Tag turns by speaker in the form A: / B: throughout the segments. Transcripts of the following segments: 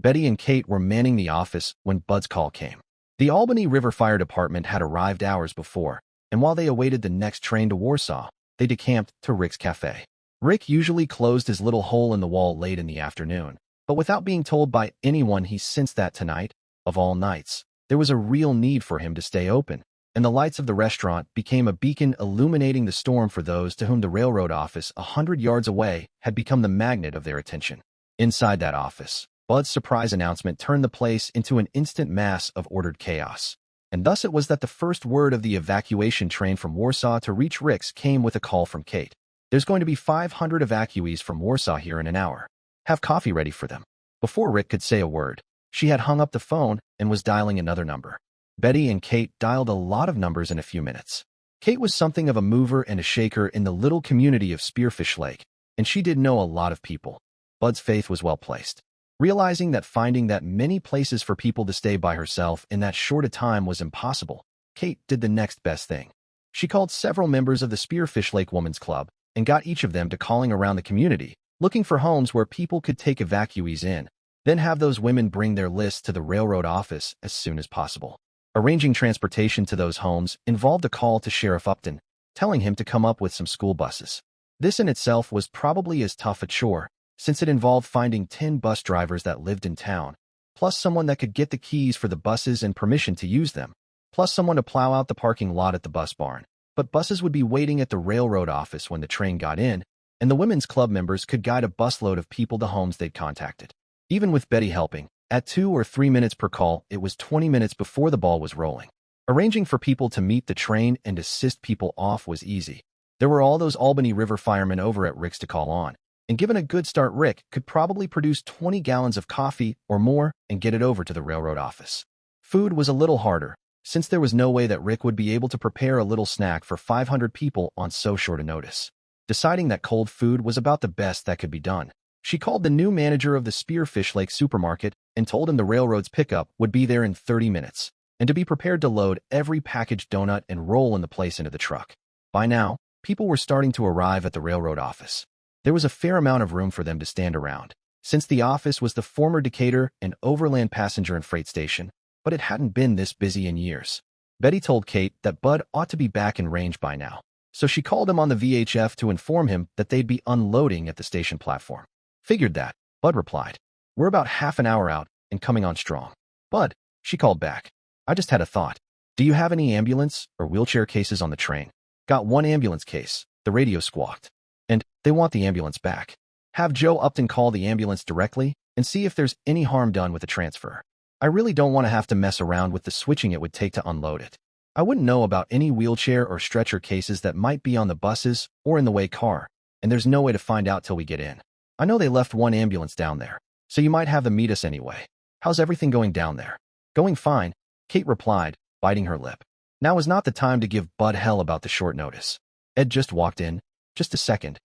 A: Betty and Kate were manning the office when Bud's call came. The Albany River Fire Department had arrived hours before, and while they awaited the next train to Warsaw, they decamped to Rick's cafe. Rick usually closed his little hole in the wall late in the afternoon, but without being told by anyone, he sensed that tonight, of all nights, there was a real need for him to stay open, and the lights of the restaurant became a beacon illuminating the storm for those to whom the railroad office 100 yards away had become the magnet of their attention. Inside that office, Bud's surprise announcement turned the place into an instant mass of ordered chaos. And thus it was that the first word of the evacuation train from Warsaw to reach Rick's came with a call from Kate. There's going to be 500 evacuees from Warsaw here in an hour. Have coffee ready for them. Before Rick could say a word, she had hung up the phone and was dialing another number. Betty and Kate dialed a lot of numbers in a few minutes. Kate was something of a mover and a shaker in the little community of Spearfish Lake, and she did know a lot of people. Bud's faith was well placed. Realizing that finding that many places for people to stay by herself in that short a time was impossible, Kate did the next best thing. She called several members of the Spearfish Lake Women's Club and got each of them to calling around the community, looking for homes where people could take evacuees in, then have those women bring their lists to the railroad office as soon as possible. Arranging transportation to those homes involved a call to Sheriff Upton, telling him to come up with some school buses. This in itself was probably as tough a chore, since it involved finding 10 bus drivers that lived in town, plus someone that could get the keys for the buses and permission to use them, plus someone to plow out the parking lot at the bus barn. But buses would be waiting at the railroad office when the train got in, and the women's club members could guide a busload of people to homes they'd contacted. Even with Betty helping, at 2 or 3 minutes per call, it was 20 minutes before the ball was rolling. Arranging for people to meet the train and assist people off was easy. There were all those Albany River firemen over at Rick's to call on, and given a good start, Rick could probably produce 20 gallons of coffee or more and get it over to the railroad office. Food was a little harder, since there was no way that Rick would be able to prepare a little snack for 500 people on so short a notice. Deciding that cold food was about the best that could be done, she called the new manager of the Spearfish Lake supermarket and told him the railroad's pickup would be there in 30 minutes, and to be prepared to load every packaged donut and roll in the place into the truck. By now, people were starting to arrive at the railroad office. There was a fair amount of room for them to stand around, since the office was the former Decatur and Overland passenger and freight station, but it hadn't been this busy in years. Betty told Kate that Bud ought to be back in range by now, so she called him on the VHF to inform him that they'd be unloading at the station platform. Figured that, Bud replied. We're about half an hour out and coming on strong. Bud, she called back. I just had a thought. Do you have any ambulance or wheelchair cases on the train? Got one ambulance case, the radio squawked. And they want the ambulance back. Have Joe Upton call the ambulance directly and see if there's any harm done with the transfer. I really don't want to have to mess around with the switching it would take to unload it. I wouldn't know about any wheelchair or stretcher cases that might be on the buses or in the way car, and there's no way to find out till we get in. I know they left one ambulance down there, so you might have them meet us anyway. How's everything going down there? Going fine, Kate replied, biting her lip. Now is not the time to give Bud hell about the short notice. Ed just walked in. Just a second.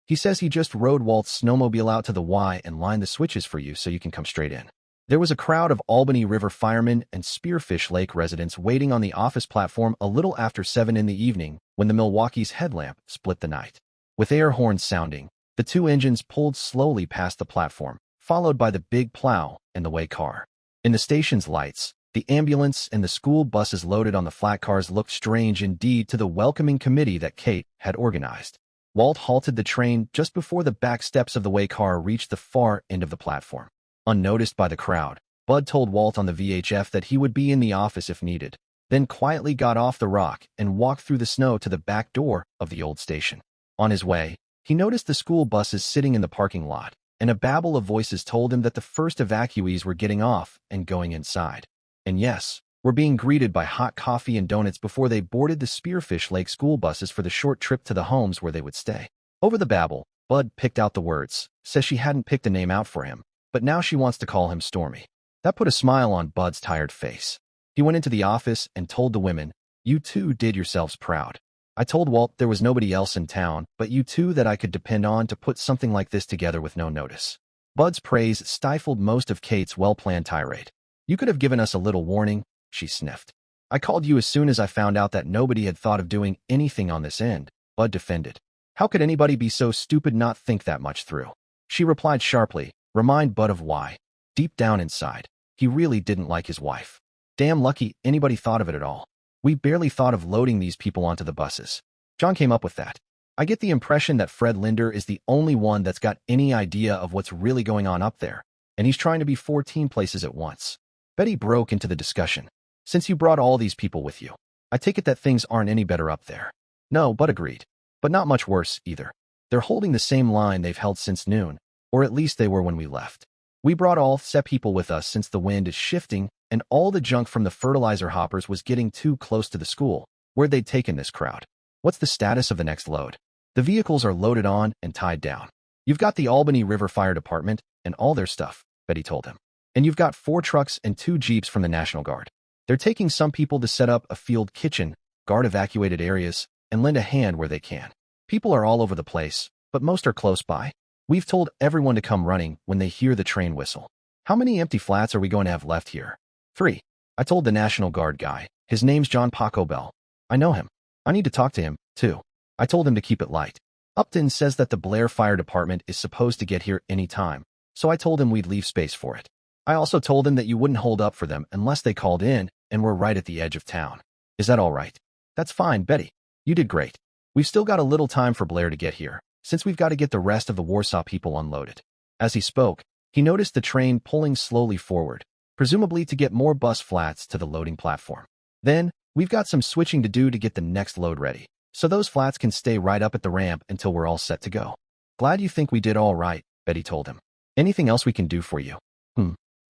A: He says he just rode Walt's snowmobile out to the Y and lined the switches for you so you can come straight in. There was a crowd of Albany River firemen and Spearfish Lake residents waiting on the office platform a little after 7 in the evening when the Milwaukee's headlamp split the night. With air horns sounding, the two engines pulled slowly past the platform, followed by the big plow and the way car. In the station's lights, the ambulance and the school buses loaded on the flat cars looked strange indeed to the welcoming committee that Kate had organized. Walt halted the train just before the back steps of the way car reached the far end of the platform. Unnoticed by the crowd, Bud told Walt on the VHF that he would be in the office if needed, then quietly got off the rock and walked through the snow to the back door of the old station. On his way, he noticed the school buses sitting in the parking lot, and a babble of voices told him that the first evacuees were getting off and going inside. And yes, were being greeted by hot coffee and donuts before they boarded the Spearfish Lake school buses for the short trip to the homes where they would stay. Over the babble, Bud picked out the words, says she hadn't picked a name out for him, but now she wants to call him Stormy. That put a smile on Bud's tired face. He went into the office and told the women, "You two did yourselves proud. I told Walt there was nobody else in town but you two that I could depend on to put something like this together with no notice." Bud's praise stifled most of Kate's well-planned tirade. "You could have given us a little warning," she sniffed. "I called you as soon as I found out that nobody had thought of doing anything on this end," Bud defended. "How could anybody be so stupid not think that much through?" She replied sharply, "Remind Bud of why. Deep down inside, he really didn't like his wife. Damn lucky anybody thought of it at all. We barely thought of loading these people onto the buses. John came up with that. I get the impression that Fred Linder is the only one that's got any idea of what's really going on up there, and he's trying to be 14 places at once. Betty broke into the discussion. Since you brought all these people with you, I take it that things aren't any better up there. No, Bud agreed. But not much worse, either. They're holding the same line they've held since noon, or at least they were when we left. We brought all set people with us since the wind is shifting and all the junk from the fertilizer hoppers was getting too close to the school, where they'd taken this crowd. What's the status of the next load? The vehicles are loaded on and tied down. You've got the Albany River Fire Department and all their stuff, Betty told him. And you've got 4 trucks and 2 Jeeps from the National Guard. They're taking some people to set up a field kitchen, guard evacuated areas, and lend a hand where they can. People are all over the place, but most are close by. We've told everyone to come running when they hear the train whistle. How many empty flats are we going to have left here? 3. I told the National Guard guy. His name's John Paco Bell. I know him. I need to talk to him, too. I told him to keep it light. Upton says that the Blair Fire Department is supposed to get here any time, so I told him we'd leave space for it. I also told him that you wouldn't hold up for them unless they called in and were right at the edge of town. Is that all right? That's fine, Betty. You did great. We've still got a little time for Blair to get here, since we've got to get the rest of the Warsaw people unloaded. As he spoke, he noticed the train pulling slowly forward, presumably to get more bus flats to the loading platform. Then, we've got some switching to do to get the next load ready, so those flats can stay right up at the ramp until we're all set to go. Glad you think we did all right, Betty told him. Anything else we can do for you?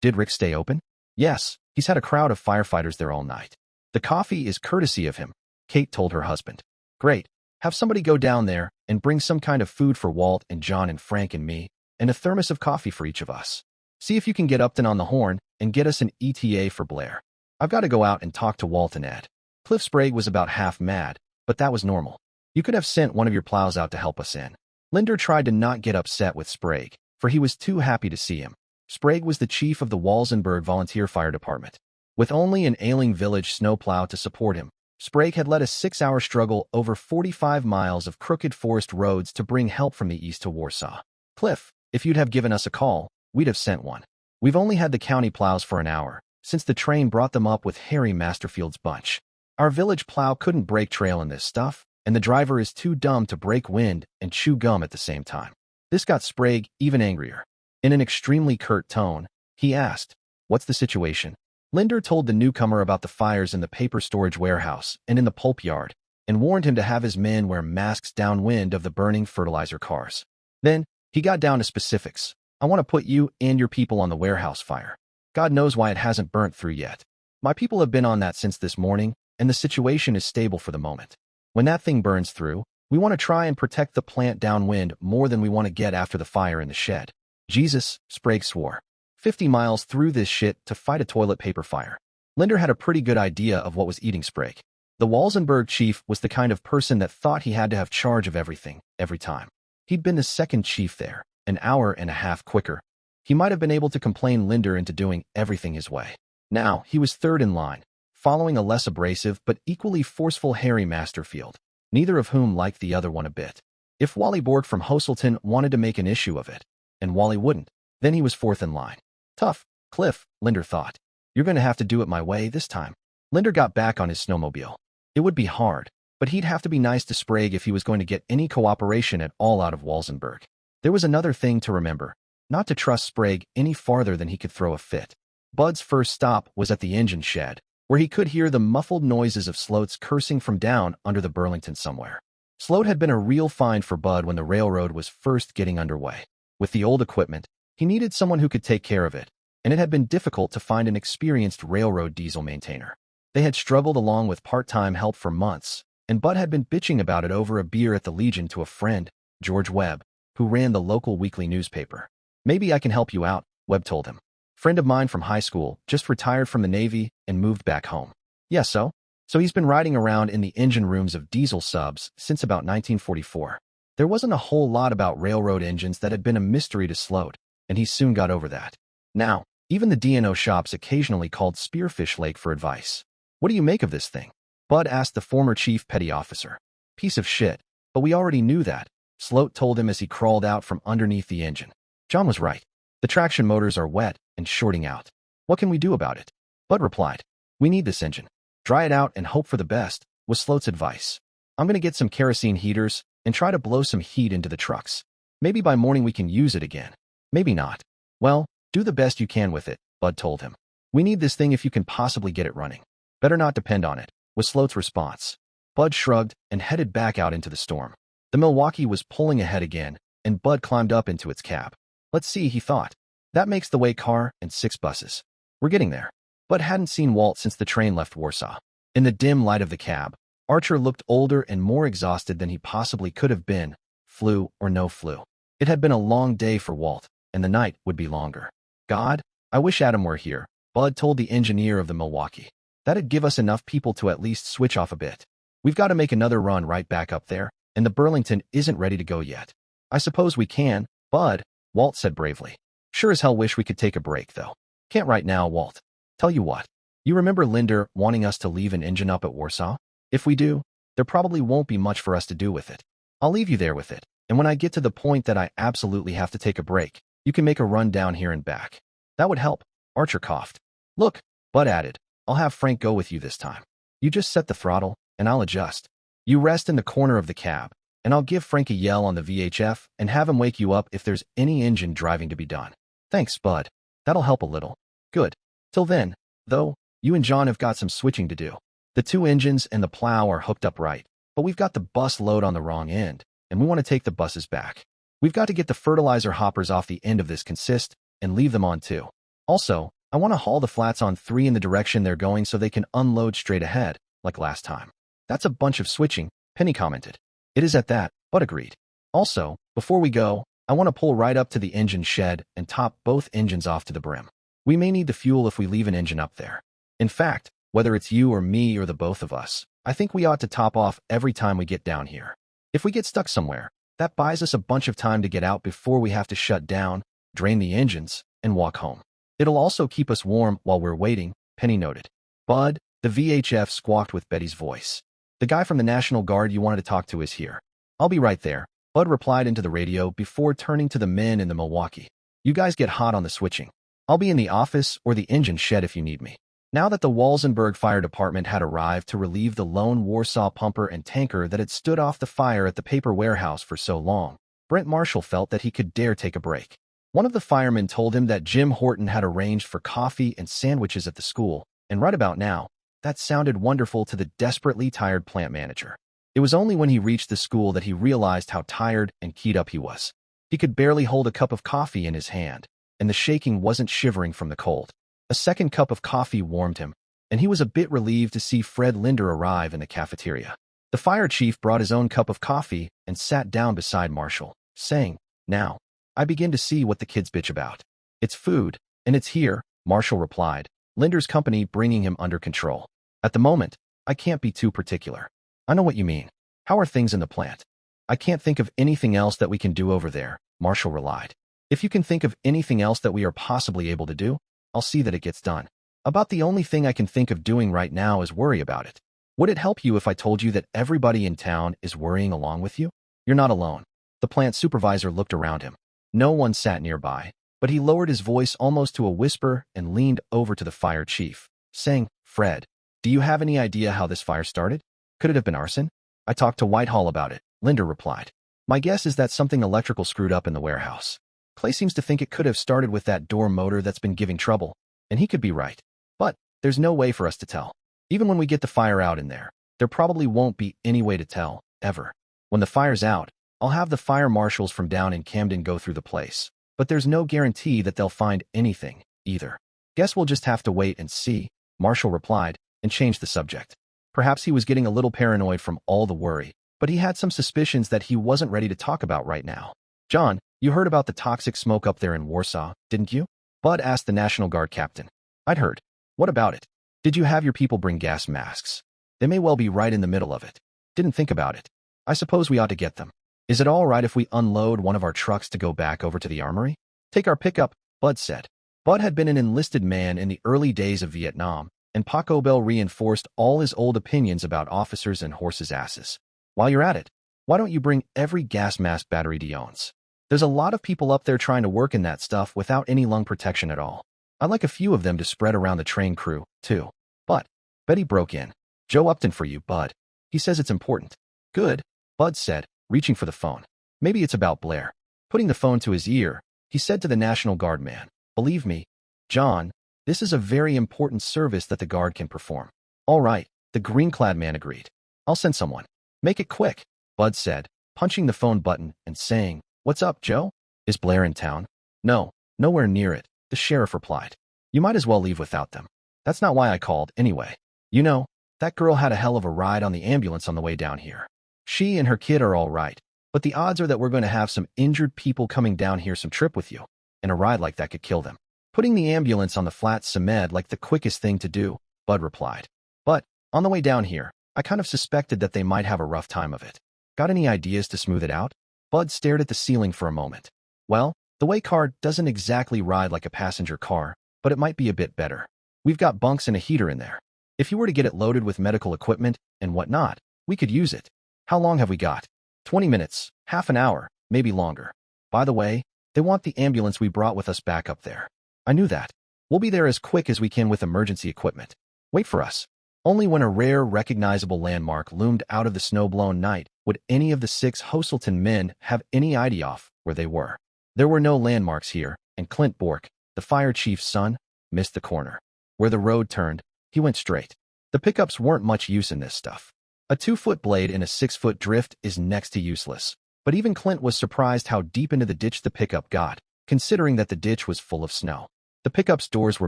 A: Did Rick stay open? Yes, he's had a crowd of firefighters there all night. The coffee is courtesy of him, Kate told her husband. Great. Have somebody go down there and bring some kind of food for Walt and John and Frank and me, and a thermos of coffee for each of us. See if you can get Upton on the horn and get us an ETA for Blair. I've got to go out and talk to Walt and Ed. Cliff Sprague was about half mad, but that was normal. You could have sent one of your plows out to help us in. Linder tried to not get upset with Sprague, for he was too happy to see him. Sprague was the chief of the Walsenburg Volunteer Fire Department. With only an ailing village snowplow to support him, Sprague had led a 6-hour struggle over 45 miles of crooked forest roads to bring help from the east to Warsaw. Cliff, if you'd have given us a call, we'd have sent one. We've only had the county plows for an hour, since the train brought them up with Harry Masterfield's bunch. Our village plow couldn't break trail in this stuff, and the driver is too dumb to break wind and chew gum at the same time. This got Sprague even angrier. In an extremely curt tone, he asked, "What's the situation?" Linder told the newcomer about the fires in the paper storage warehouse and in the pulp yard, and warned him to have his men wear masks downwind of the burning fertilizer cars. Then, he got down to specifics. I want to put you and your people on the warehouse fire. God knows why it hasn't burnt through yet. My people have been on that since this morning, and the situation is stable for the moment. When that thing burns through, we want to try and protect the plant downwind more than we want to get after the fire in the shed. Jesus, Sprague swore. 50 miles through this shit to fight a toilet paper fire. Linder had a pretty good idea of what was eating Sprague. The Walsenburg chief was the kind of person that thought he had to have charge of everything, every time. He'd been the second chief there, an hour and a half quicker. He might have been able to complain Linder into doing everything his way. Now, he was third in line, following a less abrasive but equally forceful Harry Masterfield, neither of whom liked the other one a bit. If Wally Borg from Hoselton wanted to make an issue of it, and Wally wouldn't, then he was fourth in line. Tough, Cliff, Linder thought. You're going to have to do it my way this time. Linder got back on his snowmobile. It would be hard, but he'd have to be nice to Sprague if he was going to get any cooperation at all out of Walsenburg. There was another thing to remember, not to trust Sprague any farther than he could throw a fit. Bud's first stop was at the engine shed, where he could hear the muffled noises of Sloat's cursing from down under the Burlington somewhere. Sloat had been a real find for Bud when the railroad was first getting underway. With the old equipment, he needed someone who could take care of it, and it had been difficult to find an experienced railroad diesel maintainer. They had struggled along with part-time help for months, and Bud had been bitching about it over a beer at the Legion to a friend, George Webb, who ran the local weekly newspaper. Maybe I can help you out, Webb told him. Friend of mine from high school, just retired from the Navy and moved back home. Yeah, so he's been riding around in the engine rooms of diesel subs since about 1944. There wasn't a whole lot about railroad engines that had been a mystery to Sloat, and he soon got over that. Now, even the D&O shops occasionally called Spearfish Lake for advice. What do you make of this thing? Bud asked the former chief petty officer. Piece of shit, but we already knew that, Sloat told him as he crawled out from underneath the engine. John was right. The traction motors are wet, and shorting out. What can we do about it? Bud replied, we need this engine. Dry it out and hope for the best, was Sloat's advice. I'm going to get some kerosene heaters and try to blow some heat into the trucks. Maybe by morning we can use it again. Maybe not. Well, do the best you can with it, Bud told him. We need this thing if you can possibly get it running. Better not depend on it, was Sloat's response. Bud shrugged and headed back out into the storm. The Milwaukee was pulling ahead again, and Bud climbed up into its cab. Let's see, he thought. That makes the way car and 6 buses. We're getting there. Bud hadn't seen Walt since the train left Warsaw. In the dim light of the cab, Archer looked older and more exhausted than he possibly could have been, flu or no flu. It had been a long day for Walt, and the night would be longer. God, I wish Adam were here, Bud told the engineer of the Milwaukee. That'd give us enough people to at least switch off a bit. We've got to make another run right back up there, and the Burlington isn't ready to go yet. I suppose we can, Bud, Walt said bravely. Sure as hell wish we could take a break, though. Can't right now, Walt. Tell you what. You remember Linder wanting us to leave an engine up at Warsaw? If we do, there probably won't be much for us to do with it. I'll leave you there with it, and when I get to the point that I absolutely have to take a break, you can make a run down here and back. That would help, Archer coughed. Look, Bud added, I'll have Frank go with you this time. You just set the throttle, and I'll adjust. You rest in the corner of the cab, and I'll give Frank a yell on the VHF and have him wake you up if there's any engine driving to be done. Thanks, Bud. That'll help a little. Good. Till then, though, you and John have got some switching to do. The 2 engines and the plow are hooked up right, but we've got the bus load on the wrong end, and we want to take the buses back. We've got to get the fertilizer hoppers off the end of this consist and leave them on 2. Also, I want to haul the flats on 3 in the direction they're going so they can unload straight ahead, like last time. That's a bunch of switching, Penny commented. It is at that, Bud agreed. Also, before we go, I want to pull right up to the engine shed and top both engines off to the brim. We may need the fuel if we leave an engine up there. In fact, whether it's you or me or the both of us, I think we ought to top off every time we get down here. If we get stuck somewhere, that buys us a bunch of time to get out before we have to shut down, drain the engines, and walk home. It'll also keep us warm while we're waiting, Penny noted. Bud, the VHF squawked with Betty's voice. The guy from the National Guard you wanted to talk to is here. I'll be right there, Bud replied into the radio before turning to the men in the Milwaukee. You guys get hot on the switching. I'll be in the office or the engine shed if you need me. Now that the Walsenburg Fire Department had arrived to relieve the lone Warsaw pumper and tanker that had stood off the fire at the paper warehouse for so long, Brent Marshall felt that he could dare take a break. One of the firemen told him that Jim Horton had arranged for coffee and sandwiches at the school, and right about now, that sounded wonderful to the desperately tired plant manager. It was only when he reached the school that he realized how tired and keyed up he was. He could barely hold a cup of coffee in his hand, and the shaking wasn't shivering from the cold. A second cup of coffee warmed him, and he was a bit relieved to see Fred Linder arrive in the cafeteria. The fire chief brought his own cup of coffee and sat down beside Marshall, saying, Now, I begin to see what the kids bitch about. It's food, and it's here, Marshall replied, Linder's company bringing him under control. At the moment, I can't be too particular. I know what you mean. How are things in the plant? I can't think of anything else that we can do over there, Marshall relied. If you can think of anything else that we are possibly able to do, I'll see that it gets done. About the only thing I can think of doing right now is worry about it. Would it help you if I told you that everybody in town is worrying along with you? You're not alone. The plant supervisor looked around him. No one sat nearby, but he lowered his voice almost to a whisper and leaned over to the fire chief, saying, Fred, do you have any idea how this fire started? Could it have been arson? I talked to Whitehall about it, Linder replied. My guess is that something electrical screwed up in the warehouse. Clay seems to think it could have started with that door motor that's been giving trouble, and he could be right. But there's no way for us to tell. Even when we get the fire out in there probably won't be any way to tell, ever. When the fire's out, I'll have the fire marshals from down in Camden go through the place, but there's no guarantee that they'll find anything, either. Guess we'll just have to wait and see, Marshall replied, and changed the subject. Perhaps he was getting a little paranoid from all the worry, but he had some suspicions that he wasn't ready to talk about right now. John, you heard about the toxic smoke up there in Warsaw, didn't you? Bud asked the National Guard captain. I'd heard. What about it? Did you have your people bring gas masks? They may well be right in the middle of it. Didn't think about it. I suppose we ought to get them. Is it all right if we unload one of our trucks to go back over to the armory? Take our pickup, Bud said. Bud had been an enlisted man in the early days of Vietnam, and Paco Bell reinforced all his old opinions about officers and horses' asses. While you're at it, why don't you bring every gas mask battery he owns? There's a lot of people up there trying to work in that stuff without any lung protection at all. I'd like a few of them to spread around the train crew, too. But Betty broke in. Joe Upton for you, Bud. He says it's important. Good, Bud said, reaching for the phone. Maybe it's about Blair. Putting the phone to his ear, he said to the National Guard man, believe me, John, this is a very important service that the Guard can perform. All right, the green-clad man agreed. I'll send someone. Make it quick, Bud said, punching the phone button and saying, what's up, Joe? Is Blair in town? No, nowhere near it, the sheriff replied. You might as well leave without them. That's not why I called, anyway. You know, that girl had a hell of a ride on the ambulance on the way down here. She and her kid are all right, but the odds are that we're going to have some injured people coming down here some trip with you, and a ride like that could kill them. Putting the ambulance on the flat cement like the quickest thing to do, Bud replied. But, on the way down here, I kind of suspected that they might have a rough time of it. Got any ideas to smooth it out? Bud stared at the ceiling for a moment. Well, the way car doesn't exactly ride like a passenger car, but it might be a bit better. We've got bunks and a heater in there. If you were to get it loaded with medical equipment and whatnot, we could use it. How long have we got? 20 minutes, half an hour, maybe longer. By the way, they want the ambulance we brought with us back up there. I knew that. We'll be there as quick as we can with emergency equipment. Wait for us. Only when a rare, recognizable landmark loomed out of the snow-blown night would any of the 6 Hoselton men have any idea of where they were. There were no landmarks here, and Clint Bork, the fire chief's son, missed the corner. Where the road turned, he went straight. The pickups weren't much use in this stuff. A 2-foot blade in a 6-foot drift is next to useless, but even Clint was surprised how deep into the ditch the pickup got, considering that the ditch was full of snow. The pickup's doors were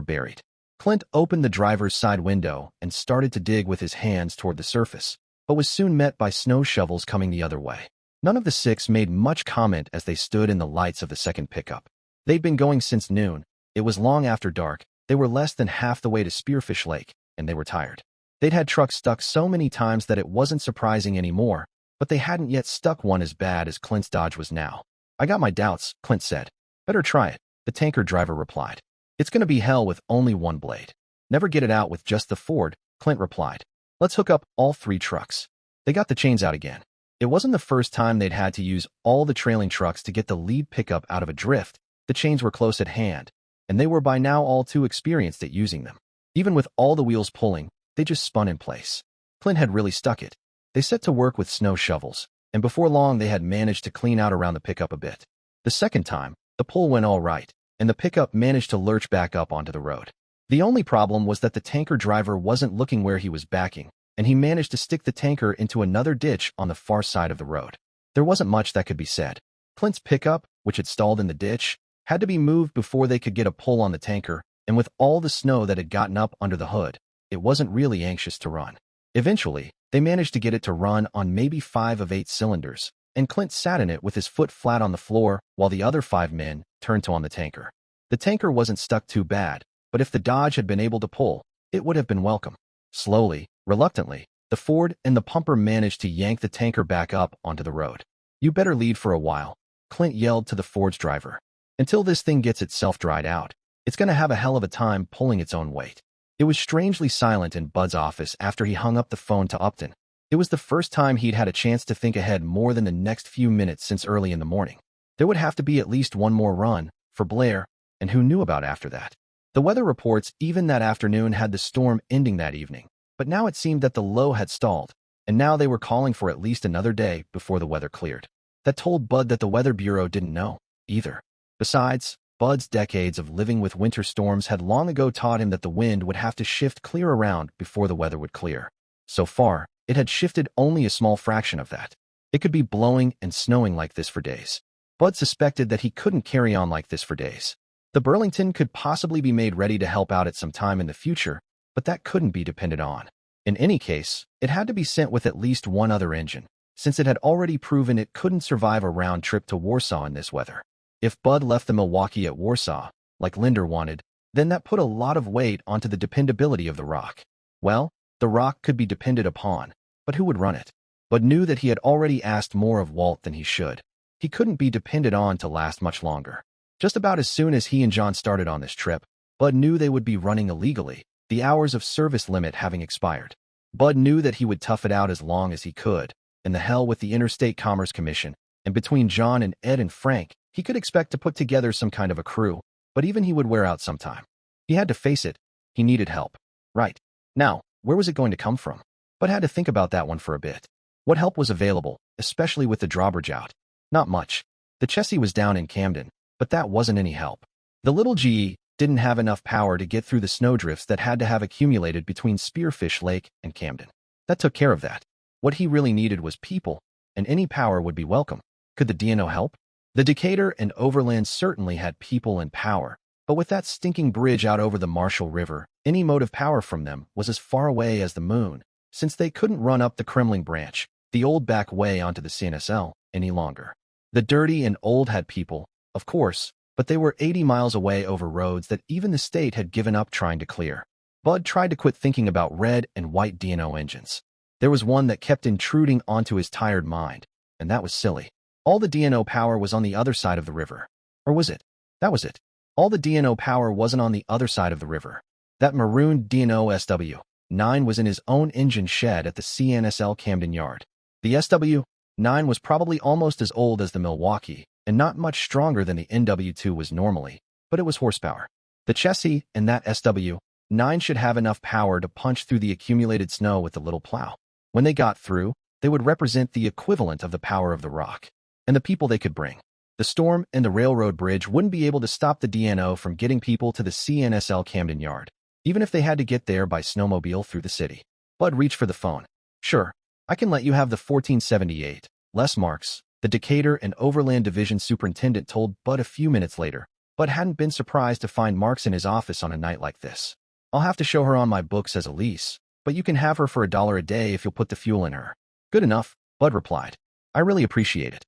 A: buried. Clint opened the driver's side window and started to dig with his hands toward the surface, but was soon met by snow shovels coming the other way. None of the 6 made much comment as they stood in the lights of the second pickup. They'd been going since noon. It was long after dark. They were less than half the way to Spearfish Lake, and they were tired. They'd had trucks stuck so many times that it wasn't surprising anymore, but they hadn't yet stuck one as bad as Clint's Dodge was now. I got my doubts, Clint said. Better try it, the tanker driver replied. It's going to be hell with only one blade. Never get it out with just the Ford, Clint replied. Let's hook up all 3 trucks. They got the chains out again. It wasn't the first time they'd had to use all the trailing trucks to get the lead pickup out of a drift. The chains were close at hand, and they were by now all too experienced at using them. Even with all the wheels pulling, they just spun in place. Clint had really stuck it. They set to work with snow shovels, and before long they had managed to clean out around the pickup a bit. The second time, the pull went all right, and the pickup managed to lurch back up onto the road. The only problem was that the tanker driver wasn't looking where he was backing, and he managed to stick the tanker into another ditch on the far side of the road. There wasn't much that could be said. Clint's pickup, which had stalled in the ditch, had to be moved before they could get a pull on the tanker, and with all the snow that had gotten up under the hood, it wasn't really anxious to run. Eventually, they managed to get it to run on maybe 5 of 8 cylinders, and Clint sat in it with his foot flat on the floor while the other 5 men turned to on the tanker. The tanker wasn't stuck too bad, but if the Dodge had been able to pull, it would have been welcome. Slowly, reluctantly, the Ford and the pumper managed to yank the tanker back up onto the road. You better lead for a while, Clint yelled to the Ford's driver. Until this thing gets itself dried out, it's going to have a hell of a time pulling its own weight. It was strangely silent in Bud's office after he hung up the phone to Upton. It was the first time he'd had a chance to think ahead more than the next few minutes since early in the morning. There would have to be at least one more run for Blair, and who knew about after that? The weather reports even that afternoon had the storm ending that evening, but now it seemed that the low had stalled, and now they were calling for at least another day before the weather cleared. That told Bud that the Weather Bureau didn't know, either. Besides, Bud's decades of living with winter storms had long ago taught him that the wind would have to shift clear around before the weather would clear. So far, it had shifted only a small fraction of that. It could be blowing and snowing like this for days. Bud suspected that he couldn't carry on like this for days. The Burlington could possibly be made ready to help out at some time in the future, but that couldn't be depended on. In any case, it had to be sent with at least one other engine, since it had already proven it couldn't survive a round trip to Warsaw in this weather. If Bud left the Milwaukee at Warsaw, like Linder wanted, then that put a lot of weight onto the dependability of the Rock. Well, the Rock could be depended upon, but who would run it? Bud knew that he had already asked more of Walt than he should. He couldn't be depended on to last much longer. Just about as soon as he and John started on this trip, Bud knew they would be running illegally, the hours of service limit having expired. Bud knew that he would tough it out as long as he could, and the hell with the Interstate Commerce Commission, and between John and Ed and Frank, he could expect to put together some kind of a crew, but even he would wear out sometime. He had to face it. He needed help. Right. Now, where was it going to come from? Bud had to think about that one for a bit. What help was available, especially with the drawbridge out? Not much. The chassis was down in Camden, but that wasn't any help. The little GE didn't have enough power to get through the snowdrifts that had to have accumulated between Spearfish Lake and Camden. That took care of that. What he really needed was people, and any power would be welcome. Could the DNO help? The Decatur and Overland certainly had people and power, but with that stinking bridge out over the Marshall River, any mode of power from them was as far away as the moon, since they couldn't run up the Kremling branch, the old back way onto the CNSL, any longer. The dirty and old had people, of course, but they were 80 miles away over roads that even the state had given up trying to clear. Bud tried to quit thinking about red and white DNO engines. There was one that kept intruding onto his tired mind, and that was silly. All the DNO power was on the other side of the river. Or was it? That was it. All the DNO power wasn't on the other side of the river. That marooned DNO SW-9 was in his own engine shed at the CNSL Camden Yard. The SW-9 was probably almost as old as the Milwaukee, and not much stronger than the NW2 was normally, but it was horsepower. The chassis and that SW-9 should have enough power to punch through the accumulated snow with the little plow. When they got through, they would represent the equivalent of the power of the rock, and the people they could bring. The storm and the railroad bridge wouldn't be able to stop the DNO from getting people to the CNSL Camden Yard, even if they had to get there by snowmobile through the city. Bud reached for the phone. Sure, I can let you have the 1478. Les Marks, the Decatur and Overland Division superintendent, told Bud a few minutes later. Bud hadn't been surprised to find Marks in his office on a night like this. I'll have to show her on my books as a lease, but you can have her for $1 a day if you'll put the fuel in her. Good enough, Bud replied. I really appreciate it.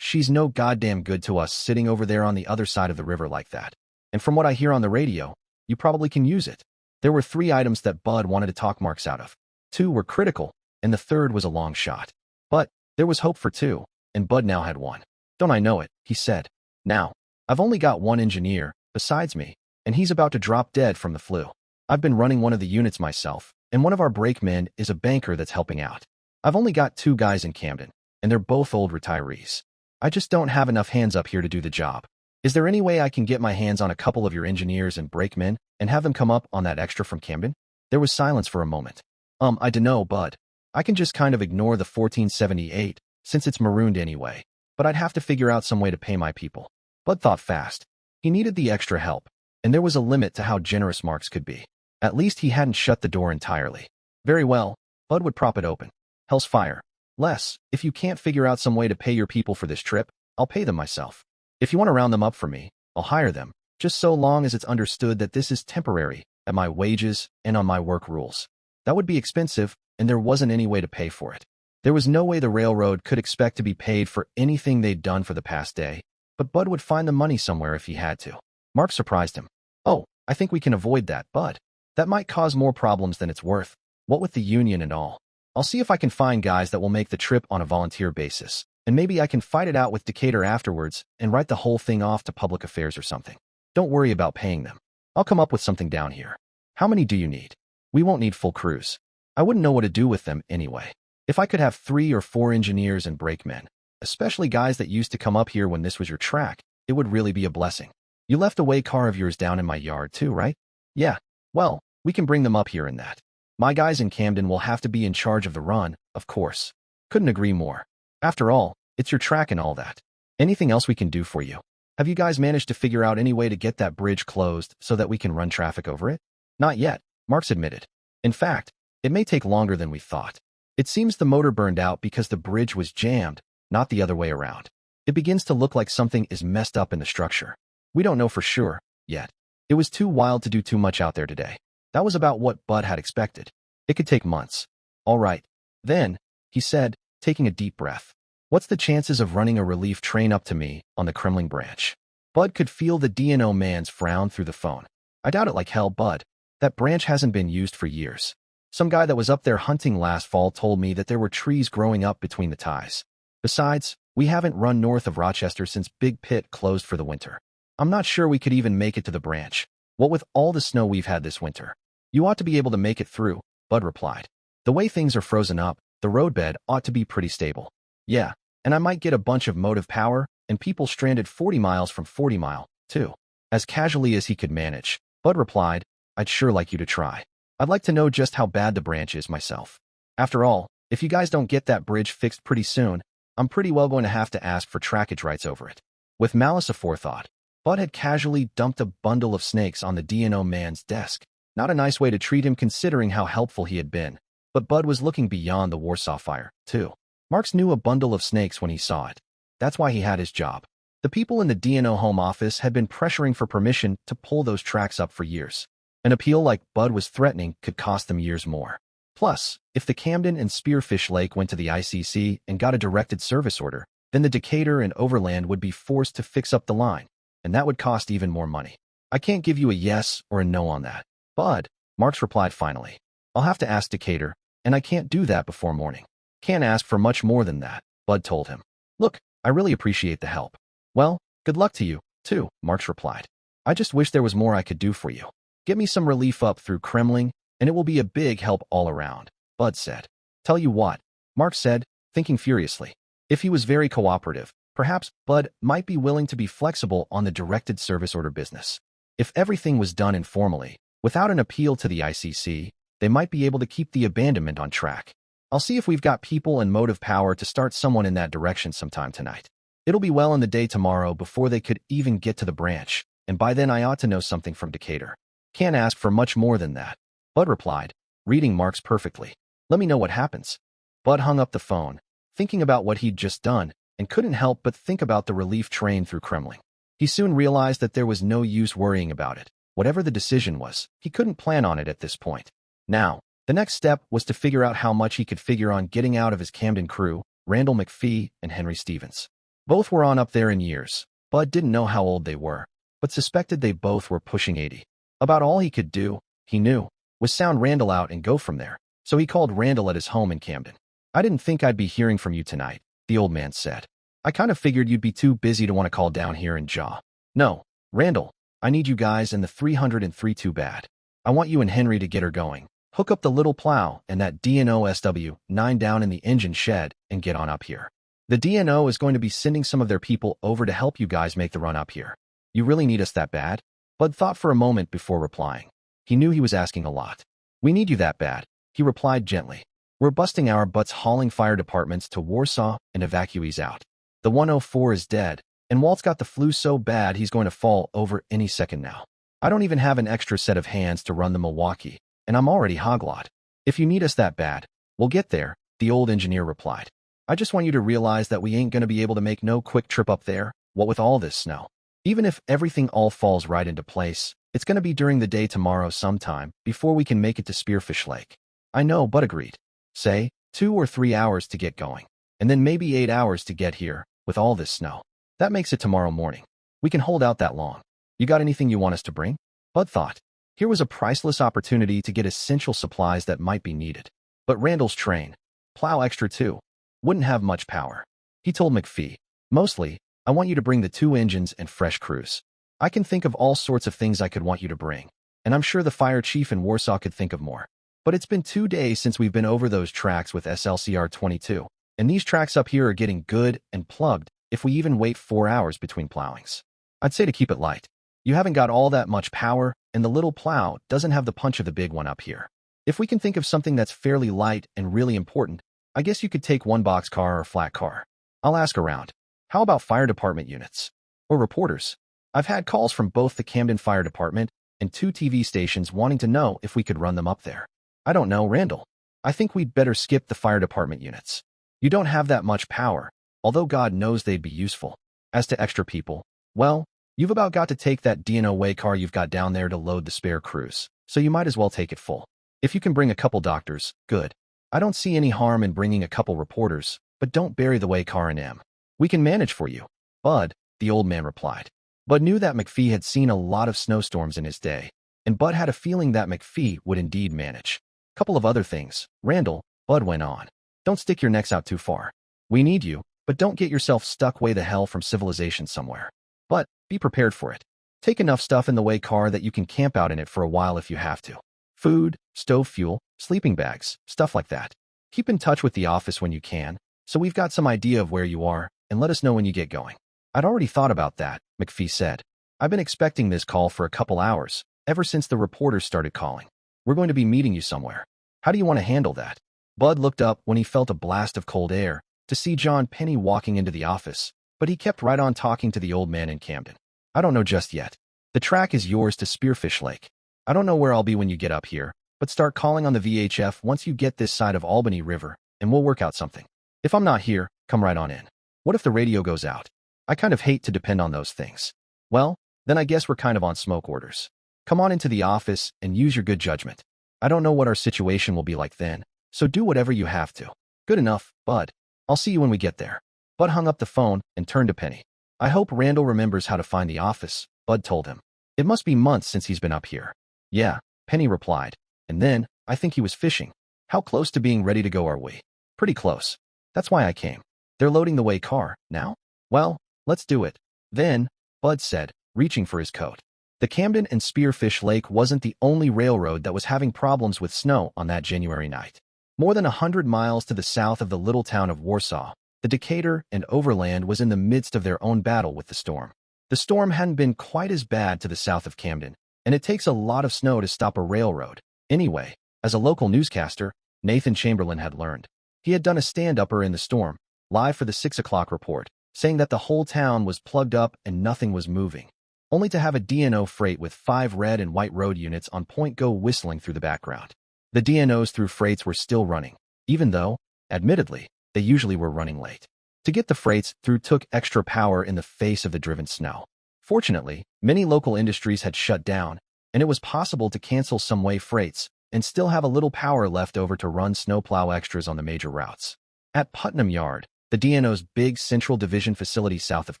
A: She's no goddamn good to us sitting over there on the other side of the river like that. And from what I hear on the radio, you probably can use it. There were 3 items that Bud wanted to talk Marks out of. 2 were critical, and the third was a long shot. But there was hope for 2, and Bud now had 1. Don't I know it, he said. Now, I've only got 1 engineer, besides me, and he's about to drop dead from the flu. I've been running one of the units myself, and one of our brakemen is a banker that's helping out. I've only got 2 guys in Camden, and they're both old retirees. I just don't have enough hands up here to do the job. Is there any way I can get my hands on a couple of your engineers and brakemen and have them come up on that extra from Camden? There was silence for a moment. I dunno, Bud. I can just kind of ignore the 1478, since it's marooned anyway, but I'd have to figure out some way to pay my people. Bud thought fast. He needed the extra help, and there was a limit to how generous Marks could be. At least he hadn't shut the door entirely. Very well, Bud would prop it open. Hell's fire. Les, if you can't figure out some way to pay your people for this trip, I'll pay them myself. If you want to round them up for me, I'll hire them, just so long as it's understood that this is temporary, at my wages and on my work rules. That would be expensive, and there wasn't any way to pay for it. There was no way the railroad could expect to be paid for anything they'd done for the past day, but Bud would find the money somewhere if he had to. Mark surprised him. Oh, I think we can avoid that, Bud. That might cause more problems than it's worth. What with the union and all. I'll see if I can find guys that will make the trip on a volunteer basis, and maybe I can fight it out with Decatur afterwards and write the whole thing off to public affairs or something. Don't worry about paying them. I'll come up with something down here. How many do you need? We won't need full crews. I wouldn't know what to do with them anyway. If I could have 3 or 4 engineers and brakemen, especially guys that used to come up here when this was your track, it would really be a blessing. You left a way car of yours down in my yard too, right? Yeah. Well, we can bring them up here in that. My guys in Camden will have to be in charge of the run, of course. Couldn't agree more. After all, it's your track and all that. Anything else we can do for you? Have you guys managed to figure out any way to get that bridge closed so that we can run traffic over it? Not yet, Marks admitted. In fact, it may take longer than we thought. It seems the motor burned out because the bridge was jammed, not the other way around. It begins to look like something is messed up in the structure. We don't know for sure, yet. It was too wild to do too much out there today. That was about what Bud had expected. It could take months. All right. Then, he said, taking a deep breath. What's the chances of running a relief train up to me on the Kremling branch? Bud could feel the DNO man's frown through the phone. I doubt it like hell, Bud. That branch hasn't been used for years. Some guy that was up there hunting last fall told me that there were trees growing up between the ties. Besides, we haven't run north of Rochester since Big Pit closed for the winter. I'm not sure we could even make it to the branch. What with all the snow we've had this winter? You ought to be able to make it through, Bud replied. The way things are frozen up, the roadbed ought to be pretty stable. Yeah, and I might get a bunch of motive power and people stranded 40 miles from 40 Mile, too. As casually as he could manage, Bud replied, I'd sure like you to try. I'd like to know just how bad the branch is myself. After all, if you guys don't get that bridge fixed pretty soon, I'm pretty well going to have to ask for trackage rights over it. With malice aforethought, Bud had casually dumped a bundle of snakes on the D&O man's desk. Not a nice way to treat him considering how helpful he had been. But Bud was looking beyond the Warsaw fire, too. Marks knew a bundle of snakes when he saw it. That's why he had his job. The people in the D&O home office had been pressuring for permission to pull those tracks up for years. An appeal like Bud was threatening could cost them years more. Plus, if the Camden and Spearfish Lake went to the ICC and got a directed service order, then the Decatur and Overland would be forced to fix up the line, and that would cost even more money. I can't give you a yes or a no on that. Bud, Marks replied finally. I'll have to ask Decatur, and I can't do that before morning. Can't ask for much more than that, Bud told him. Look, I really appreciate the help. Well, good luck to you, too, Marks replied. I just wish there was more I could do for you. Get me some relief up through Kremling, and it will be a big help all around, Bud said. Tell you what, Marks said, thinking furiously. If he was very cooperative, perhaps Bud might be willing to be flexible on the directed service order business. If everything was done informally, without an appeal to the ICC, they might be able to keep the abandonment on track. I'll see if we've got people and motive power to start someone in that direction sometime tonight. It'll be well in the day tomorrow before they could even get to the branch, and by then I ought to know something from Decatur. Can't ask for much more than that, Bud replied, reading Marks perfectly. Let me know what happens. Bud hung up the phone, thinking about what he'd just done, and couldn't help but think about the relief train through Kremling. He soon realized that there was no use worrying about it. Whatever the decision was, he couldn't plan on it at this point. Now, the next step was to figure out how much he could figure on getting out of his Camden crew, Randall McPhee and Henry Stevens. Both were on up there in years. Bud didn't know how old they were, but suspected they both were pushing 80. About all he could do, he knew, was sound Randall out and go from there, so he called Randall at his home in Camden. I didn't think I'd be hearing from you tonight, the old man said. I kind of figured you'd be too busy to want to call down here and jaw. No, Randall, I need you guys in the 303 too bad. I want you and Henry to get her going. Hook up the little plow and that D&O SW9 down in the engine shed and get on up here. The D&O is going to be sending some of their people over to help you guys make the run up here. You really need us that bad? Bud thought for a moment before replying. He knew he was asking a lot. We need you that bad, he replied gently. We're busting our butts hauling fire departments to Warsaw and evacuees out. The 104 is dead, and Walt's got the flu so bad he's going to fall over any second now. I don't even have an extra set of hands to run the Milwaukee, and I'm already hoglot. If you need us that bad, we'll get there, the old engineer replied. I just want you to realize that we ain't going to be able to make no quick trip up there, what with all this snow. Even if everything all falls right into place, it's going to be during the day tomorrow sometime before we can make it to Spearfish Lake. I know, Bud agreed. Say, 2 or 3 hours to get going, and then maybe 8 hours to get here, with all this snow. That makes it tomorrow morning. We can hold out that long. You got anything you want us to bring? Bud thought. Here was a priceless opportunity to get essential supplies that might be needed. But Randall's train, plow extra too, wouldn't have much power. He told McPhee, mostly, I want you to bring the 2 engines and fresh crews. I can think of all sorts of things I could want you to bring, and I'm sure the fire chief in Warsaw could think of more. But it's been 2 days since we've been over those tracks with SLCR 22, and these tracks up here are getting good and plugged if we even wait 4 hours between plowings. I'd say to keep it light. You haven't got all that much power, and the little plow doesn't have the punch of the big one up here. If we can think of something that's fairly light and really important, I guess you could take one boxcar or flat car. I'll ask around. How about fire department units? Or reporters? I've had calls from both the Camden Fire Department and 2 TV stations wanting to know if we could run them up there. I don't know, Randall. I think we'd better skip the fire department units. You don't have that much power, although God knows they'd be useful. As to extra people, well, you've about got to take that D&O way car you've got down there to load the spare crews, so you might as well take it full. If you can bring a couple doctors, good. I don't see any harm in bringing a couple reporters, but don't bury the way car in M. We can manage for you, Bud, the old man replied. Bud knew that McPhee had seen a lot of snowstorms in his day, and Bud had a feeling that McPhee would indeed manage. Couple of other things, Randall, Bud went on. Don't stick your necks out too far. We need you, but don't get yourself stuck way the hell from civilization somewhere. But be prepared for it. Take enough stuff in the way car that you can camp out in it for a while if you have to. Food, stove fuel, sleeping bags, stuff like that. Keep in touch with the office when you can, so we've got some idea of where you are, and let us know when you get going. I'd already thought about that, McPhee said. I've been expecting this call for a couple hours, ever since the reporters started calling. We're going to be meeting you somewhere. How do you want to handle that? Bud looked up when he felt a blast of cold air to see John Penny walking into the office, but he kept right on talking to the old man in Camden. I don't know just yet. The track is yours to Spearfish Lake. I don't know where I'll be when you get up here, but start calling on the VHF once you get this side of Albany River, and we'll work out something. If I'm not here, come right on in. What if the radio goes out? I kind of hate to depend on those things. Well, then I guess we're kind of on smoke orders. Come on into the office and use your good judgment. I don't know what our situation will be like then, so do whatever you have to. Good enough, Bud. I'll see you when we get there. Bud hung up the phone and turned to Penny. I hope Randall remembers how to find the office, Bud told him. It must be months since he's been up here. Yeah, Penny replied. And then, I think he was fishing. How close to being ready to go are we? Pretty close. That's why I came. They're loading the way car, now? Well, let's do it. Then, Bud said, reaching for his coat. The Camden and Spearfish Lake wasn't the only railroad that was having problems with snow on that January night. More than 100 miles to the south of the little town of Warsaw, the Decatur and Overland was in the midst of their own battle with the storm. The storm hadn't been quite as bad to the south of Camden, and it takes a lot of snow to stop a railroad. Anyway, as a local newscaster, Nathan Chamberlain had learned. He had done a stand-upper in the storm, live for the 6 o'clock report, saying that the whole town was plugged up and nothing was moving, only to have a DNO freight with 5 red and white road units on point go whistling through the background. The DNOs through freights were still running, even though, admittedly, they usually were running late. To get the freights through took extra power in the face of the driven snow. Fortunately, many local industries had shut down, and it was possible to cancel some way freights and still have a little power left over to run snowplow extras on the major routes. At Putnam Yard, the DNO's big Central Division facility south of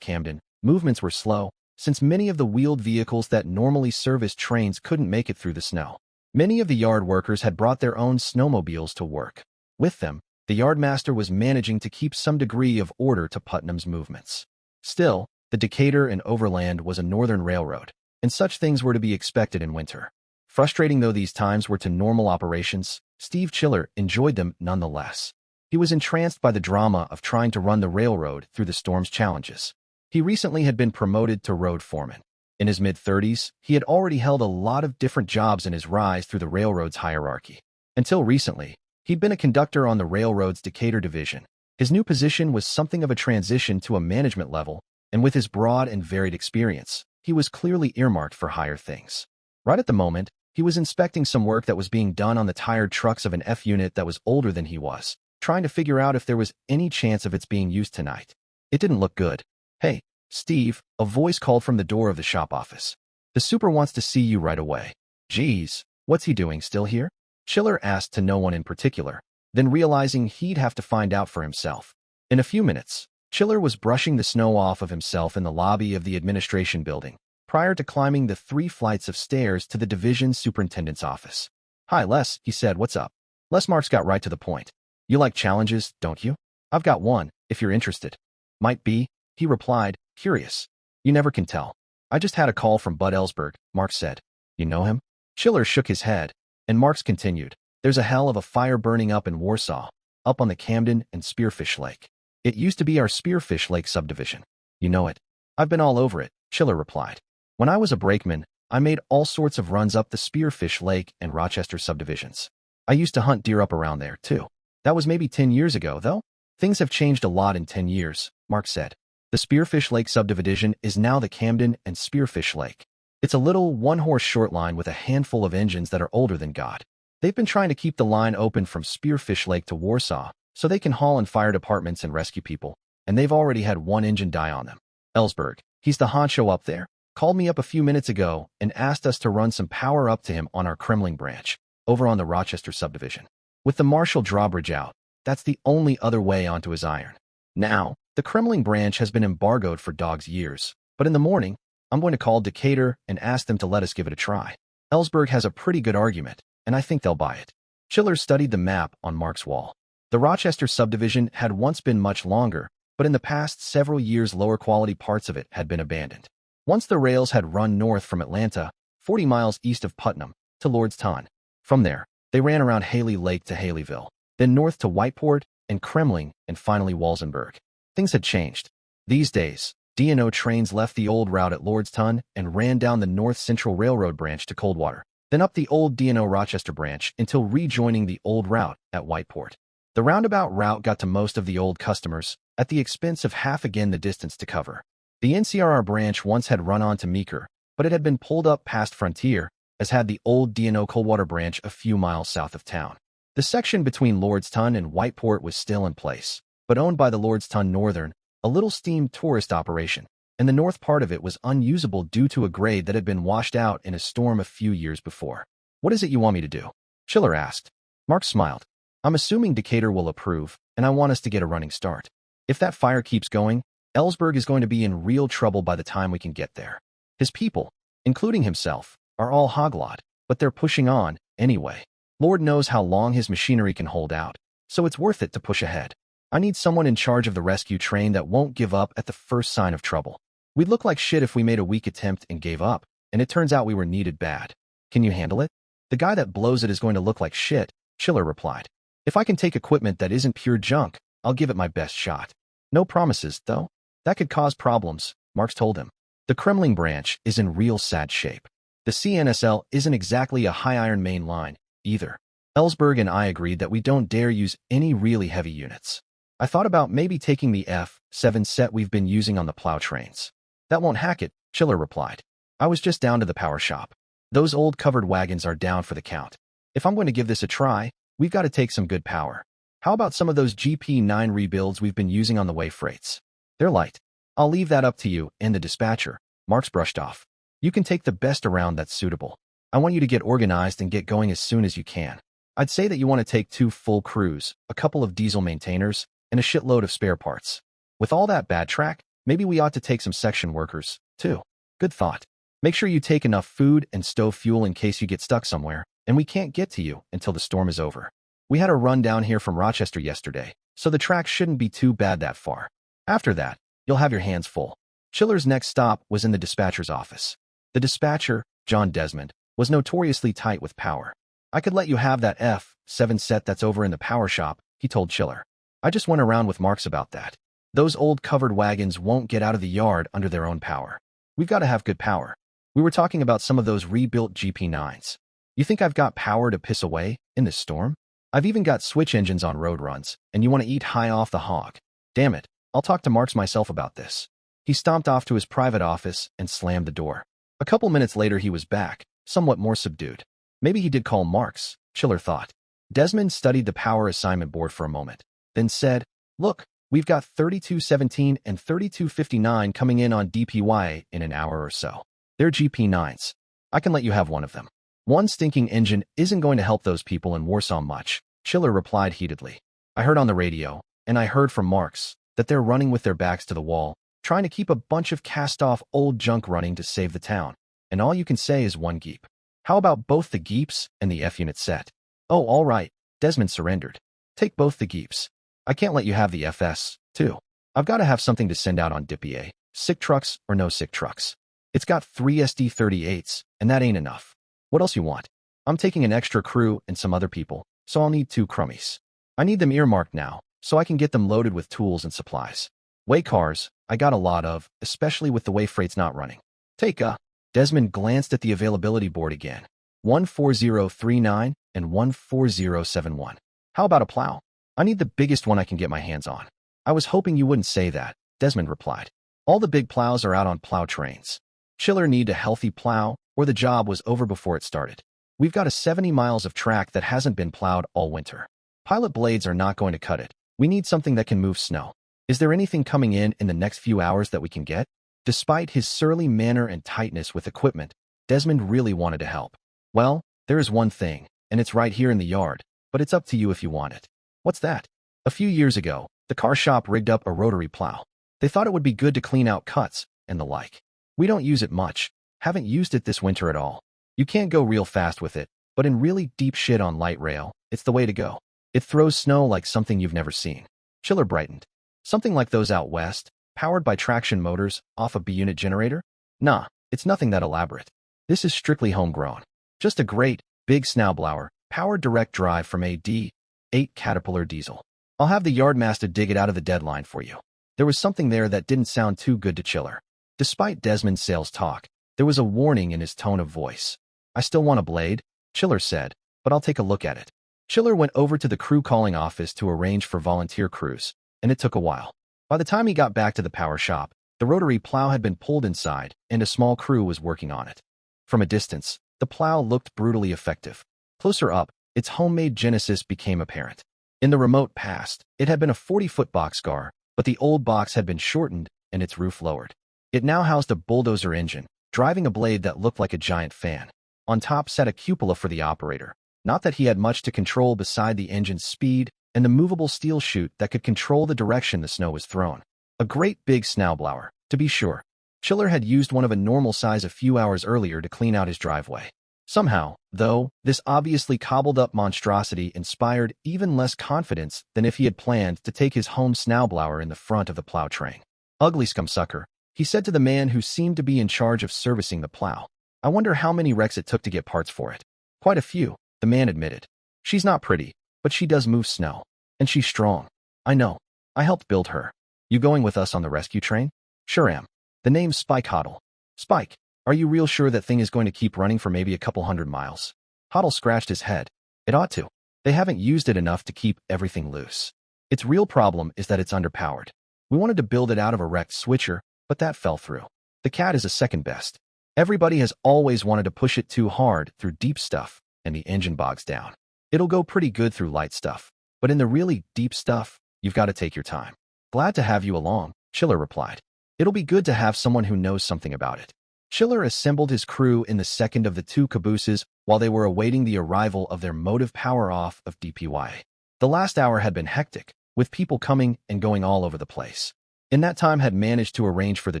A: Camden, movements were slow, since many of the wheeled vehicles that normally service trains couldn't make it through the snow. Many of the yard workers had brought their own snowmobiles to work. With them, the yardmaster was managing to keep some degree of order to Putnam's movements. Still, the Decatur and Overland was a northern railroad, and such things were to be expected in winter. Frustrating though these times were to normal operations, Steve Chiller enjoyed them nonetheless. He was entranced by the drama of trying to run the railroad through the storm's challenges. He recently had been promoted to road foreman. In his mid-30s, he had already held a lot of different jobs in his rise through the railroad's hierarchy. Until recently, he'd been a conductor on the railroad's Decatur division. His new position was something of a transition to a management level, and with his broad and varied experience, he was clearly earmarked for higher things. Right at the moment, he was inspecting some work that was being done on the tired trucks of an F unit that was older than he was, trying to figure out if there was any chance of its being used tonight. It didn't look good. Hey, Steve, a voice called from the door of the shop office. The super wants to see you right away. Geez, what's he doing, still here? Chiller asked to no one in particular, then realizing he'd have to find out for himself. In a few minutes, Chiller was brushing the snow off of himself in the lobby of the administration building, prior to climbing the 3 flights of stairs to the division superintendent's office. Hi, Les, he said, what's up? Les Marks got right to the point. You like challenges, don't you? I've got one, if you're interested. Might be, he replied, curious. You never can tell. I just had a call from Bud Ellsberg, Marks said. You know him? Chiller shook his head, and Marks continued. There's a hell of a fire burning up in Warsaw, up on the Camden and Spearfish Lake. It used to be our Spearfish Lake subdivision. You know it. I've been all over it, Chiller replied. When I was a brakeman, I made all sorts of runs up the Spearfish Lake and Rochester subdivisions. I used to hunt deer up around there, too. That was maybe 10 years ago, though. Things have changed a lot in 10 years, Mark said. The Spearfish Lake subdivision is now the Camden and Spearfish Lake. It's a little one-horse short line with a handful of engines that are older than God. They've been trying to keep the line open from Spearfish Lake to Warsaw so they can haul in fire departments and rescue people, and they've already had 1 engine die on them. Ellsberg, he's the honcho up there, called me up a few minutes ago and asked us to run some power up to him on our Kremling branch, over on the Rochester subdivision. With the Marshall drawbridge out, that's the only other way onto his iron. Now, the Kremling branch has been embargoed for dog's years, but in the morning, I'm going to call Decatur and ask them to let us give it a try. Ellsberg has a pretty good argument, and I think they'll buy it. Chiller studied the map on Mark's wall. The Rochester subdivision had once been much longer, but in the past several years lower quality parts of it had been abandoned. Once the rails had run north from Atlanta, 40 miles east of Putnam, to Lordstown. From there, they ran around Haley Lake to Haleyville, then north to Whiteport and Kremling, and finally Walsenburg. Things had changed. These days, D&O trains left the old route at Lordstown and ran down the North Central Railroad branch to Coldwater, then up the old D&O Rochester branch until rejoining the old route at Whiteport. The roundabout route got to most of the old customers at the expense of half again the distance to cover. The NCRR branch once had run on to Meeker, but it had been pulled up past Frontier, as had the old D&O Coldwater branch a few miles south of town. The section between Lordstown and Whiteport was still in place, but owned by the Lordstown Northern, a little steam tourist operation, and the north part of it was unusable due to a grade that had been washed out in a storm a few years before. "What is it you want me to do?" Chiller asked. Mark smiled. "I'm assuming Decatur will approve, and I want us to get a running start. If that fire keeps going, Ellsberg is going to be in real trouble by the time we can get there. His people, including himself, are all hoglot, but they're pushing on, anyway. Lord knows how long his machinery can hold out, so it's worth it to push ahead. I need someone in charge of the rescue train that won't give up at the first sign of trouble. We'd look like shit if we made a weak attempt and gave up, and it turns out we were needed bad. Can you handle it?" "The guy that blows it is going to look like shit," Chiller replied. "If I can take equipment that isn't pure junk, I'll give it my best shot. No promises, though. That could cause problems," Marks told him. "The Kremling branch is in real sad shape. The CNSL isn't exactly a high-iron main line, either. Ellsberg and I agreed that we don't dare use any really heavy units. I thought about maybe taking the F7 set we've been using on the plow trains." "That won't hack it," Chiller replied. "I was just down to the power shop. Those old covered wagons are down for the count. If I'm going to give this a try, we've got to take some good power. How about some of those GP9 rebuilds we've been using on the way freights? They're light. I'll leave that up to you and the dispatcher," Marks brushed off. "You can take the best around that's suitable. I want you to get organized and get going as soon as you can. I'd say that you want to take 2 full crews, a couple of diesel maintainers, and a shitload of spare parts. With all that bad track, maybe we ought to take some section workers, too. Good thought. Make sure you take enough food and stove fuel in case you get stuck somewhere, and we can't get to you until the storm is over. We had a run down here from Rochester yesterday, so the track shouldn't be too bad that far. After that, you'll have your hands full." Chiller's next stop was in the dispatcher's office. The dispatcher, John Desmond, was notoriously tight with power. "I could let you have that F7 set that's over in the power shop," he told Chiller. "I just went around with Marks about that. Those old covered wagons won't get out of the yard under their own power. We've got to have good power. We were talking about some of those rebuilt GP9s. You think I've got power to piss away in this storm? I've even got switch engines on road runs, and you want to eat high off the hog. Damn it, I'll talk to Marks myself about this." He stomped off to his private office and slammed the door. A couple minutes later he was back, somewhat more subdued. Maybe he did call Marks, Chiller thought. Desmond studied the power assignment board for a moment, then said, "Look, we've got 3217 and 3259 coming in on DPY in an hour or so. They're GP9s. I can let you have one of them. One stinking engine isn't going to help those people in Warsaw much," Chiller replied heatedly. "I heard on the radio, and I heard from Marks, that they're running with their backs to the wall, trying to keep a bunch of cast-off old junk running to save the town, and all you can say is one Geep. How about both the Geeps and the F-unit set?" "Oh, all right," Desmond surrendered. "Take both the Geeps. I can't let you have the FS, too. I've got to have something to send out on DPA, sick trucks or no sick trucks. It's got 3 SD-38s, and that ain't enough. What else you want? I'm taking an extra crew and some other people, so I'll need 2 crummies. I need them earmarked now, so I can get them loaded with tools and supplies. Way cars, I got a lot of, especially with the way freight's not running. Take a..." Desmond glanced at the availability board again. 14039 and 14071. "How about a plow? I need the biggest one I can get my hands on." "I was hoping you wouldn't say that," Desmond replied. "All the big plows are out on plow trains. Chiller need a healthy plow, or the job was over before it started. We've got a 70 miles of track that hasn't been plowed all winter. Pilot blades are not going to cut it. We need something that can move snow. Is there anything coming in the next few hours that we can get?" Despite his surly manner and tightness with equipment, Desmond really wanted to help. "Well, there is one thing, and it's right here in the yard, but it's up to you if you want it." "What's that?" "A few years ago, the car shop rigged up a rotary plow. They thought it would be good to clean out cuts and the like. We don't use it much, haven't used it this winter at all. You can't go real fast with it, but in really deep shit on light rail, it's the way to go. It throws snow like something you've never seen." Chiller brightened. "Something like those out west, powered by traction motors off a B-unit generator?" "Nah, it's nothing that elaborate. This is strictly homegrown. Just a great, big snowblower, powered direct drive from a D8 Caterpillar diesel. I'll have the yardmaster dig it out of the deadline for you." There was something there that didn't sound too good to Chiller. Despite Desmond's sales talk, there was a warning in his tone of voice. I still want a blade, Chiller said, but I'll take a look at it. Chiller went over to the crew calling office to arrange for volunteer crews, and it took a while. By the time he got back to the power shop, the rotary plow had been pulled inside, and a small crew was working on it. From a distance, the plow looked brutally effective. Closer up, its homemade genesis became apparent. In the remote past, it had been a 40-foot boxcar, but the old box had been shortened and its roof lowered. It now housed a bulldozer engine, driving a blade that looked like a giant fan. On top sat a cupola for the operator. Not that he had much to control beside the engine's speed and the movable steel chute that could control the direction the snow was thrown. A great big snowblower, to be sure. Chiller had used one of a normal size a few hours earlier to clean out his driveway. Somehow, though, this obviously cobbled-up monstrosity inspired even less confidence than if he had planned to take his home snowblower in the front of the plow train. Ugly scumsucker, he said to the man who seemed to be in charge of servicing the plow. I wonder how many wrecks it took to get parts for it. Quite a few, the man admitted. She's not pretty, but she does move snow. And she's strong. I know. I helped build her. You going with us on the rescue train? Sure am. The name's Spike Hoddle. Spike, are you real sure that thing is going to keep running for maybe a couple 100 miles? Hoddle scratched his head. It ought to. They haven't used it enough to keep everything loose. Its real problem is that it's underpowered. We wanted to build it out of a wrecked switcher, but that fell through. The Cat is a second best. Everybody has always wanted to push it too hard through deep stuff, and the engine bogs down. It'll go pretty good through light stuff, but in the really deep stuff, you've got to take your time. Glad to have you along, Chiller replied. It'll be good to have someone who knows something about it. Chiller assembled his crew in the second of the two cabooses while they were awaiting the arrival of their motive power-off of DPYA. The last hour had been hectic, with people coming and going all over the place. In that time had managed to arrange for the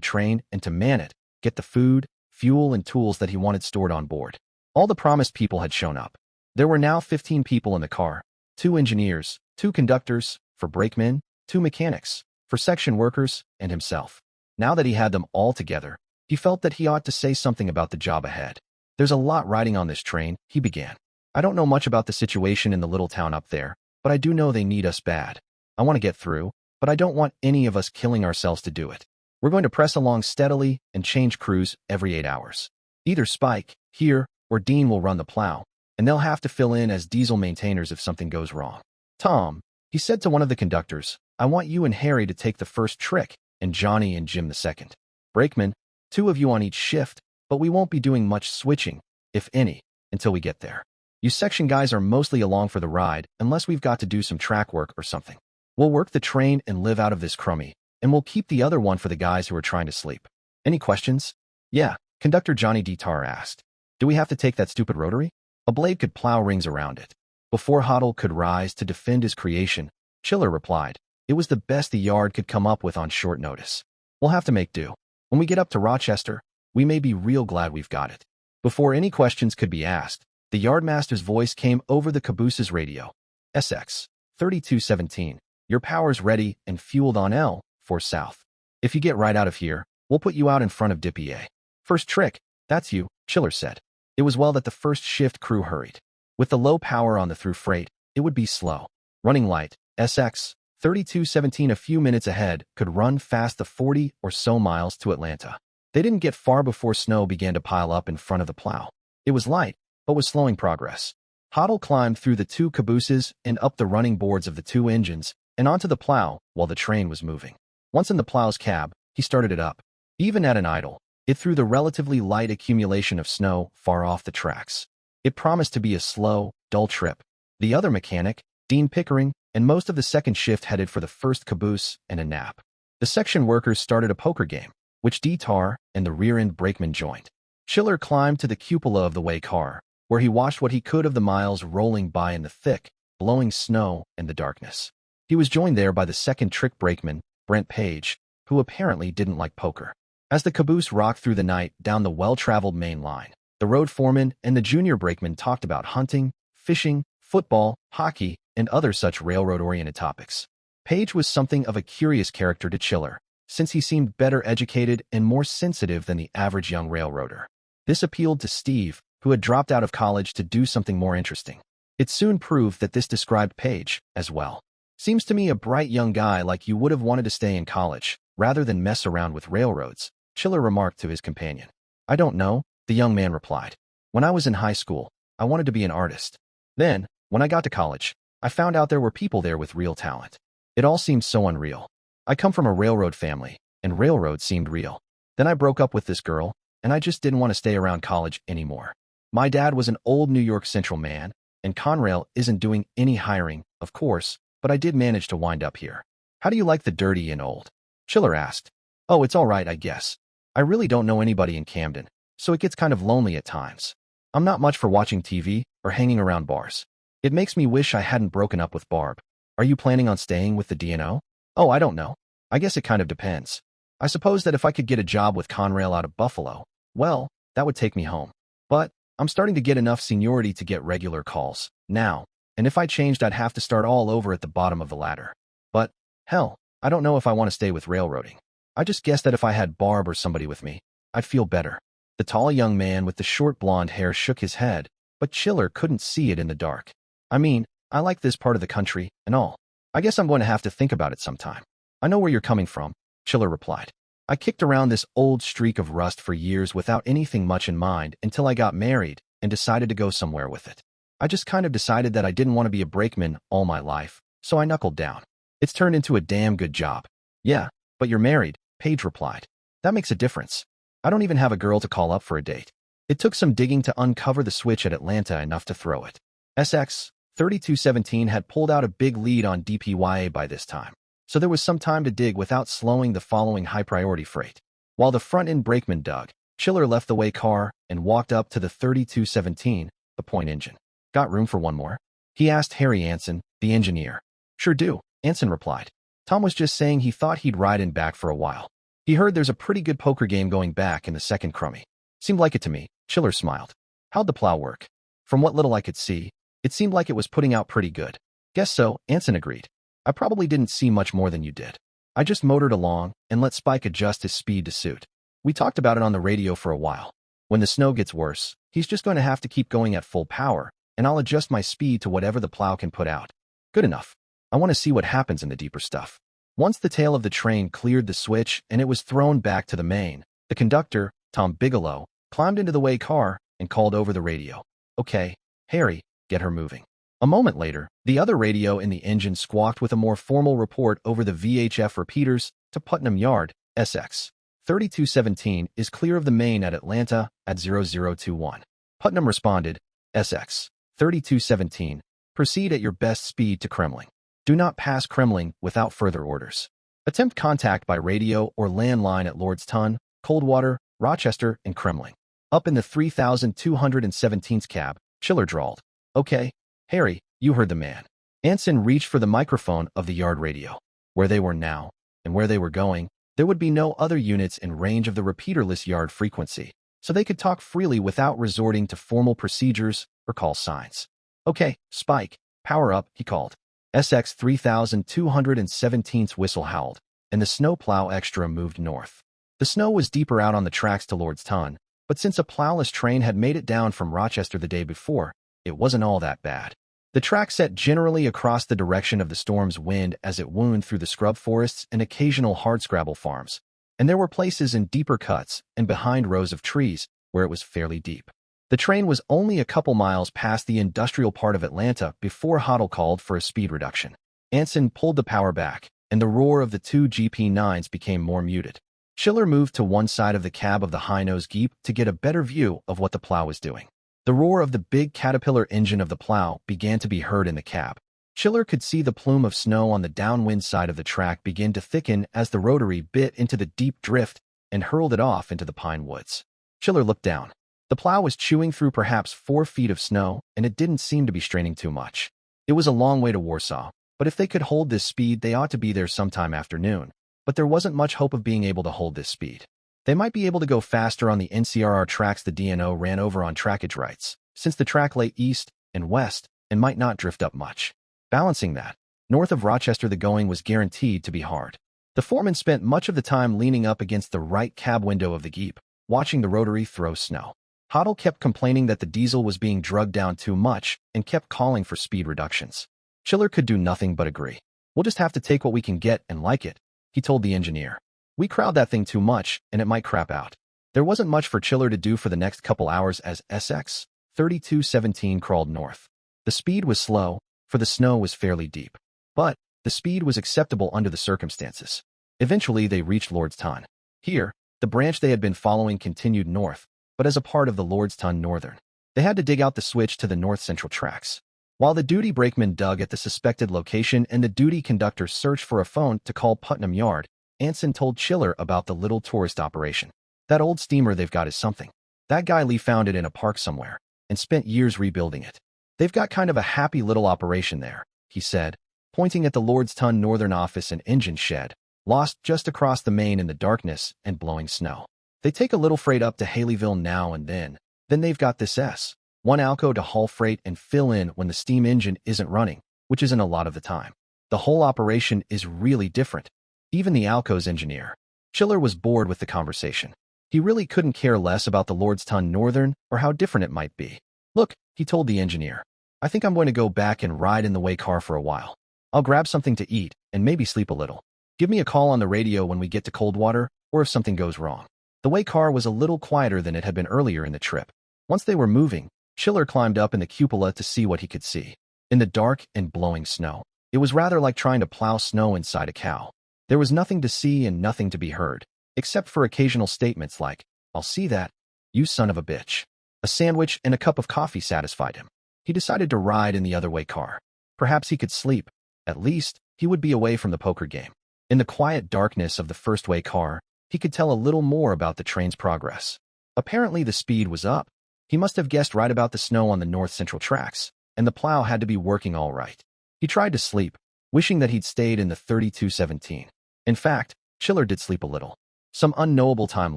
A: train and to man it, get the food, fuel, and tools that he wanted stored on board. All the promised people had shown up. There were now 15 people in the car, 2 engineers, 2 conductors, for brakemen, 2 mechanics, for section workers, and himself. Now that he had them all together, he felt that he ought to say something about the job ahead. There's a lot riding on this train, he began. I don't know much about the situation in the little town up there, but I do know they need us bad. I want to get through, but I don't want any of us killing ourselves to do it. We're going to press along steadily and change crews every 8 hours. Either Spike, here, or Dean will run the plow, and they'll have to fill in as diesel maintainers if something goes wrong. Tom, he said to one of the conductors, I want you and Harry to take the first trick, and Johnny and Jim the second. Brakeman, 2 of you on each shift, but we won't be doing much switching, if any, until we get there. You section guys are mostly along for the ride unless we've got to do some track work or something. We'll work the train and live out of this crummy, and we'll keep the other one for the guys who are trying to sleep. Any questions? Yeah, Conductor Johnny Dtar asked. Do we have to take that stupid rotary? A blade could plow rings around it. Before Hoddle could rise to defend his creation, Chiller replied, it was the best the yard could come up with on short notice. We'll have to make do. When we get up to Rochester, we may be real glad we've got it. Before any questions could be asked, the yardmaster's voice came over the caboose's radio. SX 3217, your power's ready and fueled on L4 South. If you get right out of here, we'll put you out in front of DPA. First trick, that's you, Chiller said. It was well that the first shift crew hurried. With the low power on the through freight, it would be slow. Running light, SX 3217 a few minutes ahead could run fast the 40 or so miles to Atlanta. They didn't get far before snow began to pile up in front of the plow. It was light, but was slowing progress. Hoddle climbed through the 2 cabooses and up the running boards of the 2 engines and onto the plow while the train was moving. Once in the plow's cab, he started it up. Even at an idle, it threw the relatively light accumulation of snow far off the tracks. It promised to be a slow, dull trip. The other mechanic, Dean Pickering, and most of the second shift headed for the first caboose and a nap. The section workers started a poker game, which Dtar and the rear-end brakeman joined. Chiller climbed to the cupola of the way car, where he watched what he could of the miles rolling by in the thick, blowing snow and the darkness. He was joined there by the second trick brakeman, Brent Page, who apparently didn't like poker. As the caboose rocked through the night down the well-traveled main line, the road foreman and the junior brakeman talked about hunting, fishing, football, hockey, and other such railroad-oriented topics. Page was something of a curious character to Chiller, since he seemed better educated and more sensitive than the average young railroader. This appealed to Steve, who had dropped out of college to do something more interesting. It soon proved that this described Page as well. Seems to me a bright young guy like you would have wanted to stay in college, rather than mess around with railroads, Chiller remarked to his companion. I don't know, the young man replied. When I was in high school, I wanted to be an artist. Then, when I got to college, I found out there were people there with real talent. It all seemed so unreal. I come from a railroad family, and railroads seemed real. Then I broke up with this girl, and I just didn't want to stay around college anymore. My dad was an old New York Central man, and Conrail isn't doing any hiring, of course, but I did manage to wind up here. How do you like the dirty and old? Chiller asked. Oh, it's all right, I guess. I really don't know anybody in Camden, so it gets kind of lonely at times. I'm not much for watching TV or hanging around bars. It makes me wish I hadn't broken up with Barb. Are you planning on staying with the DNO? Oh, I don't know. I guess it kind of depends. I suppose that if I could get a job with Conrail out of Buffalo, well, that would take me home. But I'm starting to get enough seniority to get regular calls now, and if I changed, I'd have to start all over at the bottom of the ladder. But, hell, I don't know if I want to stay with railroading. I just guess that if I had Barb or somebody with me, I'd feel better. The tall young man with the short blonde hair shook his head, but Chiller couldn't see it in the dark. I mean, I like this part of the country and all. I guess I'm going to have to think about it sometime. I know where you're coming from, Chiller replied. I kicked around this old streak of rust for years without anything much in mind until I got married and decided to go somewhere with it. I just kind of decided that I didn't want to be a brakeman all my life, so I knuckled down. It's turned into a damn good job. Yeah, but you're married, Paige replied. That makes a difference. I don't even have a girl to call up for a date. It took some digging to uncover the switch at Atlanta enough to throw it. SX 3217 had pulled out a big lead on DPYA by this time, so there was some time to dig without slowing the following high-priority freight. While the front-end brakeman dug, Chiller left the way car and walked up to the 3217, the point engine. Got room for one more? He asked Harry Anson, the engineer. Sure do, Anson replied. Tom was just saying he thought he'd ride in back for a while. He heard there's a pretty good poker game going back in the second crummy. Seemed like it to me, Chiller smiled. How'd the plow work? From what little I could see, it seemed like it was putting out pretty good. Guess so, Anson agreed. I probably didn't see much more than you did. I just motored along and let Spike adjust his speed to suit. We talked about it on the radio for a while. When the snow gets worse, he's just going to have to keep going at full power, and I'll adjust my speed to whatever the plow can put out. Good enough. I want to see what happens in the deeper stuff. Once the tail of the train cleared the switch and it was thrown back to the main, the conductor, Tom Bigelow, climbed into the way car and called over the radio. Okay, Harry, get her moving. A moment later, the other radio in the engine squawked with a more formal report over the VHF repeaters to Putnam Yard, SX. 3217 is clear of the main at Atlanta at 0021. Putnam responded, SX. 3217, proceed at your best speed to Kremling. Do not pass Kremling without further orders. Attempt contact by radio or landline at Lordstown, Coldwater, Rochester, and Kremling. Up in the 3217th cab, Chiller drawled. Okay, Harry, you heard the man. Anson reached for the microphone of the yard radio. Where they were now, and where they were going, there would be no other units in range of the repeaterless yard frequency, so they could talk freely without resorting to formal procedures or call signs. Okay, Spike, power up, he called. SX 3217's whistle howled, and the snowplow extra moved north. The snow was deeper out on the tracks to Lordstown, but since a plowless train had made it down from Rochester the day before, it wasn't all that bad. The track set generally across the direction of the storm's wind as it wound through the scrub forests and occasional hardscrabble farms, and there were places in deeper cuts and behind rows of trees where it was fairly deep. The train was only a couple miles past the industrial part of Atlanta before Hoddle called for a speed reduction. Anson pulled the power back, and the roar of the two GP9s became more muted. Chiller moved to one side of the cab of the high-nose Jeep to get a better view of what the plow was doing. The roar of the big Caterpillar engine of the plow began to be heard in the cab. Chiller could see the plume of snow on the downwind side of the track begin to thicken as the rotary bit into the deep drift and hurled it off into the pine woods. Chiller looked down. The plow was chewing through perhaps 4 feet of snow, and it didn't seem to be straining too much. It was a long way to Warsaw, but if they could hold this speed, they ought to be there sometime after noon. But there wasn't much hope of being able to hold this speed. They might be able to go faster on the NCRR tracks the DNO ran over on trackage rights, since the track lay east and west and might not drift up much. Balancing that, north of Rochester the going was guaranteed to be hard. The foreman spent much of the time leaning up against the right cab window of the Jeep, watching the rotary throw snow. Hoddle kept complaining that the diesel was being drugged down too much and kept calling for speed reductions. Chiller could do nothing but agree. We'll just have to take what we can get and like it, he told the engineer. We crowd that thing too much, and it might crap out. There wasn't much for Chiller to do for the next couple hours as SX-3217 crawled north. The speed was slow, for the snow was fairly deep. But the speed was acceptable under the circumstances. Eventually, they reached Lordstown. Here, the branch they had been following continued north, but as a part of the Lordstown Northern. They had to dig out the switch to the north-central tracks. While the duty brakeman dug at the suspected location and the duty conductor searched for a phone to call Putnam Yard, Anson told Chiller about the little tourist operation. That old steamer they've got is something. That guy Lee found it in a park somewhere and spent years rebuilding it. They've got kind of a happy little operation there, he said, pointing at the Lordstown Northern office and engine shed, lost just across the main in the darkness and blowing snow. They take a little freight up to Haleyville now and then they've got this S1 Alco to haul freight and fill in when the steam engine isn't running, which isn't a lot of the time. The whole operation is really different. Even the Alco's engineer. Chiller was bored with the conversation. He really couldn't care less about the Lordstown Northern or how different it might be. Look, he told the engineer, I think I'm going to go back and ride in the way car for a while. I'll grab something to eat and maybe sleep a little. Give me a call on the radio when we get to Coldwater or if something goes wrong. The way car was a little quieter than it had been earlier in the trip. Once they were moving, Chiller climbed up in the cupola to see what he could see. In the dark and blowing snow, it was rather like trying to plow snow inside a cow. There was nothing to see and nothing to be heard, except for occasional statements like, I'll see that, you son of a bitch. A sandwich and a cup of coffee satisfied him. He decided to ride in the other way car. Perhaps he could sleep. At least, he would be away from the poker game. In the quiet darkness of the first way car, he could tell a little more about the train's progress. Apparently the speed was up. He must have guessed right about the snow on the north-central tracks, and the plow had to be working all right. He tried to sleep, wishing that he'd stayed in the 3217. In fact, Chiller did sleep a little. Some unknowable time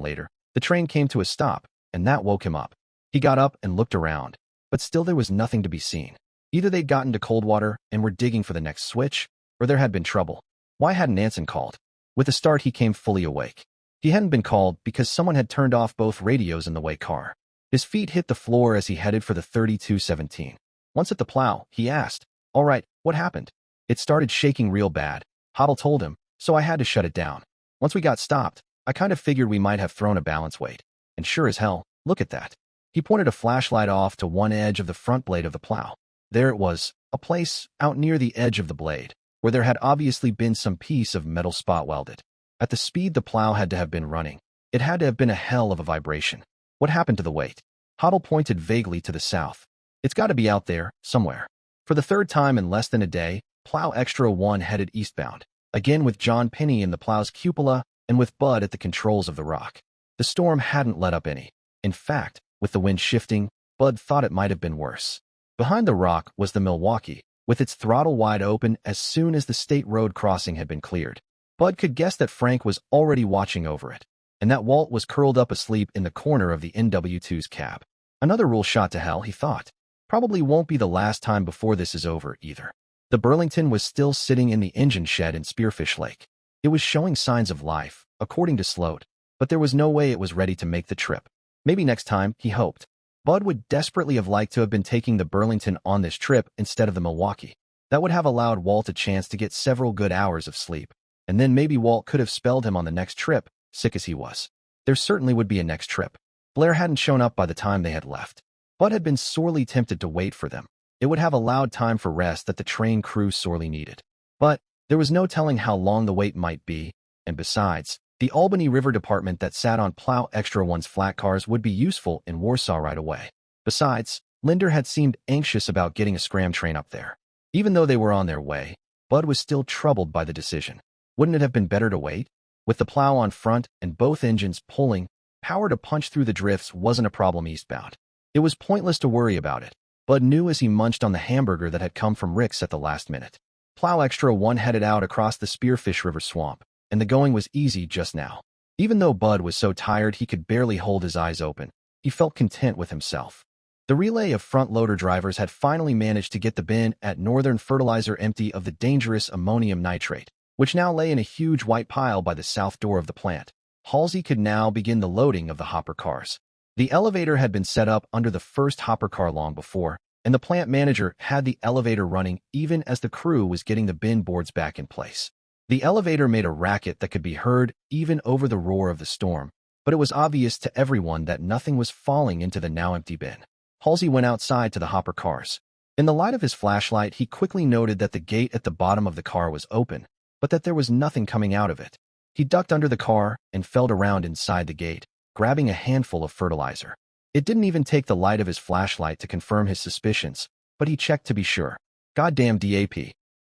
A: later, the train came to a stop, and that woke him up. He got up and looked around, but still there was nothing to be seen. Either they'd gotten to Coldwater and were digging for the next switch, or there had been trouble. Why hadn't Anson called? With a start, he came fully awake. He hadn't been called because someone had turned off both radios in the way car. His feet hit the floor as he headed for the 3217. Once at the plow, he asked, All right, what happened? It started shaking real bad, Hoddle told him, so I had to shut it down. Once we got stopped, I kind of figured we might have thrown a balance weight. And sure as hell, look at that. He pointed a flashlight off to one edge of the front blade of the plow. There it was, a place out near the edge of the blade, where there had obviously been some piece of metal spot welded. At the speed the plow had to have been running, it had to have been a hell of a vibration. What happened to the weight? Hoddle pointed vaguely to the south. It's got to be out there, somewhere. For the third time in less than a day, Plow Extra 1 headed eastbound, again with John Penny in the plow's cupola and with Bud at the controls of the rock. The storm hadn't let up any. In fact, with the wind shifting, Bud thought it might have been worse. Behind the rock was the Milwaukee, with its throttle wide open as soon as the state road crossing had been cleared. Bud could guess that Frank was already watching over it, and that Walt was curled up asleep in the corner of the NW2's cab. Another rule shot to hell, he thought. Probably won't be the last time before this is over, either. The Burlington was still sitting in the engine shed in Spearfish Lake. It was showing signs of life, according to Sloat, but there was no way it was ready to make the trip. Maybe next time, he hoped. Bud would desperately have liked to have been taking the Burlington on this trip instead of the Milwaukee. That would have allowed Walt a chance to get several good hours of sleep, and then maybe Walt could have spelled him on the next trip, sick as he was. There certainly would be a next trip. Blair hadn't shown up by the time they had left. Bud had been sorely tempted to wait for them. It would have allowed time for rest that the train crew sorely needed. But there was no telling how long the wait might be, and besides, the Albany River Department that sat on Plow Extra 1's flat cars would be useful in Warsaw right away. Besides, Linder had seemed anxious about getting a scram train up there. Even though they were on their way, Bud was still troubled by the decision. Wouldn't it have been better to wait? With the plow on front and both engines pulling, power to punch through the drifts wasn't a problem eastbound. It was pointless to worry about it, Bud knew as he munched on the hamburger that had come from Rick's at the last minute. Plow Extra 1 headed out across the Spearfish River swamp, and the going was easy just now. Even though Bud was so tired he could barely hold his eyes open, he felt content with himself. The relay of front-loader drivers had finally managed to get the bin at Northern Fertilizer empty of the dangerous ammonium nitrate, which now lay in a huge white pile by the south door of the plant. Halsey could now begin the loading of the hopper cars. The elevator had been set up under the first hopper car long before, and the plant manager had the elevator running even as the crew was getting the bin boards back in place. The elevator made a racket that could be heard even over the roar of the storm, but it was obvious to everyone that nothing was falling into the now empty bin. Halsey went outside to the hopper cars. In the light of his flashlight, he quickly noted that the gate at the bottom of the car was open, but that there was nothing coming out of it. He ducked under the car and felt around inside the gate, grabbing a handful of fertilizer. It didn't even take the light of his flashlight to confirm his suspicions, but he checked to be sure. Goddamn DAP.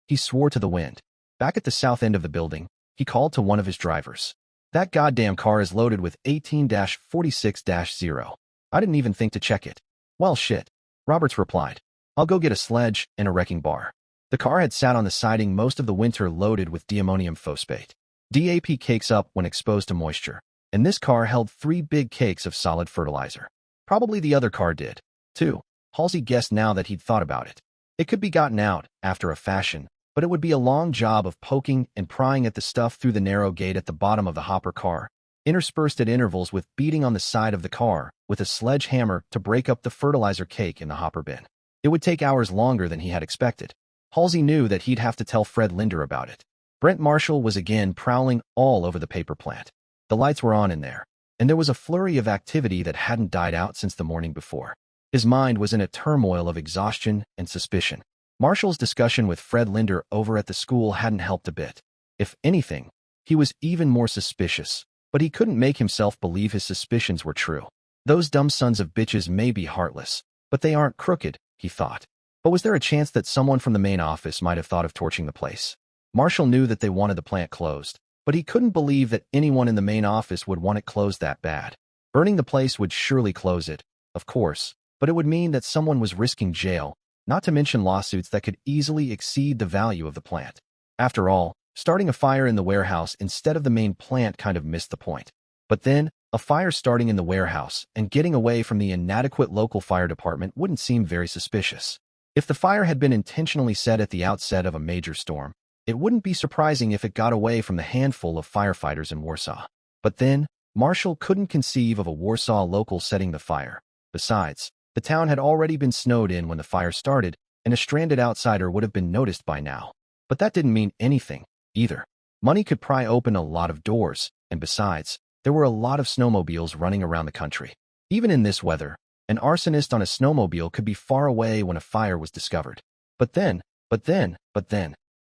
A: He swore to the wind. Back at the south end of the building, he called to one of his drivers. That goddamn car is loaded with 18-46-0. I didn't even think to check it. Well, shit. Roberts replied. I'll go get a sledge and a wrecking bar. The car had sat on the siding most of the winter loaded with diammonium phosphate. DAP cakes up when exposed to moisture, and this car held 3 big cakes of solid fertilizer. Probably the other car did, too. Halsey guessed now that he'd thought about it. It could be gotten out, after a fashion, but it would be a long job of poking and prying at the stuff through the narrow gate at the bottom of the hopper car, interspersed at intervals with beating on the side of the car with a sledgehammer to break up the fertilizer cake in the hopper bin. It would take hours longer than he had expected. Halsey knew that he'd have to tell Fred Linder about it. Brent Marshall was again prowling all over the paper plant. The lights were on in there, and there was a flurry of activity that hadn't died out since the morning before. His mind was in a turmoil of exhaustion and suspicion. Marshall's discussion with Fred Linder over at the school hadn't helped a bit. If anything, he was even more suspicious, but he couldn't make himself believe his suspicions were true. Those dumb sons of bitches may be heartless, but they aren't crooked, he thought. But was there a chance that someone from the main office might have thought of torching the place? Marshall knew that they wanted the plant closed, but he couldn't believe that anyone in the main office would want it closed that bad. Burning the place would surely close it, of course, but it would mean that someone was risking jail, not to mention lawsuits that could easily exceed the value of the plant. After all, starting a fire in the warehouse instead of the main plant kind of missed the point. But then, a fire starting in the warehouse and getting away from the inadequate local fire department wouldn't seem very suspicious. If the fire had been intentionally set at the outset of a major storm, it wouldn't be surprising if it got away from the handful of firefighters in Warsaw. But then, Marshall couldn't conceive of a Warsaw local setting the fire. Besides, the town had already been snowed in when the fire started, and a stranded outsider would have been noticed by now. But that didn't mean anything, either. Money could pry open a lot of doors, and besides, there were a lot of snowmobiles running around the country. Even in this weather, an arsonist on a snowmobile could be far away when a fire was discovered. But then,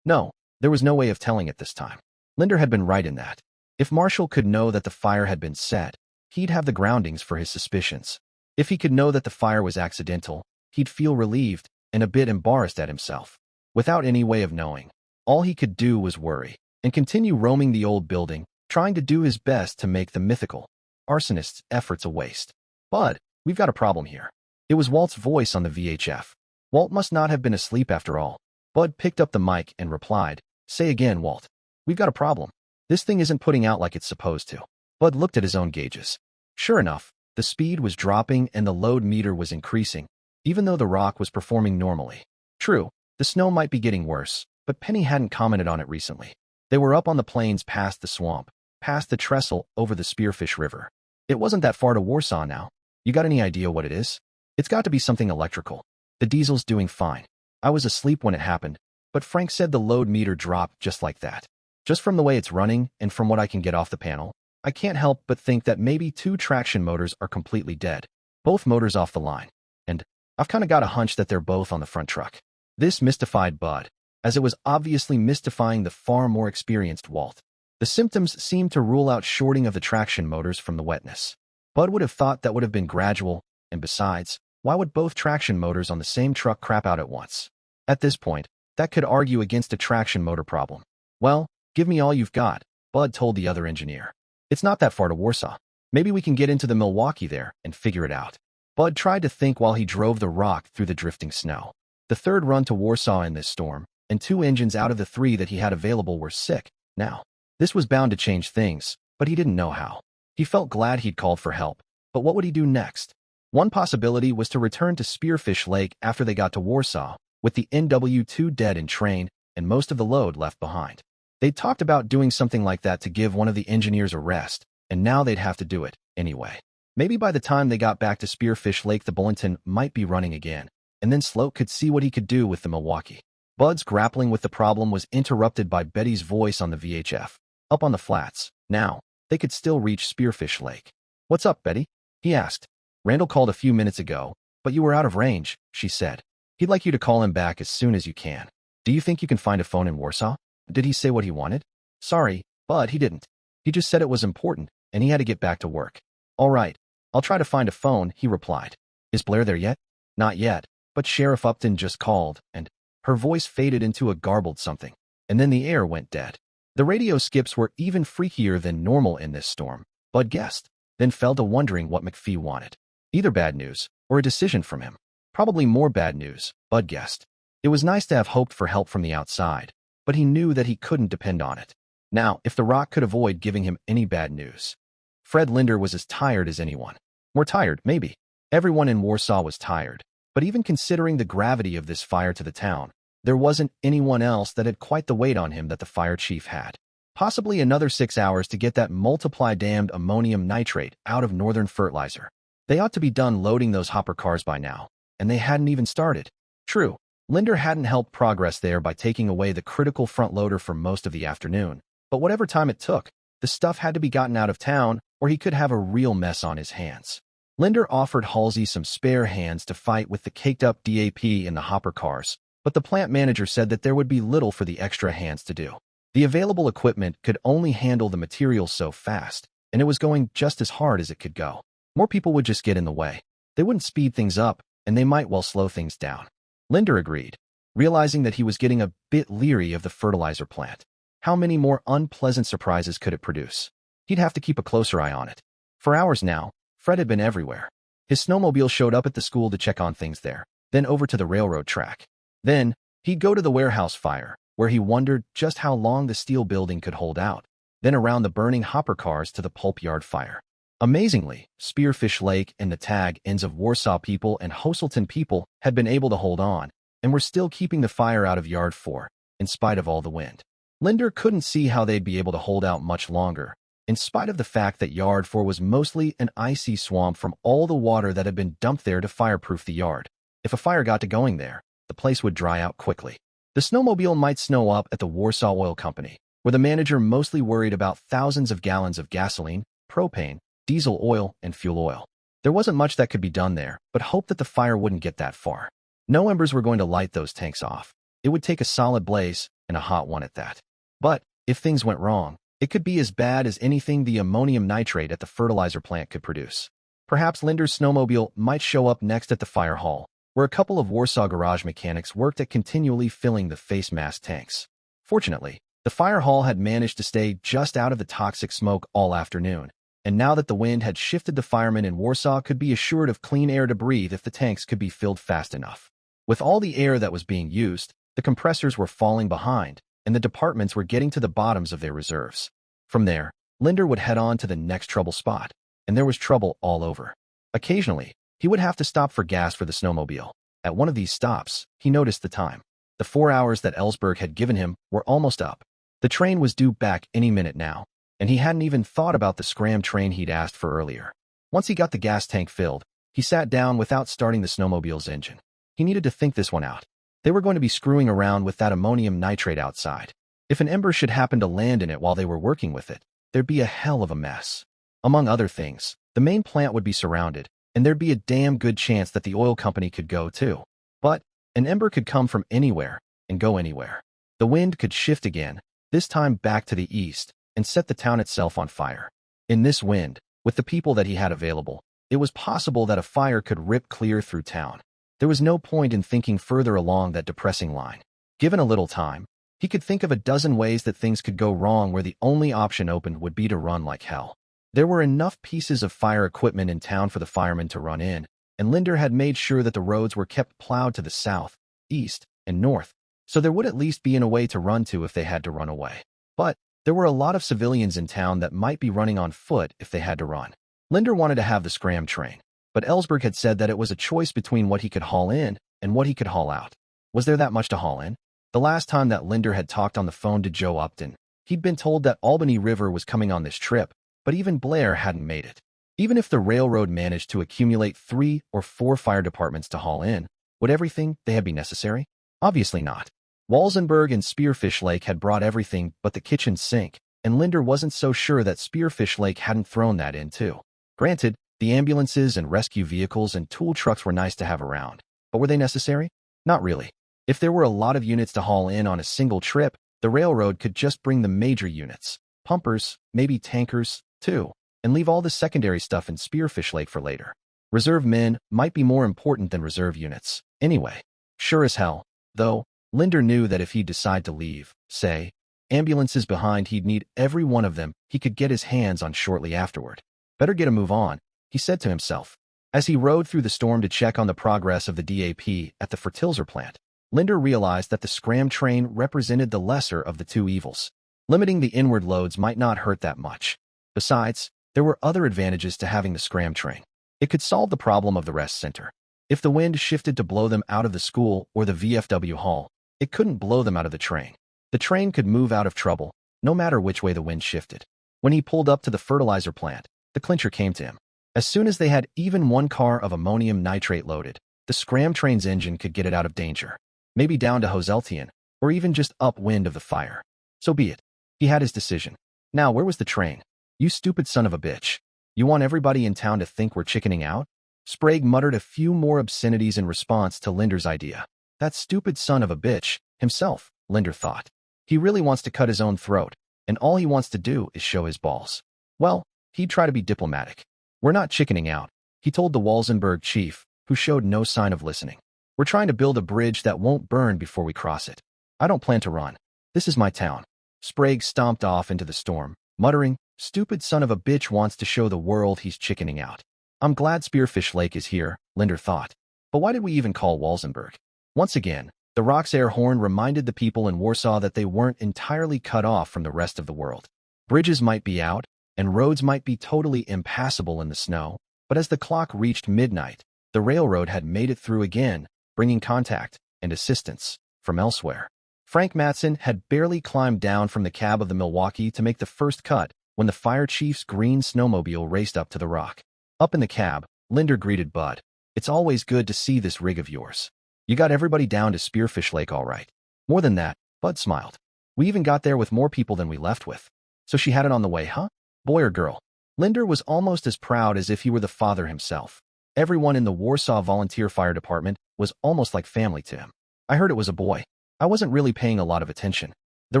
A: no, there was no way of telling it this time. Linder had been right in that. If Marshall could know that the fire had been set, he'd have the groundings for his suspicions. If he could know that the fire was accidental, he'd feel relieved and a bit embarrassed at himself. Without any way of knowing, all he could do was worry and continue roaming the old building, trying to do his best to make the mythical arsonist's efforts a waste. Bud, we've got a problem here. It was Walt's voice on the VHF. Walt must not have been asleep after all. Bud picked up the mic and replied, Say again, Walt. We've got a problem. This thing isn't putting out like it's supposed to. Bud looked at his own gauges. Sure enough, the speed was dropping and the load meter was increasing, even though the rock was performing normally. True, the snow might be getting worse, but Penny hadn't commented on it recently. They were up on the plains past the swamp, past the trestle over the Spearfish River. It wasn't that far to Warsaw now. You got any idea what it is? It's got to be something electrical. The diesel's doing fine. I was asleep when it happened, but Frank said the load meter dropped just like that. Just from the way it's running and from what I can get off the panel, I can't help but think that maybe 2 traction motors are completely dead. Both motors off the line. And I've kind of got a hunch that they're both on the front truck. This mystified Bud, as it was obviously mystifying the far more experienced Walt. The symptoms seemed to rule out shorting of the traction motors from the wetness. Bud would have thought that would have been gradual, and besides, why would both traction motors on the same truck crap out at once? At this point, that could argue against a traction motor problem. Well, give me all you've got, Bud told the other engineer. It's not that far to Warsaw. Maybe we can get into the Milwaukee there and figure it out. Bud tried to think while he drove the rock through the drifting snow. The third run to Warsaw in this storm, and 2 engines out of the 3 that he had available were sick now. This was bound to change things, but he didn't know how. He felt glad he'd called for help, but what would he do next? One possibility was to return to Spearfish Lake after they got to Warsaw, with the NW2 dead in train and most of the load left behind. They'd talked about doing something like that to give one of the engineers a rest, and now they'd have to do it anyway. Maybe by the time they got back to Spearfish Lake the bulletin might be running again, and then Sloat could see what he could do with the Milwaukee. Bud's grappling with the problem was interrupted by Betty's voice on the VHF. Up on the flats. Now, they could still reach Spearfish Lake. "What's up, Betty?" he asked. "Randall called a few minutes ago, but you were out of range," she said. "He'd like you to call him back as soon as you can. Do you think you can find a phone in Warsaw?" "Did he say what he wanted?" "Sorry, but he didn't. He just said it was important, and he had to get back to work." "All right, I'll try to find a phone," he replied. "Is Blair there yet?" "Not yet, but Sheriff Upton just called," and her voice faded into a garbled something, and then the air went dead. The radio skips were even freakier than normal in this storm, Bud guessed, then fell to wondering what McPhee wanted. Either bad news, or a decision from him. Probably more bad news, Bud guessed. It was nice to have hoped for help from the outside, but he knew that he couldn't depend on it. Now, if the Rock could avoid giving him any bad news. Fred Linder was as tired as anyone. More tired, maybe. Everyone in Warsaw was tired, but even considering the gravity of this fire to the town, there wasn't anyone else that had quite the weight on him that the fire chief had. Possibly another 6 hours to get that multiply-damned ammonium nitrate out of Northern Fertilizer. They ought to be done loading those hopper cars by now, and they hadn't even started. True, Linder hadn't helped progress there by taking away the critical front loader for most of the afternoon, but whatever time it took, the stuff had to be gotten out of town, or he could have a real mess on his hands. Linder offered Halsey some spare hands to fight with the caked-up DAP in the hopper cars, but the plant manager said that there would be little for the extra hands to do. The available equipment could only handle the material so fast, and it was going just as hard as it could go. More people would just get in the way. They wouldn't speed things up, and they might well slow things down. Linder agreed, realizing that he was getting a bit leery of the fertilizer plant. How many more unpleasant surprises could it produce? He'd have to keep a closer eye on it. For hours now, Fred had been everywhere. His snowmobile showed up at the school to check on things there, then over to the railroad track. Then, he'd go to the warehouse fire, where he wondered just how long the steel building could hold out, then around the burning hopper cars to the pulp yard fire. Amazingly, Spearfish Lake and the tag ends of Warsaw people and Hoselton people had been able to hold on, and were still keeping the fire out of Yard 4, in spite of all the wind. Linder couldn't see how they'd be able to hold out much longer, in spite of the fact that Yard 4 was mostly an icy swamp from all the water that had been dumped there to fireproof the yard. If a fire got to going there, the place would dry out quickly. The snowmobile might snow up at the Warsaw Oil Company, where the manager mostly worried about thousands of gallons of gasoline, propane, diesel oil, and fuel oil. There wasn't much that could be done there, but hoped that the fire wouldn't get that far. No embers were going to light those tanks off. It would take a solid blaze, and a hot one at that. But, if things went wrong, it could be as bad as anything the ammonium nitrate at the fertilizer plant could produce. Perhaps Linder's snowmobile might show up next at the fire hall, where a couple of Warsaw garage mechanics worked at continually filling the face mask tanks. Fortunately, the fire hall had managed to stay just out of the toxic smoke all afternoon, and now that the wind had shifted, the firemen in Warsaw could be assured of clean air to breathe if the tanks could be filled fast enough. With all the air that was being used, the compressors were falling behind, and the departments were getting to the bottoms of their reserves. From there, Linder would head on to the next trouble spot, and there was trouble all over. Occasionally, he would have to stop for gas for the snowmobile. At one of these stops, he noticed the time. The 4 hours that Ellsberg had given him were almost up. The train was due back any minute now, and he hadn't even thought about the scram train he'd asked for earlier. Once he got the gas tank filled, he sat down without starting the snowmobile's engine. He needed to think this one out. They were going to be screwing around with that ammonium nitrate outside. If an ember should happen to land in it while they were working with it, there'd be a hell of a mess. Among other things, the main plant would be surrounded, and there'd be a damn good chance that the oil company could go too. But an ember could come from anywhere and go anywhere. The wind could shift again, this time back to the east, and set the town itself on fire. In this wind, with the people that he had available, it was possible that a fire could rip clear through town. There was no point in thinking further along that depressing line. Given a little time, he could think of a dozen ways that things could go wrong where the only option open would be to run like hell. There were enough pieces of fire equipment in town for the firemen to run in, and Linder had made sure that the roads were kept plowed to the south, east, and north, so there would at least be a way to run to if they had to run away. But there were a lot of civilians in town that might be running on foot if they had to run. Linder wanted to have the scram train, but Ellsberg had said that it was a choice between what he could haul in and what he could haul out. Was there that much to haul in? The last time that Linder had talked on the phone to Joe Upton, he'd been told that Albany River was coming on this trip, but even Blair hadn't made it. Even if the railroad managed to accumulate 3 or 4 fire departments to haul in, Would everything they had be necessary? Obviously not. Walsenburg and Spearfish Lake had brought everything but the kitchen sink, and Linder wasn't so sure that Spearfish Lake hadn't thrown that in too. Granted, the ambulances and rescue vehicles and tool trucks were nice to have around, but were they necessary? Not really. If there were a lot of units to haul in on a single trip, the railroad could just bring the major units, pumpers, maybe tankers, too, and leave all the secondary stuff in Spearfish Lake for later. Reserve men might be more important than reserve units. Anyway, sure as hell, though, Linder knew that if he'd decide to leave, say, ambulances behind, he'd need every one of them he could get his hands on shortly afterward. Better get a move on, he said to himself. As he rode through the storm to check on the progress of the DAP at the fertilizer plant, Linder realized that the scram train represented the lesser of the two evils. Limiting the inward loads might not hurt that much. Besides, there were other advantages to having the scram train. It could solve the problem of the rest center. If the wind shifted to blow them out of the school or the VFW hall, it couldn't blow them out of the train. The train could move out of trouble, no matter which way the wind shifted. When he pulled up to the fertilizer plant, the clincher came to him. As soon as they had even one car of ammonium nitrate loaded, the scram train's engine could get it out of danger. Maybe down to Hoseltian, or even just upwind of the fire. So be it. He had his decision. Now, where was the train? You stupid son of a bitch. You want everybody in town to think we're chickening out? Sprague muttered a few more obscenities in response to Linder's idea. That stupid son of a bitch, himself, Linder thought. He really wants to cut his own throat, and all he wants to do is show his balls. Well, he'd try to be diplomatic. We're not chickening out, he told the Walsenburg chief, who showed no sign of listening. We're trying to build a bridge that won't burn before we cross it. I don't plan to run. This is my town. Sprague stomped off into the storm, muttering, stupid son of a bitch wants to show the world he's chickening out. I'm glad Spearfish Lake is here, Linder thought. But why did we even call Walsenburg? Once again, the Rock's air horn reminded the people in Warsaw that they weren't entirely cut off from the rest of the world. Bridges might be out, and roads might be totally impassable in the snow, but as the clock reached midnight, the railroad had made it through again, bringing contact and assistance from elsewhere. Frank Matson had barely climbed down from the cab of the Milwaukee to make the first cut when the fire chief's green snowmobile raced up to the Rock. Up in the cab, Linder greeted Bud. It's always good to see this rig of yours. You got everybody down to Spearfish Lake all right. More than that, Bud smiled. We even got there with more people than we left with. So she had it on the way, huh? Boy or girl? Linder was almost as proud as if he were the father himself. Everyone in the Warsaw Volunteer Fire Department was almost like family to him. I heard it was a boy. I wasn't really paying a lot of attention. The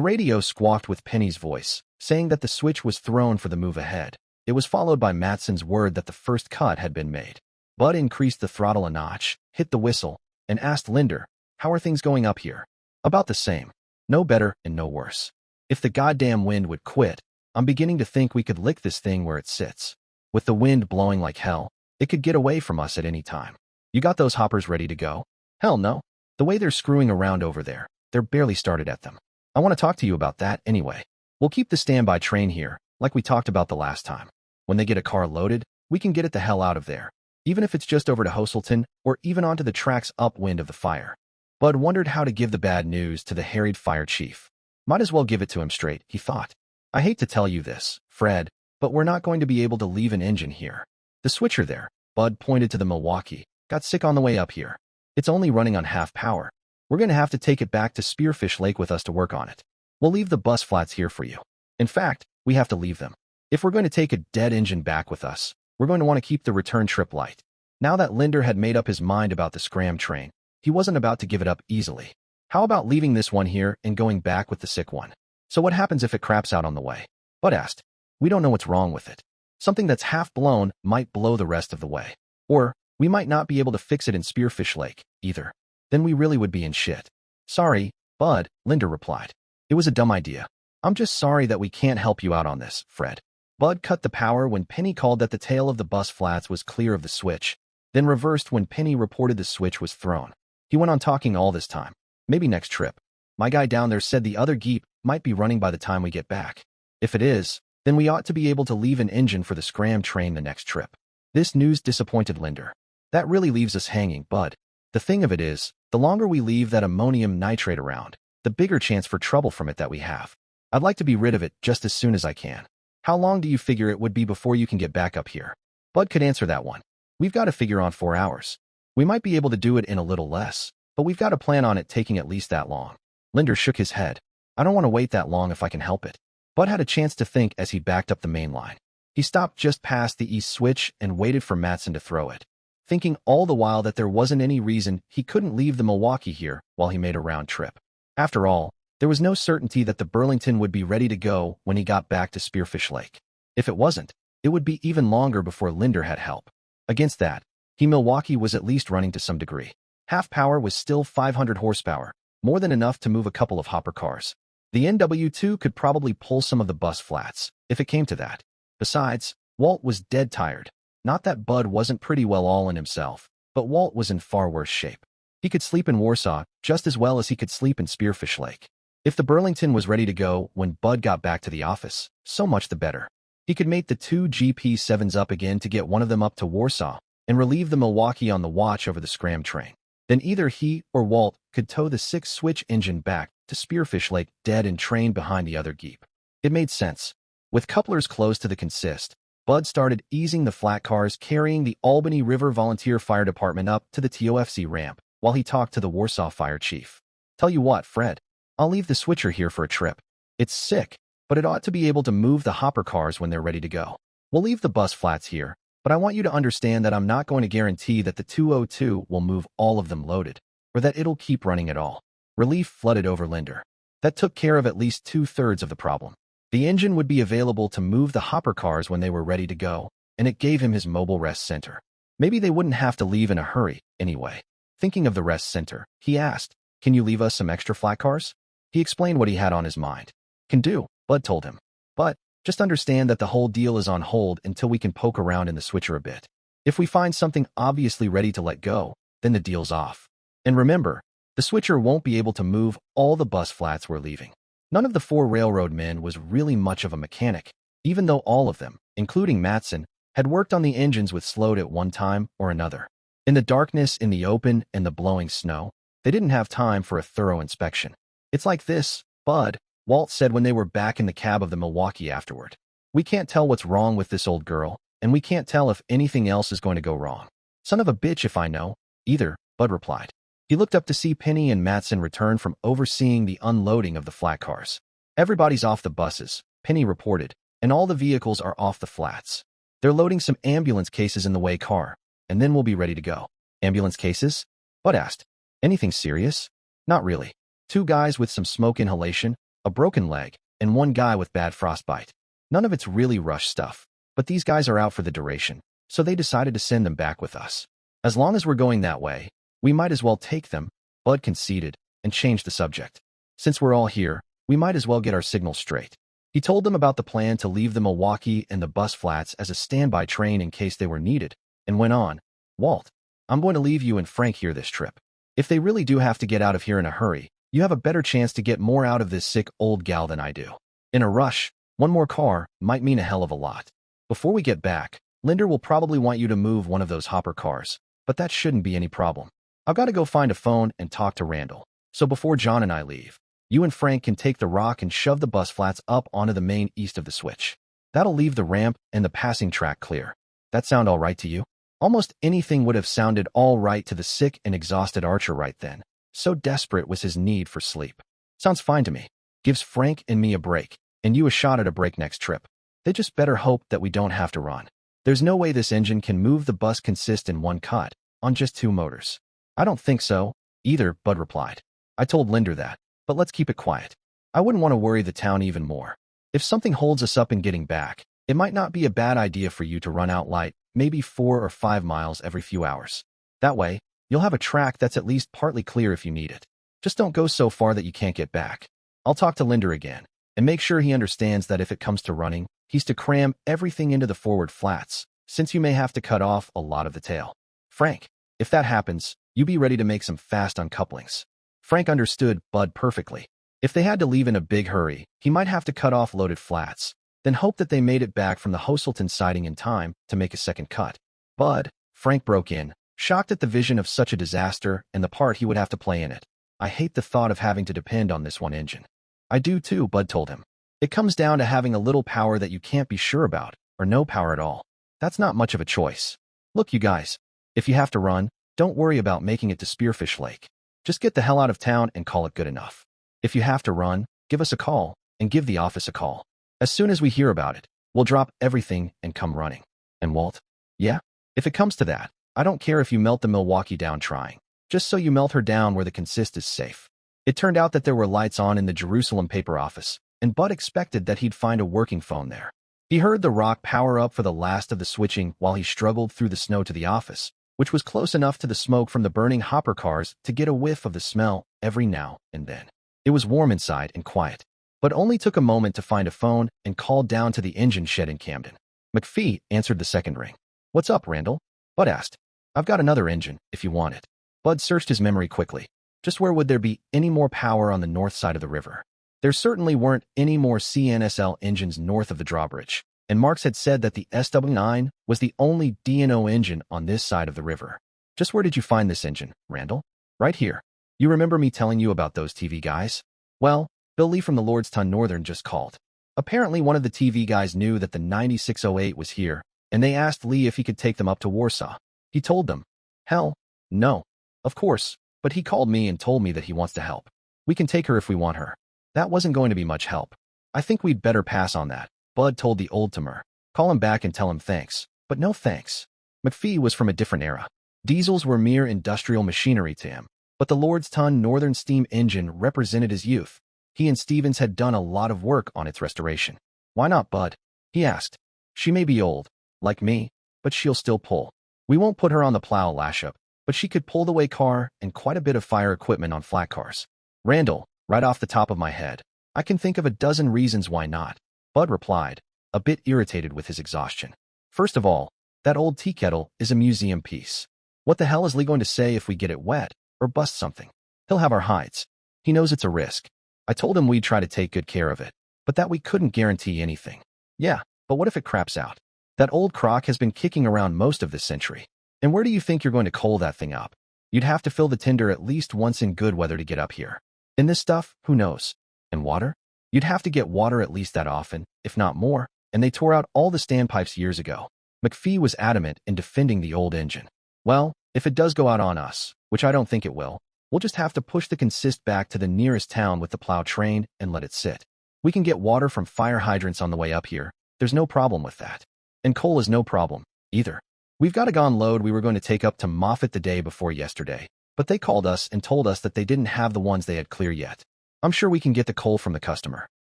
A: radio squawked with Penny's voice, saying that the switch was thrown for the move ahead. It was followed by Matson's word that the first cut had been made. Bud increased the throttle a notch, hit the whistle, and asked Linder, how are things going up here? About the same. No better and no worse. If the goddamn wind would quit, I'm beginning to think we could lick this thing where it sits. With the wind blowing like hell, it could get away from us at any time. You got those hoppers ready to go? Hell no. The way they're screwing around over there, they're barely started at them. I want to talk to you about that anyway. We'll keep the standby train here, like we talked about the last time. When they get a car loaded, we can get it the hell out of there, even if it's just over to Hoselton or even onto the tracks upwind of the fire. Bud wondered how to give the bad news to the harried fire chief. Might as well give it to him straight, he thought. I hate to tell you this, Fred, but we're not going to be able to leave an engine here. The switcher there, Bud pointed to the Milwaukee, got sick on the way up here. It's only running on half power. We're going to have to take it back to Spearfish Lake with us to work on it. We'll leave the bus flats here for you. In fact, we have to leave them. If we're going to take a dead engine back with us, we're going to want to keep the return trip light. Now that Linder had made up his mind about the scram train, he wasn't about to give it up easily. How about leaving this one here and going back with the sick one? So what happens if it craps out on the way? Bud asked. We don't know what's wrong with it. Something that's half blown might blow the rest of the way. Or, we might not be able to fix it in Spearfish Lake, either. Then we really would be in shit. Sorry, Bud, Linder replied. It was a dumb idea. I'm just sorry that we can't help you out on this, Fred. Bud cut the power when Penny called that the tail of the bus flats was clear of the switch, then reversed when Penny reported the switch was thrown. He went on talking all this time. Maybe next trip. My guy down there said the other Jeep might be running by the time we get back. If it is, then we ought to be able to leave an engine for the scram train the next trip. This news disappointed Linder. That really leaves us hanging, Bud. The thing of it is, the longer we leave that ammonium nitrate around, the bigger chance for trouble from it that we have. I'd like to be rid of it just as soon as I can. How long do you figure it would be before you can get back up here? Bud could answer that one. We've got to figure on 4 hours. We might be able to do it in a little less, but we've got to plan on it taking at least that long. Linder shook his head. I don't want to wait that long if I can help it. Bud had a chance to think as he backed up the main line. He stopped just past the east switch and waited for Matson to throw it, thinking all the while that there wasn't any reason he couldn't leave the Milwaukee here while he made a round trip. After all, there was no certainty that the Burlington would be ready to go when he got back to Spearfish Lake. If it wasn't, it would be even longer before Linder had help. Against that, Milwaukee was at least running to some degree. Half power was still 500 horsepower, more than enough to move a couple of hopper cars. The NW2 could probably pull some of the bus flats, if it came to that. Besides, Walt was dead tired. Not that Bud wasn't pretty well all in himself, but Walt was in far worse shape. He could sleep in Warsaw just as well as he could sleep in Spearfish Lake. If the Burlington was ready to go when Bud got back to the office, so much the better. He could mate the two GP7s up again to get one of them up to Warsaw and relieve the Milwaukee on the watch over the Scram train. Then either he or Walt could tow the 6-switch engine back to Spearfish Lake dead and train behind the other Jeep. It made sense. With couplers closed to the consist, Bud started easing the flat cars carrying the Albany River Volunteer Fire Department up to the TOFC ramp while he talked to the Warsaw fire chief. Tell you what, Fred, I'll leave the switcher here for a trip. It's sick, but it ought to be able to move the hopper cars when they're ready to go. We'll leave the bus flats here, but I want you to understand that I'm not going to guarantee that the 202 will move all of them loaded, or that it'll keep running at all. Relief flooded over Linder. That took care of at least 2/3 of the problem. The engine would be available to move the hopper cars when they were ready to go, and it gave him his mobile rest center. Maybe they wouldn't have to leave in a hurry, anyway. Thinking of the rest center, he asked, "Can you leave us some extra flat cars?" He explained what he had on his mind. "Can do," Bud told him. "But just understand that the whole deal is on hold until we can poke around in the switcher a bit. If we find something obviously ready to let go, then the deal's off. And remember, the switcher won't be able to move all the bus flats we're leaving." None of the 4 railroad men was really much of a mechanic, even though all of them, including Matson, had worked on the engines with Sloat at one time or another. In the darkness, in the open, and the blowing snow, they didn't have time for a thorough inspection. "It's like this, Bud," Walt said when they were back in the cab of the Milwaukee afterward. "We can't tell what's wrong with this old girl, and we can't tell if anything else is going to go wrong. Son of a bitch if I know, either," Bud replied. He looked up to see Penny and Matson return from overseeing the unloading of the flat cars. "Everybody's off the buses," Penny reported, "and all the vehicles are off the flats. They're loading some ambulance cases in the way car, and then we'll be ready to go." "Ambulance cases?" Bud asked. "Anything serious?" "Not really. 2 guys with some smoke inhalation, a broken leg, and 1 guy with bad frostbite. None of it's really rush stuff, but these guys are out for the duration, so they decided to send them back with us. As long as we're going that way, we might as well take them," Bud conceded, and changed the subject. "Since we're all here, we might as well get our signal straight." He told them about the plan to leave the Milwaukee and the bus flats as a standby train in case they were needed, and went on, "Walt, I'm going to leave you and Frank here this trip. If they really do have to get out of here in a hurry, you have a better chance to get more out of this sick old gal than I do. In a rush, 1 more car might mean a hell of a lot. Before we get back, Linder will probably want you to move one of those hopper cars, but that shouldn't be any problem. I've got to go find a phone and talk to Randall, so before John and I leave, you and Frank can take the rock and shove the bus flats up onto the main east of the switch. That'll leave the ramp and the passing track clear. That sound all right to you?" Almost anything would have sounded all right to the sick and exhausted Archer right then. So desperate was his need for sleep. "Sounds fine to me. Gives Frank and me a break, and you a shot at a break next trip. They just better hope that we don't have to run. There's no way this engine can move the bus consist in 1 cut, on just 2 motors." "I don't think so, either," Bud replied. "I told Linder that, but let's keep it quiet. I wouldn't want to worry the town even more. If something holds us up in getting back, it might not be a bad idea for you to run out light, maybe 4 or 5 miles every few hours. That way, you'll have a track that's at least partly clear if you need it. Just don't go so far that you can't get back. I'll talk to Linder again, and make sure he understands that if it comes to running, he's to cram everything into the forward flats, since you may have to cut off a lot of the tail. Frank, if that happens, you be ready to make some fast uncouplings." Frank understood Bud perfectly. If they had to leave in a big hurry, he might have to cut off loaded flats, then hope that they made it back from the Hoselton siding in time to make a second cut. "Bud," Frank broke in, shocked at the vision of such a disaster and the part he would have to play in it. "I hate the thought of having to depend on this one engine." "I do too," Bud told him. "It comes down to having a little power that you can't be sure about, or no power at all. That's not much of a choice. Look, you guys, if you have to run, Don't worry about making it to Spearfish Lake. Just get the hell out of town and call it good enough. If you have to run, give us a call, and give the office a call. As soon as we hear about it, we'll drop everything and come running. And Walt? Yeah? If it comes to that, I don't care if you melt the Milwaukee down trying. Just so you melt her down where the consist is safe. It turned out that there were lights on in the Jerusalem paper office, and Bud expected that he'd find a working phone there. He heard the rock power up for the last of the switching while he struggled through the snow to the office, which was close enough to the smoke from the burning hopper cars to get a whiff of the smell every now and then. It was warm inside and quiet, but only took a moment to find a phone and called down to the engine shed in Camden. McPhee answered the second ring. What's up, Randall? Bud asked. I've got another engine, if you want it. Bud searched his memory quickly. Just where would there be any more power on the north side of the river? There certainly weren't any more CNSL engines north of the drawbridge, and Marks had said that the SW9 was the only D&O engine on this side of the river. Just where did you find this engine, Randall? Right here. You remember me telling you about those TV guys? Well, Bill Lee from the Lordstown Northern just called. Apparently one of the TV guys knew that the 9608 was here, and they asked Lee if he could take them up to Warsaw. He told them, hell, no. Of course, but he called me and told me that he wants to help. We can take her if we want her. That wasn't going to be much help. I think we'd better pass on that, Bud told the old-timer. Call him back and tell him thanks, but no thanks. McPhee was from a different era. Diesels were mere industrial machinery to him, but the Lordstown Northern steam engine represented his youth. He and Stevens had done a lot of work on its restoration. Why not, Bud? He asked. She may be old, like me, but she'll still pull. We won't put her on the plow lash-up, but she could pull the way car and quite a bit of fire equipment on flat cars. Randall, right off the top of my head, I can think of a dozen reasons why not, Bud replied, a bit irritated with his exhaustion. First of all, that old tea kettle is a museum piece. What the hell is Lee going to say if we get it wet or bust something? He'll have our hides. He knows it's a risk. I told him we'd try to take good care of it, but that we couldn't guarantee anything. Yeah, but what if it craps out? That old crock has been kicking around most of this century. And where do you think you're going to coal that thing up? You'd have to fill the tinder at least once in good weather to get up here. In this stuff, who knows? And water? You'd have to get water at least that often, if not more, and they tore out all the standpipes years ago. McPhee was adamant in defending the old engine. Well, if it does go out on us, which I don't think it will, we'll just have to push the consist back to the nearest town with the plow train and let it sit. We can get water from fire hydrants on the way up here. There's no problem with that. And coal is no problem, either. We've got a gone load we were going to take up to Moffat the day before yesterday, but they called us and told us that they didn't have the ones they had clear yet. I'm sure we can get the coal from the customer.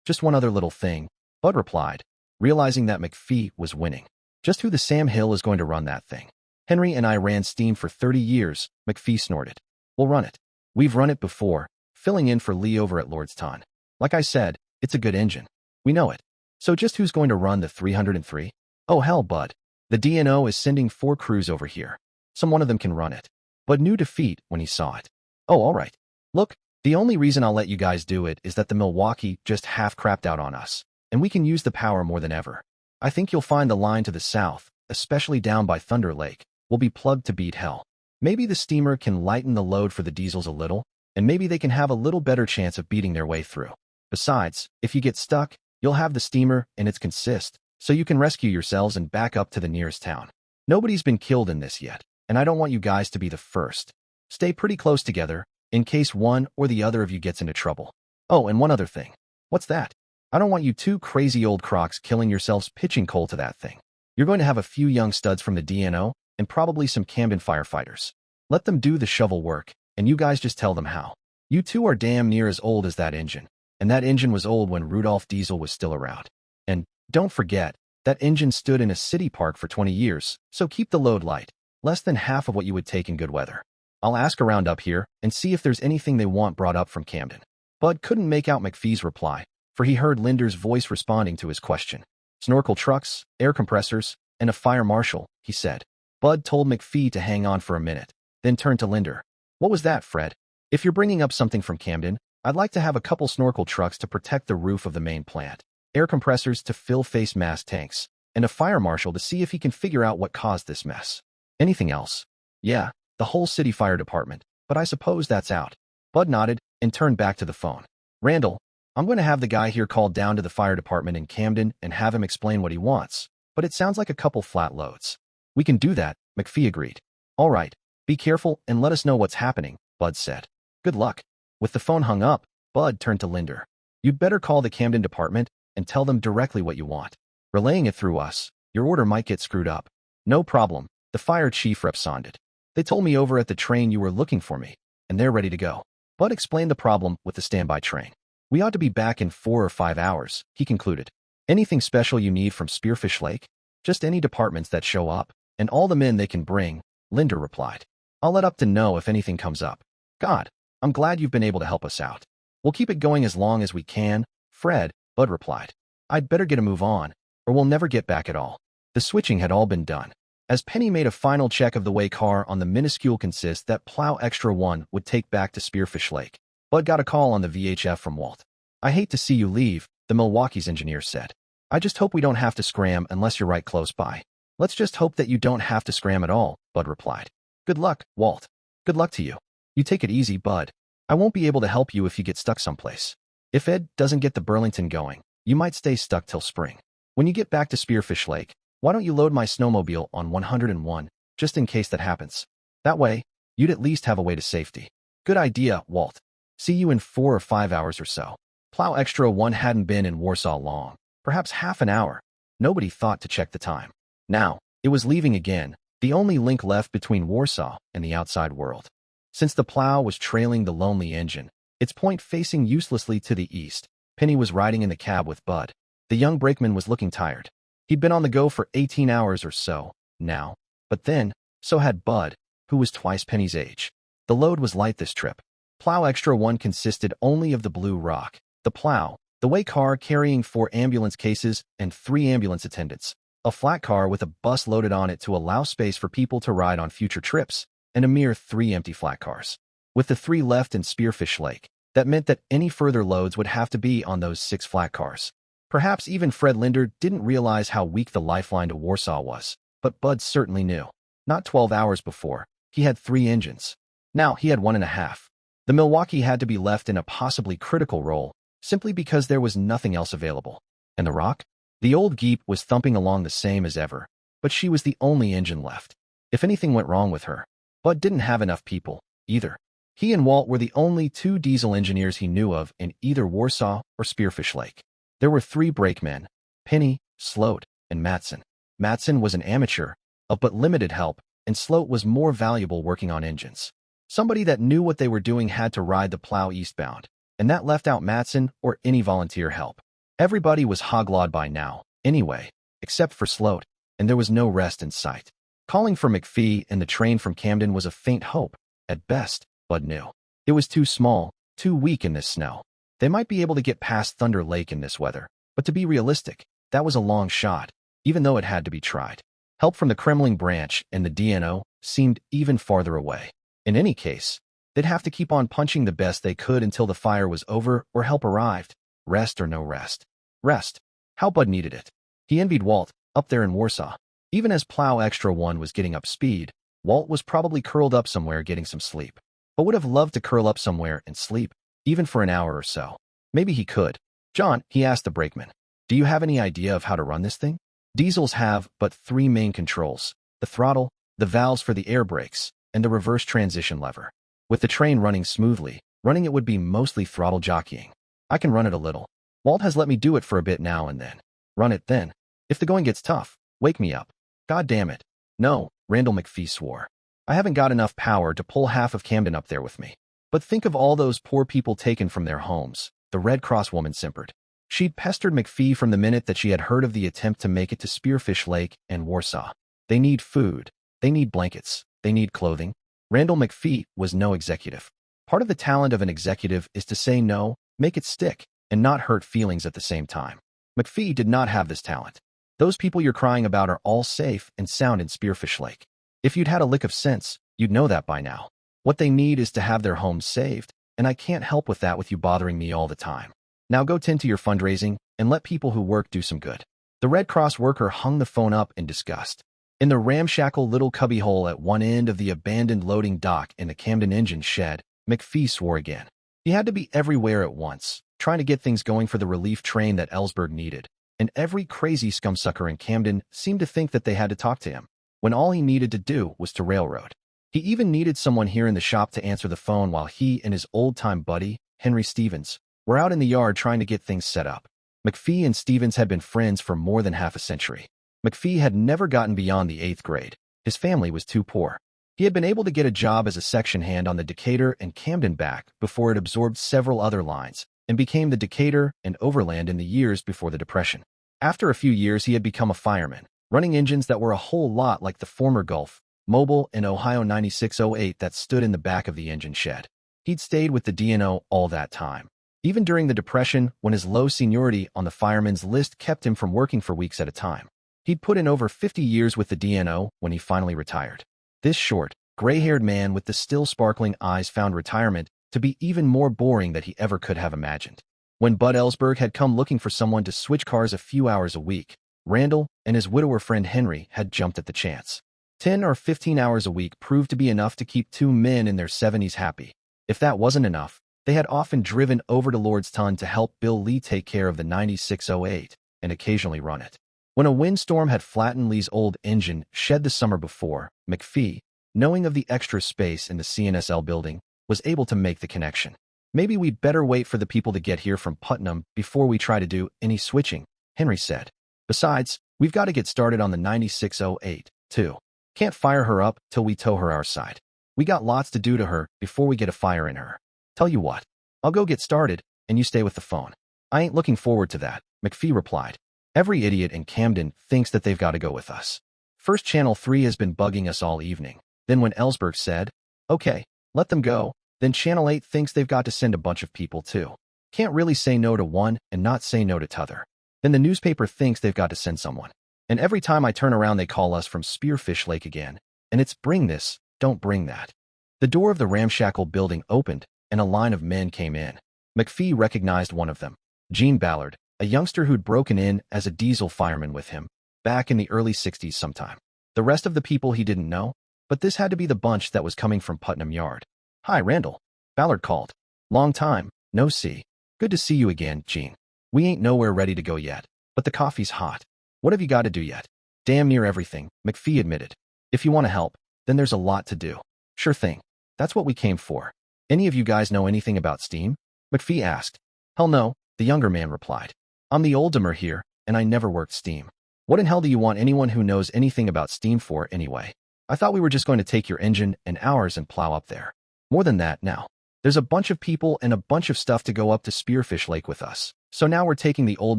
A: Just one other little thing, Bud replied, realizing that McPhee was winning. Just who the Sam Hill is going to run that thing? Henry and I ran steam for 30 years, McPhee snorted. We'll run it. We've run it before, filling in for Lee over at Lordstown. Like I said, it's a good engine. We know it. So just who's going to run the 303? Oh hell, Bud. The D&O is sending 4 crews over here. Some one of them can run it. Bud knew defeat when he saw it. Oh, all right. Look, the only reason I'll let you guys do it is that the Milwaukee just half crapped out on us, and we can use the power more than ever. I think you'll find the line to the south, especially down by Thunder Lake, will be plugged to beat hell. Maybe the steamer can lighten the load for the diesels a little, and maybe they can have a little better chance of beating their way through. Besides, if you get stuck, you'll have the steamer and its consist, so you can rescue yourselves and back up to the nearest town. Nobody's been killed in this yet, and I don't want you guys to be the first. Stay pretty close together, in case one or the other of you gets into trouble. Oh, and one other thing. What's that? I don't want you 2 crazy old crocs killing yourselves pitching coal to that thing. You're going to have a few young studs from the D&O, and probably some Camden firefighters. Let them do the shovel work, and you guys just tell them how. You 2 are damn near as old as that engine, and that engine was old when Rudolph Diesel was still around. And don't forget, that engine stood in a city park for 20 years, so keep the load light, less than half of what you would take in good weather. I'll ask around up here and see if there's anything they want brought up from Camden. Bud couldn't make out McPhee's reply, for he heard Linder's voice responding to his question. Snorkel trucks, air compressors, and a fire marshal, he said. Bud told McPhee to hang on for a minute, then turned to Linder. What was that, Fred? If you're bringing up something from Camden, I'd like to have a couple snorkel trucks to protect the roof of the main plant, air compressors to fill face mask tanks, and a fire marshal to see if he can figure out what caused this mess. Anything else? Yeah, the whole city fire department, but I suppose that's out. Bud nodded and turned back to the phone. Randall, I'm going to have the guy here called down to the fire department in Camden and have him explain what he wants, but it sounds like a couple flat loads. We can do that, McPhee agreed. All right, Be careful and let us know what's happening, Bud said. Good luck. With the phone hung up, Bud turned to Linder. You'd better call the Camden department and tell them directly what you want. Relaying it through us, your order might get screwed up. No problem, the fire chief responded. They told me over at the train you were looking for me, and they're ready to go. Bud explained the problem with the standby train. We ought to be back in 4 or 5 hours, he concluded. Anything special you need from Spearfish Lake? Just any departments that show up, and all the men they can bring, Linder replied. I'll let Upton know if anything comes up. God, I'm glad you've been able to help us out. We'll keep it going as long as we can, Fred, Bud replied. I'd better get a move on, or we'll never get back at all. The switching had all been done. As Penny made a final check of the way car on the minuscule consist that Plow Extra 1 would take back to Spearfish Lake, Bud got a call on the VHF from Walt. I hate to see you leave, the Milwaukee's engineer said. I just hope we don't have to scram unless you're right close by. Let's just hope that you don't have to scram at all, Bud replied. Good luck, Walt. Good luck to you. You take it easy, Bud. I won't be able to help you if you get stuck someplace. If Ed doesn't get the Burlington going, you might stay stuck till spring. When you get back to Spearfish Lake, why don't you load my snowmobile on 101, just in case that happens? That way, you'd at least have a way to safety. Good idea, Walt. See you in 4 or 5 hours or so. Plow Extra 1 hadn't been in Warsaw long, perhaps half an hour. Nobody thought to check the time. Now, it was leaving again, the only link left between Warsaw and the outside world. Since the plow was trailing the lonely engine, its point facing uselessly to the east, Penny was riding in the cab with Bud. The young brakeman was looking tired. He'd been on the go for 18 hours or so now, but then, so had Bud, who was twice Penny's age. The load was light this trip. Plow Extra 1 consisted only of the Blue Rock, the plow, the way car carrying 4 ambulance cases and 3 ambulance attendants, a flat car with a bus loaded on it to allow space for people to ride on future trips, and a mere 3 empty flat cars. With the 3 left in Spearfish Lake, that meant that any further loads would have to be on those 6 flat cars. Perhaps even Fred Linder didn't realize how weak the lifeline to Warsaw was, but Bud certainly knew. Not 12 hours before, he had 3 engines. Now he had 1.5. The Milwaukee had to be left in a possibly critical role, simply because there was nothing else available. And the Rock? The old Geep was thumping along the same as ever, but she was the only engine left. If anything went wrong with her, Bud didn't have enough people, either. He and Walt were the only 2 diesel engineers he knew of in either Warsaw or Spearfish Lake. There were 3 brakemen, Penny, Sloat, and Matson. Matson was an amateur, of but limited help, and Sloat was more valuable working on engines. Somebody that knew what they were doing had to ride the plow eastbound, and that left out Matson or any volunteer help. Everybody was hoglawed by now, anyway, except for Sloat, and there was no rest in sight. Calling for McPhee and the train from Camden was a faint hope, at best, Bud knew. It was too small, too weak in this snow. They might be able to get past Thunder Lake in this weather, but to be realistic, that was a long shot, even though it had to be tried. Help from the Kremling branch and the DNO seemed even farther away. In any case, they'd have to keep on punching the best they could until the fire was over or help arrived, rest or no rest. Rest. How Bud needed it. He envied Walt, up there in Warsaw. Even as Plow Extra 1 was getting up speed, Walt was probably curled up somewhere getting some sleep, but would have loved to curl up somewhere and sleep, even for an hour or so. Maybe he could. John, he asked the brakeman, do you have any idea of how to run this thing? Diesels have but 3 main controls, the throttle, the valves for the air brakes, and the reverse transition lever. With the train running smoothly, running it would be mostly throttle jockeying. I can run it a little. Walt has let me do it for a bit now and then. Run it then. If the going gets tough, wake me up. God damn it. No, Randall McPhee swore. I haven't got enough power to pull half of Camden up there with me. But think of all those poor people taken from their homes, the Red Cross woman simpered. She'd pestered McPhee from the minute that she had heard of the attempt to make it to Spearfish Lake and Warsaw. They need food. They need blankets. They need clothing. Randall McPhee was no executive. Part of the talent of an executive is to say no, make it stick, and not hurt feelings at the same time. McPhee did not have this talent. Those people you're crying about are all safe and sound in Spearfish Lake. If you'd had a lick of sense, you'd know that by now. What they need is to have their homes saved, and I can't help with that with you bothering me all the time. Now go tend to your fundraising and let people who work do some good. The Red Cross worker hung the phone up in disgust. In the ramshackle little cubbyhole at one end of the abandoned loading dock in the Camden engine shed, McPhee swore again. He had to be everywhere at once, trying to get things going for the relief train that Ellsberg needed, and every crazy scumsucker in Camden seemed to think that they had to talk to him, when all he needed to do was to railroad. He even needed someone here in the shop to answer the phone while he and his old-time buddy, Henry Stevens, were out in the yard trying to get things set up. McPhee and Stevens had been friends for more than half a century. McPhee had never gotten beyond the 8th grade. His family was too poor. He had been able to get a job as a section hand on the Decatur and Camden back before it absorbed several other lines and became the Decatur and Overland in the years before the Depression. After a few years, he had become a fireman, running engines that were a whole lot like the former Gulf, Mobile, and Ohio 9608 that stood in the back of the engine shed. He'd stayed with the D&O all that time. Even during the Depression, when his low seniority on the fireman's list kept him from working for weeks at a time. He'd put in over 50 years with the D&O when he finally retired. This short, gray-haired man with the still sparkling eyes found retirement to be even more boring than he ever could have imagined. When Bud Ellsberg had come looking for someone to switch cars a few hours a week, Randall and his widower friend Henry had jumped at the chance. 10 or 15 hours a week proved to be enough to keep two men in their 70s happy. If that wasn't enough, they had often driven over to Lordstown to help Bill Lee take care of the 9608 and occasionally run it. When a windstorm had flattened Lee's old engine shed the summer before, McPhee, knowing of the extra space in the CNSL building, was able to make the connection. Maybe we'd better wait for the people to get here from Putnam before we try to do any switching, Henry said. Besides, we've got to get started on the 9608, too. Can't fire her up till we tow her our side. We got lots to do to her before we get a fire in her. Tell you what, I'll go get started, and you stay with the phone. I ain't looking forward to that, McPhee replied. Every idiot in Camden thinks that they've got to go with us. First Channel 3 has been bugging us all evening. Then when Ellsberg said, okay, let them go, then Channel 8 thinks they've got to send a bunch of people too. Can't really say no to one and not say no to t'other. Then the newspaper thinks they've got to send someone. And every time I turn around they call us from Spearfish Lake again. And it's bring this, don't bring that. The door of the ramshackle building opened, and a line of men came in. McPhee recognized one of them, Gene Ballard, a youngster who'd broken in as a diesel fireman with him, back in the early 60s sometime. The rest of the people he didn't know, but this had to be the bunch that was coming from Putnam Yard. Hi, Randall, Ballard called. Long time, no see. Good to see you again, Gene. We ain't nowhere ready to go yet, but the coffee's hot. What have you got to do yet? Damn near everything, McPhee admitted. If you want to help, then there's a lot to do. Sure thing. That's what we came for. Any of you guys know anything about steam? McPhee asked. Hell no, the younger man replied. I'm the oldemer here, and I never worked steam. What in hell do you want anyone who knows anything about steam for anyway? I thought we were just going to take your engine and ours and plow up there. More than that now. There's a bunch of people and a bunch of stuff to go up to Spearfish Lake with us. So now we're taking the old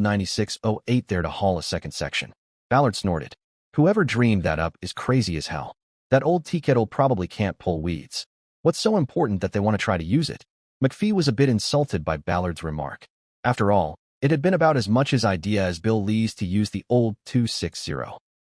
A: 9608 there to haul a second section. Ballard snorted. Whoever dreamed that up is crazy as hell. That old tea kettle probably can't pull weeds. What's so important that they want to try to use it? McPhee was a bit insulted by Ballard's remark. After all, it had been about as much his idea as Bill Lee's to use the old 260.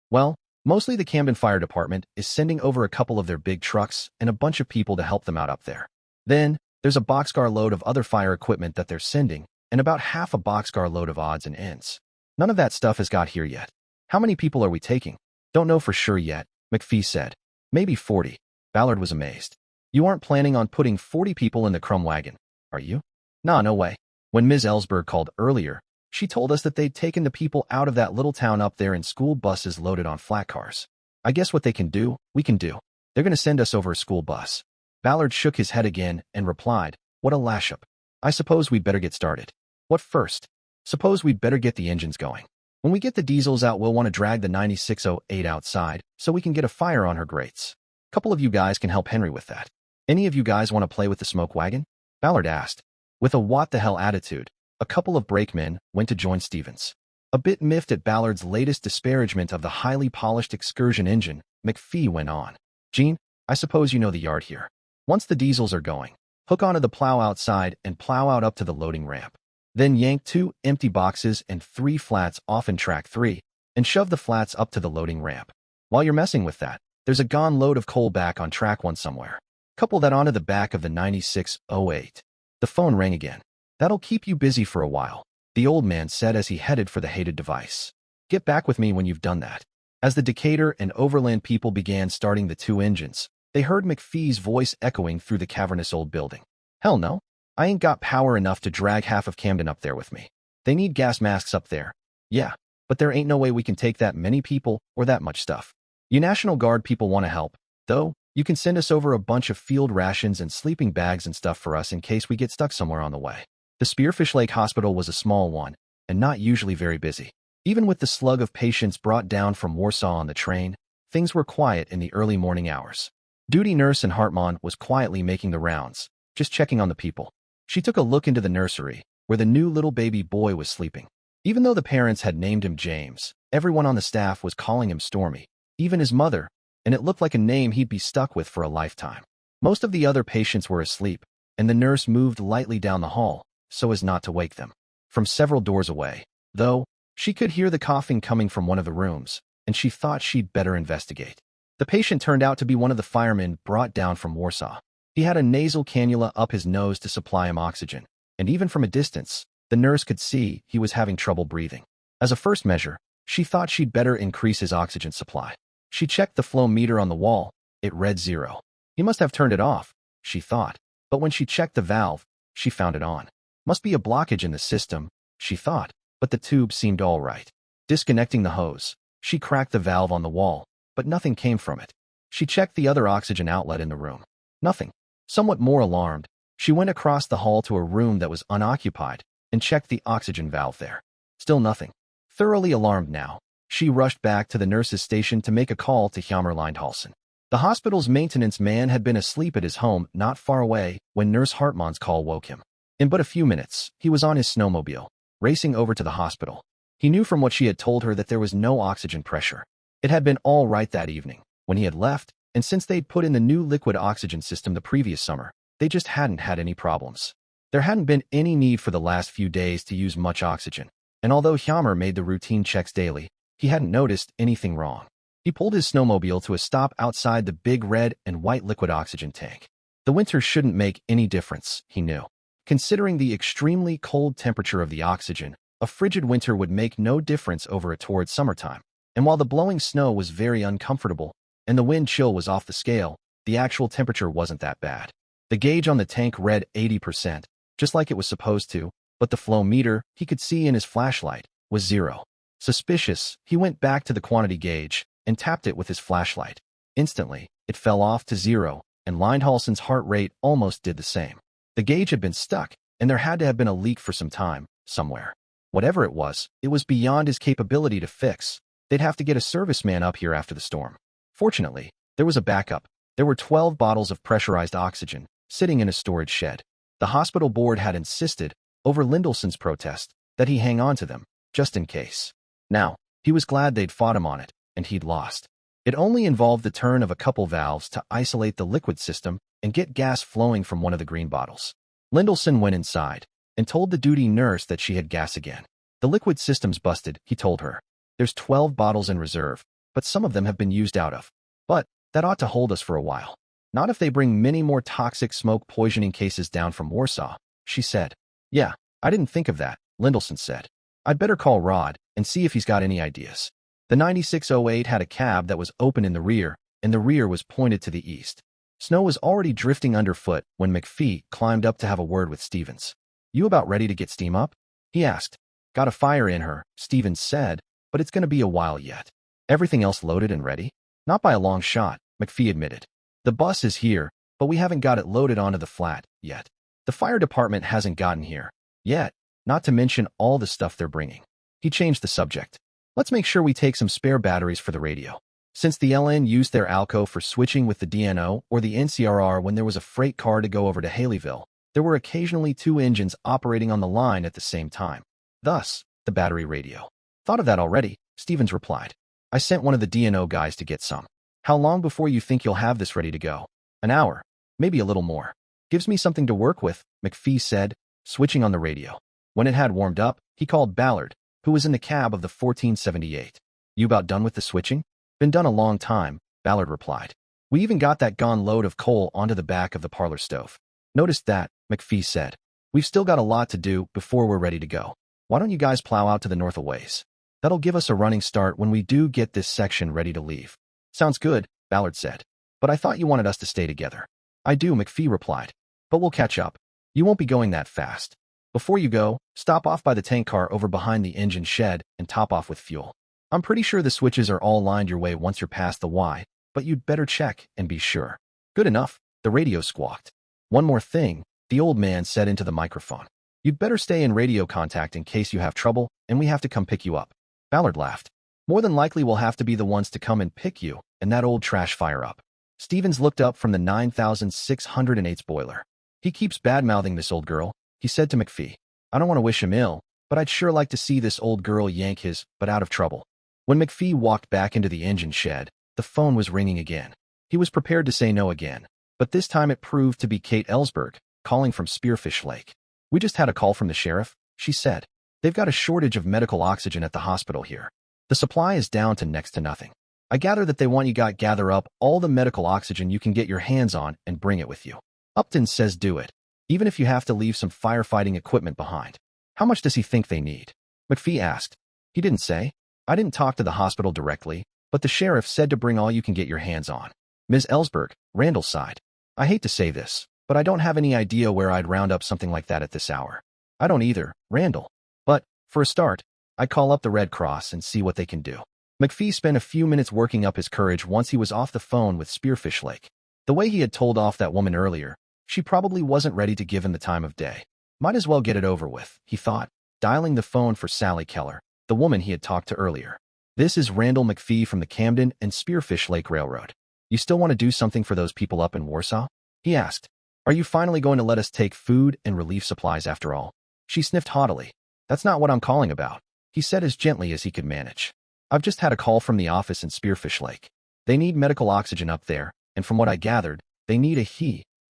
A: Well, mostly the Camden Fire Department is sending over a couple of their big trucks and a bunch of people to help them out up there. Then, there's a boxcar load of other fire equipment that they're sending, and about half a boxcar load of odds and ends. None of that stuff has got here yet. How many people are we taking? Don't know for sure yet, McPhee said. Maybe 40. Ballard was amazed. You aren't planning on putting 40 people in the crumb wagon, are you? Nah, no way. When Ms. Ellsberg called earlier, she told us that they'd taken the people out of that little town up there in school buses loaded on flat cars. I guess what they can do, we can do. They're going to send us over a school bus. Ballard shook his head again and replied, what a lash-up. I suppose we'd better get started. What first? Suppose we'd better get the engines going. When we get the diesels out, we'll want to drag the 9608 outside so we can get a fire on her grates. A couple of you guys can help Henry with that. Any of you guys want to play with the smoke wagon? Ballard asked. With a what-the-hell attitude, a couple of brakemen went to join Stevens. A bit miffed at Ballard's latest disparagement of the highly polished excursion engine, McPhee went on. Gene, I suppose you know the yard here. Once the diesels are going, hook onto the plow outside and plow out up to the loading ramp. Then yank 2 empty boxes and 3 flats off in track 3 and shove the flats up to the loading ramp. While you're messing with that, there's a gone load of coal back on track 1 somewhere. Couple that onto the back of the 9608. The phone rang again. That'll keep you busy for a while, the old man said as he headed for the hated device. Get back with me when you've done that. As the Decatur and Overland people began starting the 2 engines, they heard McPhee's voice echoing through the cavernous old building. Hell no. I ain't got power enough to drag half of Camden up there with me. They need gas masks up there. Yeah, but there ain't no way we can take that many people or that much stuff. You National Guard people want to help, though, You can send us over a bunch of field rations and sleeping bags and stuff for us in case we get stuck somewhere on the way. The Spearfish Lake Hospital was a small one, and not usually very busy. Even with the slug of patients brought down from Warsaw on the train, things were quiet in the early morning hours. Duty nurse in Hartmann was quietly making the rounds, just checking on the people. She took a look into the nursery, where the new little baby boy was sleeping. Even though the parents had named him James, everyone on the staff was calling him Stormy, even his mother, and it looked like a name he'd be stuck with for a lifetime. Most of the other patients were asleep, and the nurse moved lightly down the hall, so as not to wake them. From several doors away, though, she could hear the coughing coming from one of the rooms, and she thought she'd better investigate. The patient turned out to be one of the firemen brought down from Warsaw. He had a nasal cannula up his nose to supply him oxygen, and even from a distance, the nurse could see he was having trouble breathing. As a first measure, she thought she'd better increase his oxygen supply. She checked the flow meter on the wall. It read 0. He must have turned it off, she thought. But when she checked the valve, she found it on. Must be a blockage in the system, she thought, but the tube seemed all right. Disconnecting the hose, she cracked the valve on the wall, but nothing came from it. She checked the other oxygen outlet in the room. Nothing. Somewhat more alarmed, she went across the hall to a room that was unoccupied and checked the oxygen valve there. Still nothing. Thoroughly alarmed now, she rushed back to the nurse's station to make a call to Hjalmar Lindhalsen. The hospital's maintenance man had been asleep at his home not far away when Nurse Hartmann's call woke him. In but a few minutes, he was on his snowmobile, racing over to the hospital. He knew from what she had told her that there was no oxygen pressure. It had been all right that evening, when he had left, and since they'd put in the new liquid oxygen system the previous summer, they just hadn't had any problems. There hadn't been any need for the last few days to use much oxygen, and although Hjalmar made the routine checks daily, he hadn't noticed anything wrong. He pulled his snowmobile to a stop outside the big red and white liquid oxygen tank. The winter shouldn't make any difference, he knew. Considering the extremely cold temperature of the oxygen, a frigid winter would make no difference over a torrid summertime. And while the blowing snow was very uncomfortable, and the wind chill was off the scale, the actual temperature wasn't that bad. The gauge on the tank read 80%, just like it was supposed to, but the flow meter, he could see in his flashlight, was 0. Suspicious, he went back to the quantity gauge and tapped it with his flashlight. Instantly, it fell off to 0, and Lindhalsen's heart rate almost did the same. The gauge had been stuck, and there had to have been a leak for some time, somewhere. Whatever it was beyond his capability to fix. They'd have to get a serviceman up here after the storm. Fortunately, there was a backup. There were 12 bottles of pressurized oxygen sitting in a storage shed. The hospital board had insisted, over Lindhalsen's protest, that he hang on to them, just in case. Now, he was glad they'd fought him on it, and he'd lost. It only involved the turn of a couple valves to isolate the liquid system and get gas flowing from one of the green bottles. Lindhalsen went inside and told the duty nurse that she had gas again. The liquid system's busted, he told her. There's 12 bottles in reserve, but some of them have been used out of. But that ought to hold us for a while. Not if they bring many more toxic smoke poisoning cases down from Warsaw, she said. Yeah, I didn't think of that, Lindhalsen said. I'd better call Rod and see if he's got any ideas. The 9608 had a cab that was open in the rear, and the rear was pointed to the east. Snow was already drifting underfoot when McPhee climbed up to have a word with Stevens. You about ready to get steam up? He asked. Got a fire in her, Stevens said, but it's going to be a while yet. Everything else loaded and ready? Not by a long shot, McPhee admitted. The bus is here, but we haven't got it loaded onto the flat yet. The fire department hasn't gotten here yet, not to mention all the stuff they're bringing. He changed the subject. Let's make sure we take some spare batteries for the radio. Since the LN used their ALCO for switching with the DNO or the NCRR when there was a freight car to go over to Haleyville, there were occasionally 2 engines operating on the line at the same time. Thus, the battery radio. Thought of that already, Stevens replied. I sent one of the DNO guys to get some. How long before you think you'll have this ready to go? An hour, maybe a little more. Gives me something to work with, McPhee said, switching on the radio. When it had warmed up, he called Ballard, who was in the cab of the 1478. You about done with the switching? Been done a long time, Ballard replied. We even got that gone load of coal onto the back of the parlor stove. Noticed that, McPhee said. We've still got a lot to do before we're ready to go. Why don't you guys plow out to the north a ways? That'll give us a running start when we do get this section ready to leave. Sounds good, Ballard said. But I thought you wanted us to stay together. I do, McPhee replied. But we'll catch up. You won't be going that fast. Before you go, stop off by the tank car over behind the engine shed and top off with fuel. I'm pretty sure the switches are all lined your way once you're past the Y. but you'd better check and be sure. Good enough, the radio squawked. One more thing, the old man said into the microphone. You'd better stay in radio contact in case you have trouble and we have to come pick you up. Ballard laughed. More than likely we'll have to be the ones to come and pick you and that old trash fire up. Stevens looked up from the 9608's boiler. He keeps bad-mouthing this old girl, he said to McPhee. I don't want to wish him ill, but I'd sure like to see this old girl yank his butt out of trouble. When McPhee walked back into the engine shed, the phone was ringing again. He was prepared to say no again, but this time it proved to be Kate Ellsberg, calling from Spearfish Lake. We just had a call from the sheriff, she said. They've got a shortage of medical oxygen at the hospital here. The supply is down to next to nothing. I gather that they want you to gather up all the medical oxygen you can get your hands on and bring it with you. Upton says do it, even if you have to leave some firefighting equipment behind. How much does he think they need? McPhee asked. He didn't say. I didn't talk to the hospital directly, but the sheriff said to bring all you can get your hands on. Ms. Ellsberg, Randall sighed. I hate to say this, but I don't have any idea where I'd round up something like that at this hour. I don't either, Randall. But, for a start, I'd call up the Red Cross and see what they can do. McPhee spent a few minutes working up his courage once he was off the phone with Spearfish Lake. The way he had told off that woman earlier, she probably wasn't ready to give him the time of day. Might as well get it over with, he thought, dialing the phone for Sally Keller, the woman he had talked to earlier. This is Randall McPhee from the Camden and Spearfish Lake Railroad. You still want to do something for those people up in Warsaw? He asked. Are you finally going to let us take food and relief supplies after all? She sniffed haughtily. That's not what I'm calling about, he said as gently as he could manage. I've just had a call from the office in Spearfish Lake. They need medical oxygen up there, and from what I gathered, they need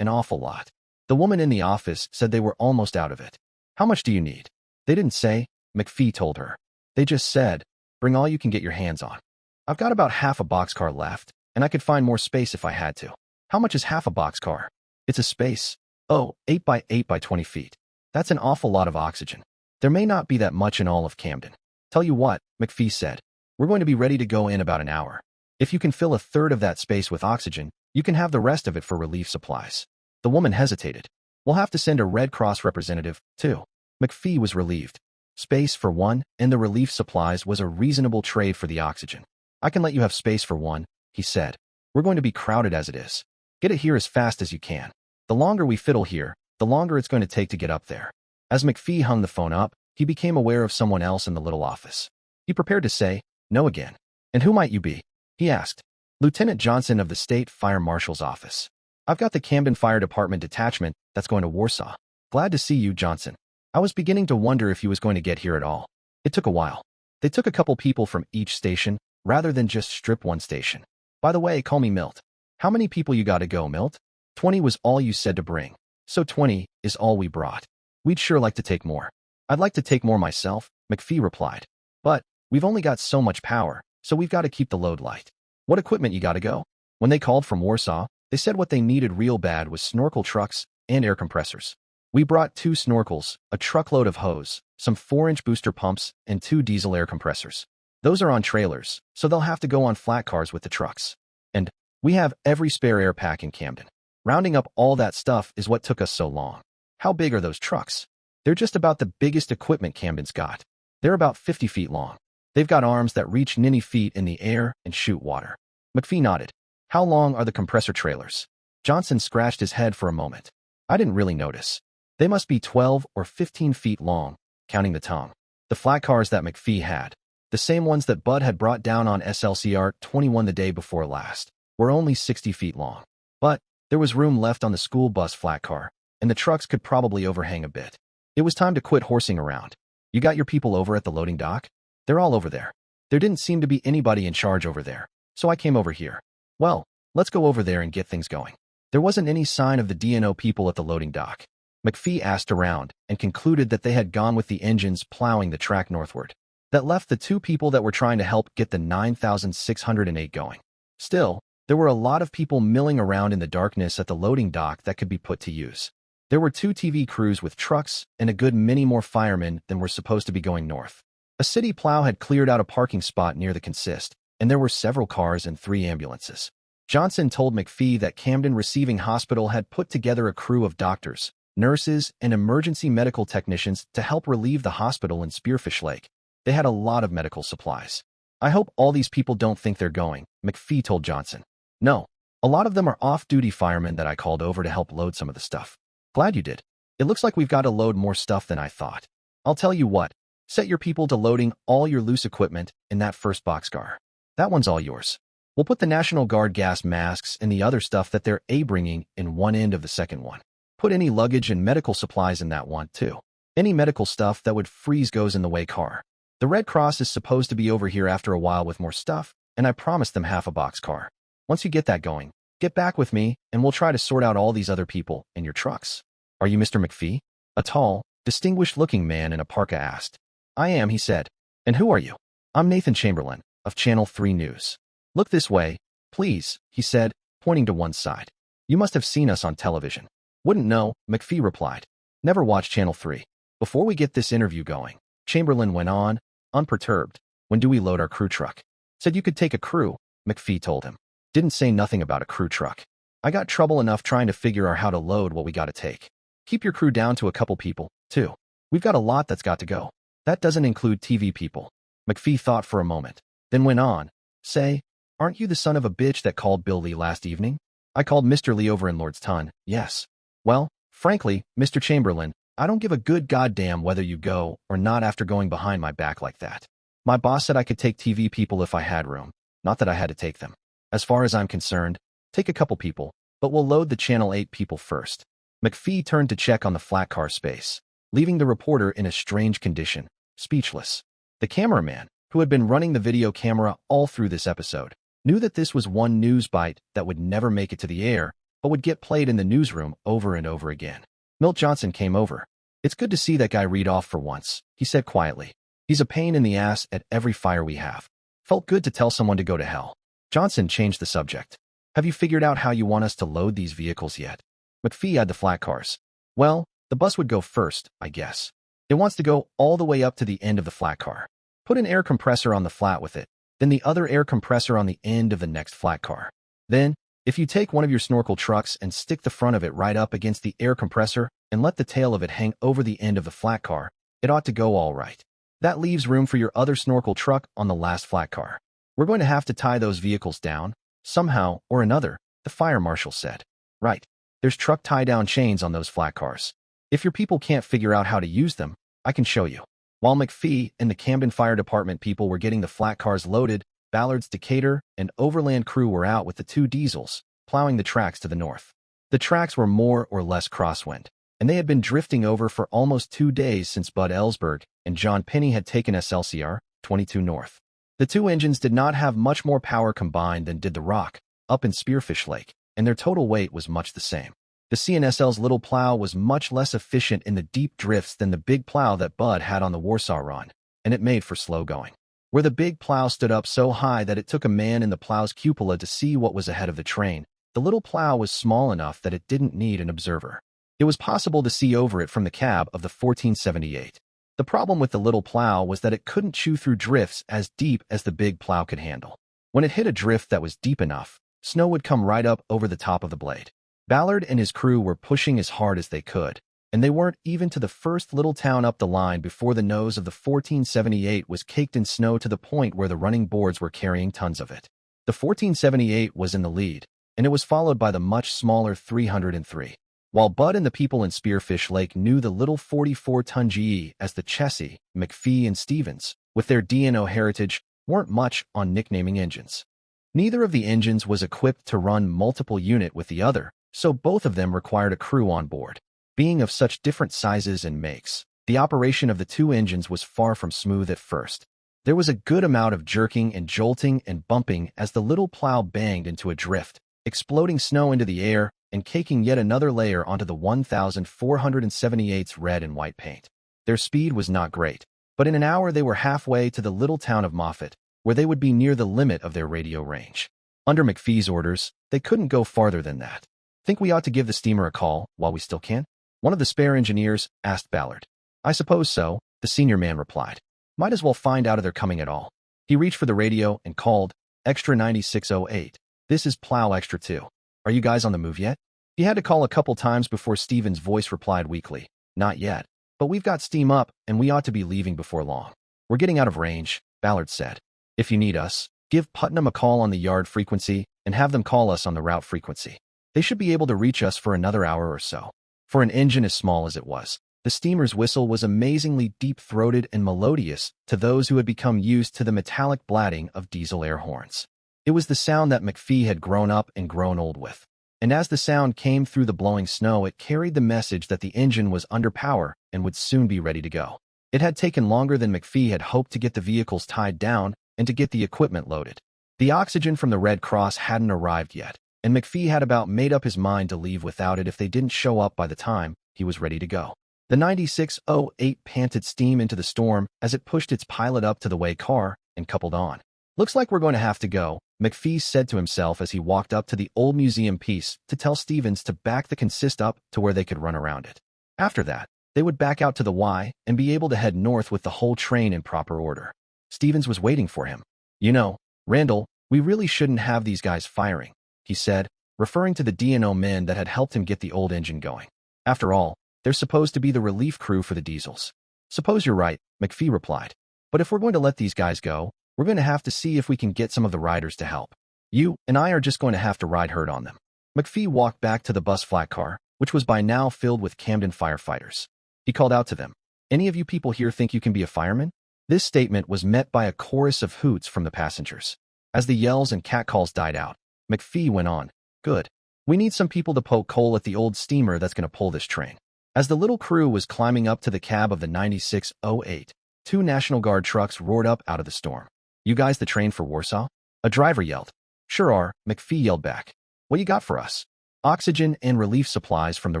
A: an awful lot. The woman in the office said they were almost out of it. How much do you need? They didn't say, McPhee told her. They just said, bring all you can get your hands on. I've got about half a boxcar left, and I could find more space if I had to. How much is half a boxcar? It's a space. Oh, 8 by 8 by 20 feet. That's an awful lot of oxygen. There may not be that much in all of Camden. Tell you what, McPhee said. We're going to be ready to go in about an hour. If you can fill a third of that space with oxygen, you can have the rest of it for relief supplies. The woman hesitated. We'll have to send a Red Cross representative, too. McPhee was relieved. Space for one, and the relief supplies was a reasonable trade for the oxygen. I can let you have space for one, he said. We're going to be crowded as it is. Get it here as fast as you can. The longer we fiddle here, the longer it's going to take to get up there. As McPhee hung the phone up, he became aware of someone else in the little office. He prepared to say, no again. And who might you be? He asked. Lieutenant Johnson of the State Fire Marshal's office. I've got the Camden Fire Department detachment that's going to Warsaw. Glad to see you, Johnson. I was beginning to wonder if he was going to get here at all. It took a while. They took a couple people from each station, rather than just strip one station. By the way, call me Milt. How many people you got to go, Milt? 20 was all you said to bring. So 20 is all we brought. We'd sure like to take more. I'd like to take more myself, McPhee replied. But we've only got so much power, so we've got to keep the load light. What equipment you got to go? When they called from Warsaw, they said what they needed real bad was snorkel trucks and air compressors. We brought 2 snorkels, a truckload of hose, some 4-inch booster pumps, and 2 diesel air compressors. Those are on trailers, so they'll have to go on flat cars with the trucks. And we have every spare air pack in Camden. Rounding up all that stuff is what took us so long. How big are those trucks? They're just about the biggest equipment Camden's got. They're about 50 feet long. They've got arms that reach 90 feet in the air and shoot water. McPhee nodded. How long are the compressor trailers? Johnson scratched his head for a moment. I didn't really notice. They must be 12 or 15 feet long, counting the tongue. The flat cars that McPhee had, the same ones that Bud had brought down on SLCR 21 the day before last, were only 60 feet long. But there was room left on the school bus flat car, and the trucks could probably overhang a bit. It was time to quit horsing around. You got your people over at the loading dock? They're all over there. There didn't seem to be anybody in charge over there, so I came over here. Well, let's go over there and get things going. There wasn't any sign of the DNO people at the loading dock. McPhee asked around and concluded that they had gone with the engines plowing the track northward. That left the 2 people that were trying to help get the 9608 going. Still, there were a lot of people milling around in the darkness at the loading dock that could be put to use. There were 2 TV crews with trucks and a good many more firemen than were supposed to be going north. A city plow had cleared out a parking spot near the consist, and there were several cars and 3 ambulances. Johnson told McPhee that Camden Receiving Hospital had put together a crew of doctors, nurses, and emergency medical technicians to help relieve the hospital in Spearfish Lake. They had a lot of medical supplies. I hope all these people don't think they're going, McPhee told Johnson. No. A lot of them are off-duty firemen that I called over to help load some of the stuff. Glad you did. It looks like we've got to load more stuff than I thought. I'll tell you what. Set your people to loading all your loose equipment in that first boxcar. That one's all yours. We'll put the National Guard gas masks and the other stuff that they're bringing in one end of the second one. Put any luggage and medical supplies in that one, too. Any medical stuff that would freeze goes in the way car. The Red Cross is supposed to be over here after a while with more stuff, and I promised them half a boxcar. Once you get that going, get back with me, and we'll try to sort out all these other people in your trucks. Are you Mr. McPhee? A tall, distinguished-looking man in a parka asked. I am, he said. And who are you? I'm Nathan Chamberlain, of Channel 3 News. Look this way, please, he said, pointing to one side. You must have seen us on television. Wouldn't know, McPhee replied. Never watched Channel 3. Before we get this interview going, Chamberlain went on, unperturbed. When do we load our crew truck? Said you could take a crew, McPhee told him. Didn't say nothing about a crew truck. I got trouble enough trying to figure out how to load what we got to take. Keep your crew down to a couple people, too. We've got a lot that's got to go. That doesn't include TV people. McPhee thought for a moment, then went on. Say, aren't you the son of a bitch that called Bill Lee last evening? I called Mr. Lee over in Lord's Ton, yes. Well, frankly, Mr. Chamberlain, I don't give a good goddamn whether you go or not after going behind my back like that. My boss said I could take TV people if I had room, not that I had to take them. As far as I'm concerned, take a couple people, but we'll load the Channel 8 people first. McPhee turned to check on the flat car space, leaving the reporter in a strange condition, speechless. The cameraman, who had been running the video camera all through this episode, knew that this was one news bite that would never make it to the air, but would get played in the newsroom over and over again. Milt Johnson came over. It's good to see that guy read off for once, he said quietly. He's a pain in the ass at every fire we have. Felt good to tell someone to go to hell. Johnson changed the subject. Have you figured out how you want us to load these vehicles yet? McPhee had the flat cars. Well, the bus would go first, I guess. It wants to go all the way up to the end of the flat car. Put an air compressor on the flat with it, then the other air compressor on the end of the next flat car. Then, if you take one of your snorkel trucks and stick the front of it right up against the air compressor and let the tail of it hang over the end of the flat car, it ought to go all right. That leaves room for your other snorkel truck on the last flat car. We're going to have to tie those vehicles down, somehow or another, the fire marshal said. Right. There's truck tie-down chains on those flat cars. If your people can't figure out how to use them, I can show you. While McPhee and the Camden Fire Department people were getting the flat cars loaded, Ballard's Decatur and Overland crew were out with the two diesels, plowing the tracks to the north. The tracks were more or less crosswind, and they had been drifting over for almost 2 days since Bud Ellsberg and John Penny had taken SLCR 22 north. The two engines did not have much more power combined than did the Rock, up in Spearfish Lake, and their total weight was much the same. The CNSL's little plow was much less efficient in the deep drifts than the big plow that Bud had on the Warsaw run, and it made for slow going. Where the big plow stood up so high that it took a man in the plow's cupola to see what was ahead of the train, the little plow was small enough that it didn't need an observer. It was possible to see over it from the cab of the 1478. The problem with the little plow was that it couldn't chew through drifts as deep as the big plow could handle. When it hit a drift that was deep enough, snow would come right up over the top of the blade. Ballard and his crew were pushing as hard as they could, and they weren't even to the first little town up the line before the nose of the 1478 was caked in snow to the point where the running boards were carrying tons of it. The 1478 was in the lead, and it was followed by the much smaller 303. While Bud and the people in Spearfish Lake knew the little 44-ton GE as the Chessie, McPhee and Stevens, with their D&O heritage, weren't much on nicknaming engines. Neither of the engines was equipped to run multiple unit with the other, so both of them required a crew on board. Being of such different sizes and makes, the operation of the two engines was far from smooth at first. There was a good amount of jerking and jolting and bumping as the little plow banged into a drift, exploding snow into the air and caking yet another layer onto the 1478's red and white paint. Their speed was not great, but in an hour they were halfway to the little town of Moffett, where they would be near the limit of their radio range. Under McPhee's orders, they couldn't go farther than that. Think we ought to give the steamer a call while we still can? One of the spare engineers asked Ballard. I suppose so, the senior man replied. Might as well find out if they're coming at all. He reached for the radio and called, Extra 9608. This is Plow Extra 2. Are you guys on the move yet? He had to call a couple times before Stephen's voice replied weakly. Not yet, but we've got steam up and we ought to be leaving before long. We're getting out of range, Ballard said. If you need us, give Putnam a call on the yard frequency and have them call us on the route frequency. They should be able to reach us for another hour or so. For an engine as small as it was, the steamer's whistle was amazingly deep-throated and melodious to those who had become used to the metallic blatting of diesel air horns. It was the sound that McPhee had grown up and grown old with. And as the sound came through the blowing snow, it carried the message that the engine was under power and would soon be ready to go. It had taken longer than McPhee had hoped to get the vehicles tied down and to get the equipment loaded. The oxygen from the Red Cross hadn't arrived yet, and McPhee had about made up his mind to leave without it if they didn't show up by the time he was ready to go. The 9608 panted steam into the storm as it pushed its pilot up to the way car and coupled on. "Looks like we're going to have to go," McPhee said to himself as he walked up to the old museum piece to tell Stevens to back the consist up to where they could run around it. After that, they would back out to the Y and be able to head north with the whole train in proper order. Stevens was waiting for him. "You know, Randall, we really shouldn't have these guys firing," he said, referring to the D&O men that had helped him get the old engine going. "After all, they're supposed to be the relief crew for the diesels." "Suppose you're right," McPhee replied. "But if we're going to let these guys go, we're going to have to see if we can get some of the riders to help. You and I are just going to have to ride herd on them." McPhee walked back to the bus flat car, which was by now filled with Camden firefighters. He called out to them, "Any of you people here think you can be a fireman?" This statement was met by a chorus of hoots from the passengers. As the yells and catcalls died out, McPhee went on, "Good. We need some people to poke coal at the old steamer that's going to pull this train." As the little crew was climbing up to the cab of the 9608, two National Guard trucks roared up out of the storm. "You guys the train for Warsaw?" a driver yelled. "Sure are," McPhee yelled back. "What you got for us?" "Oxygen and relief supplies from the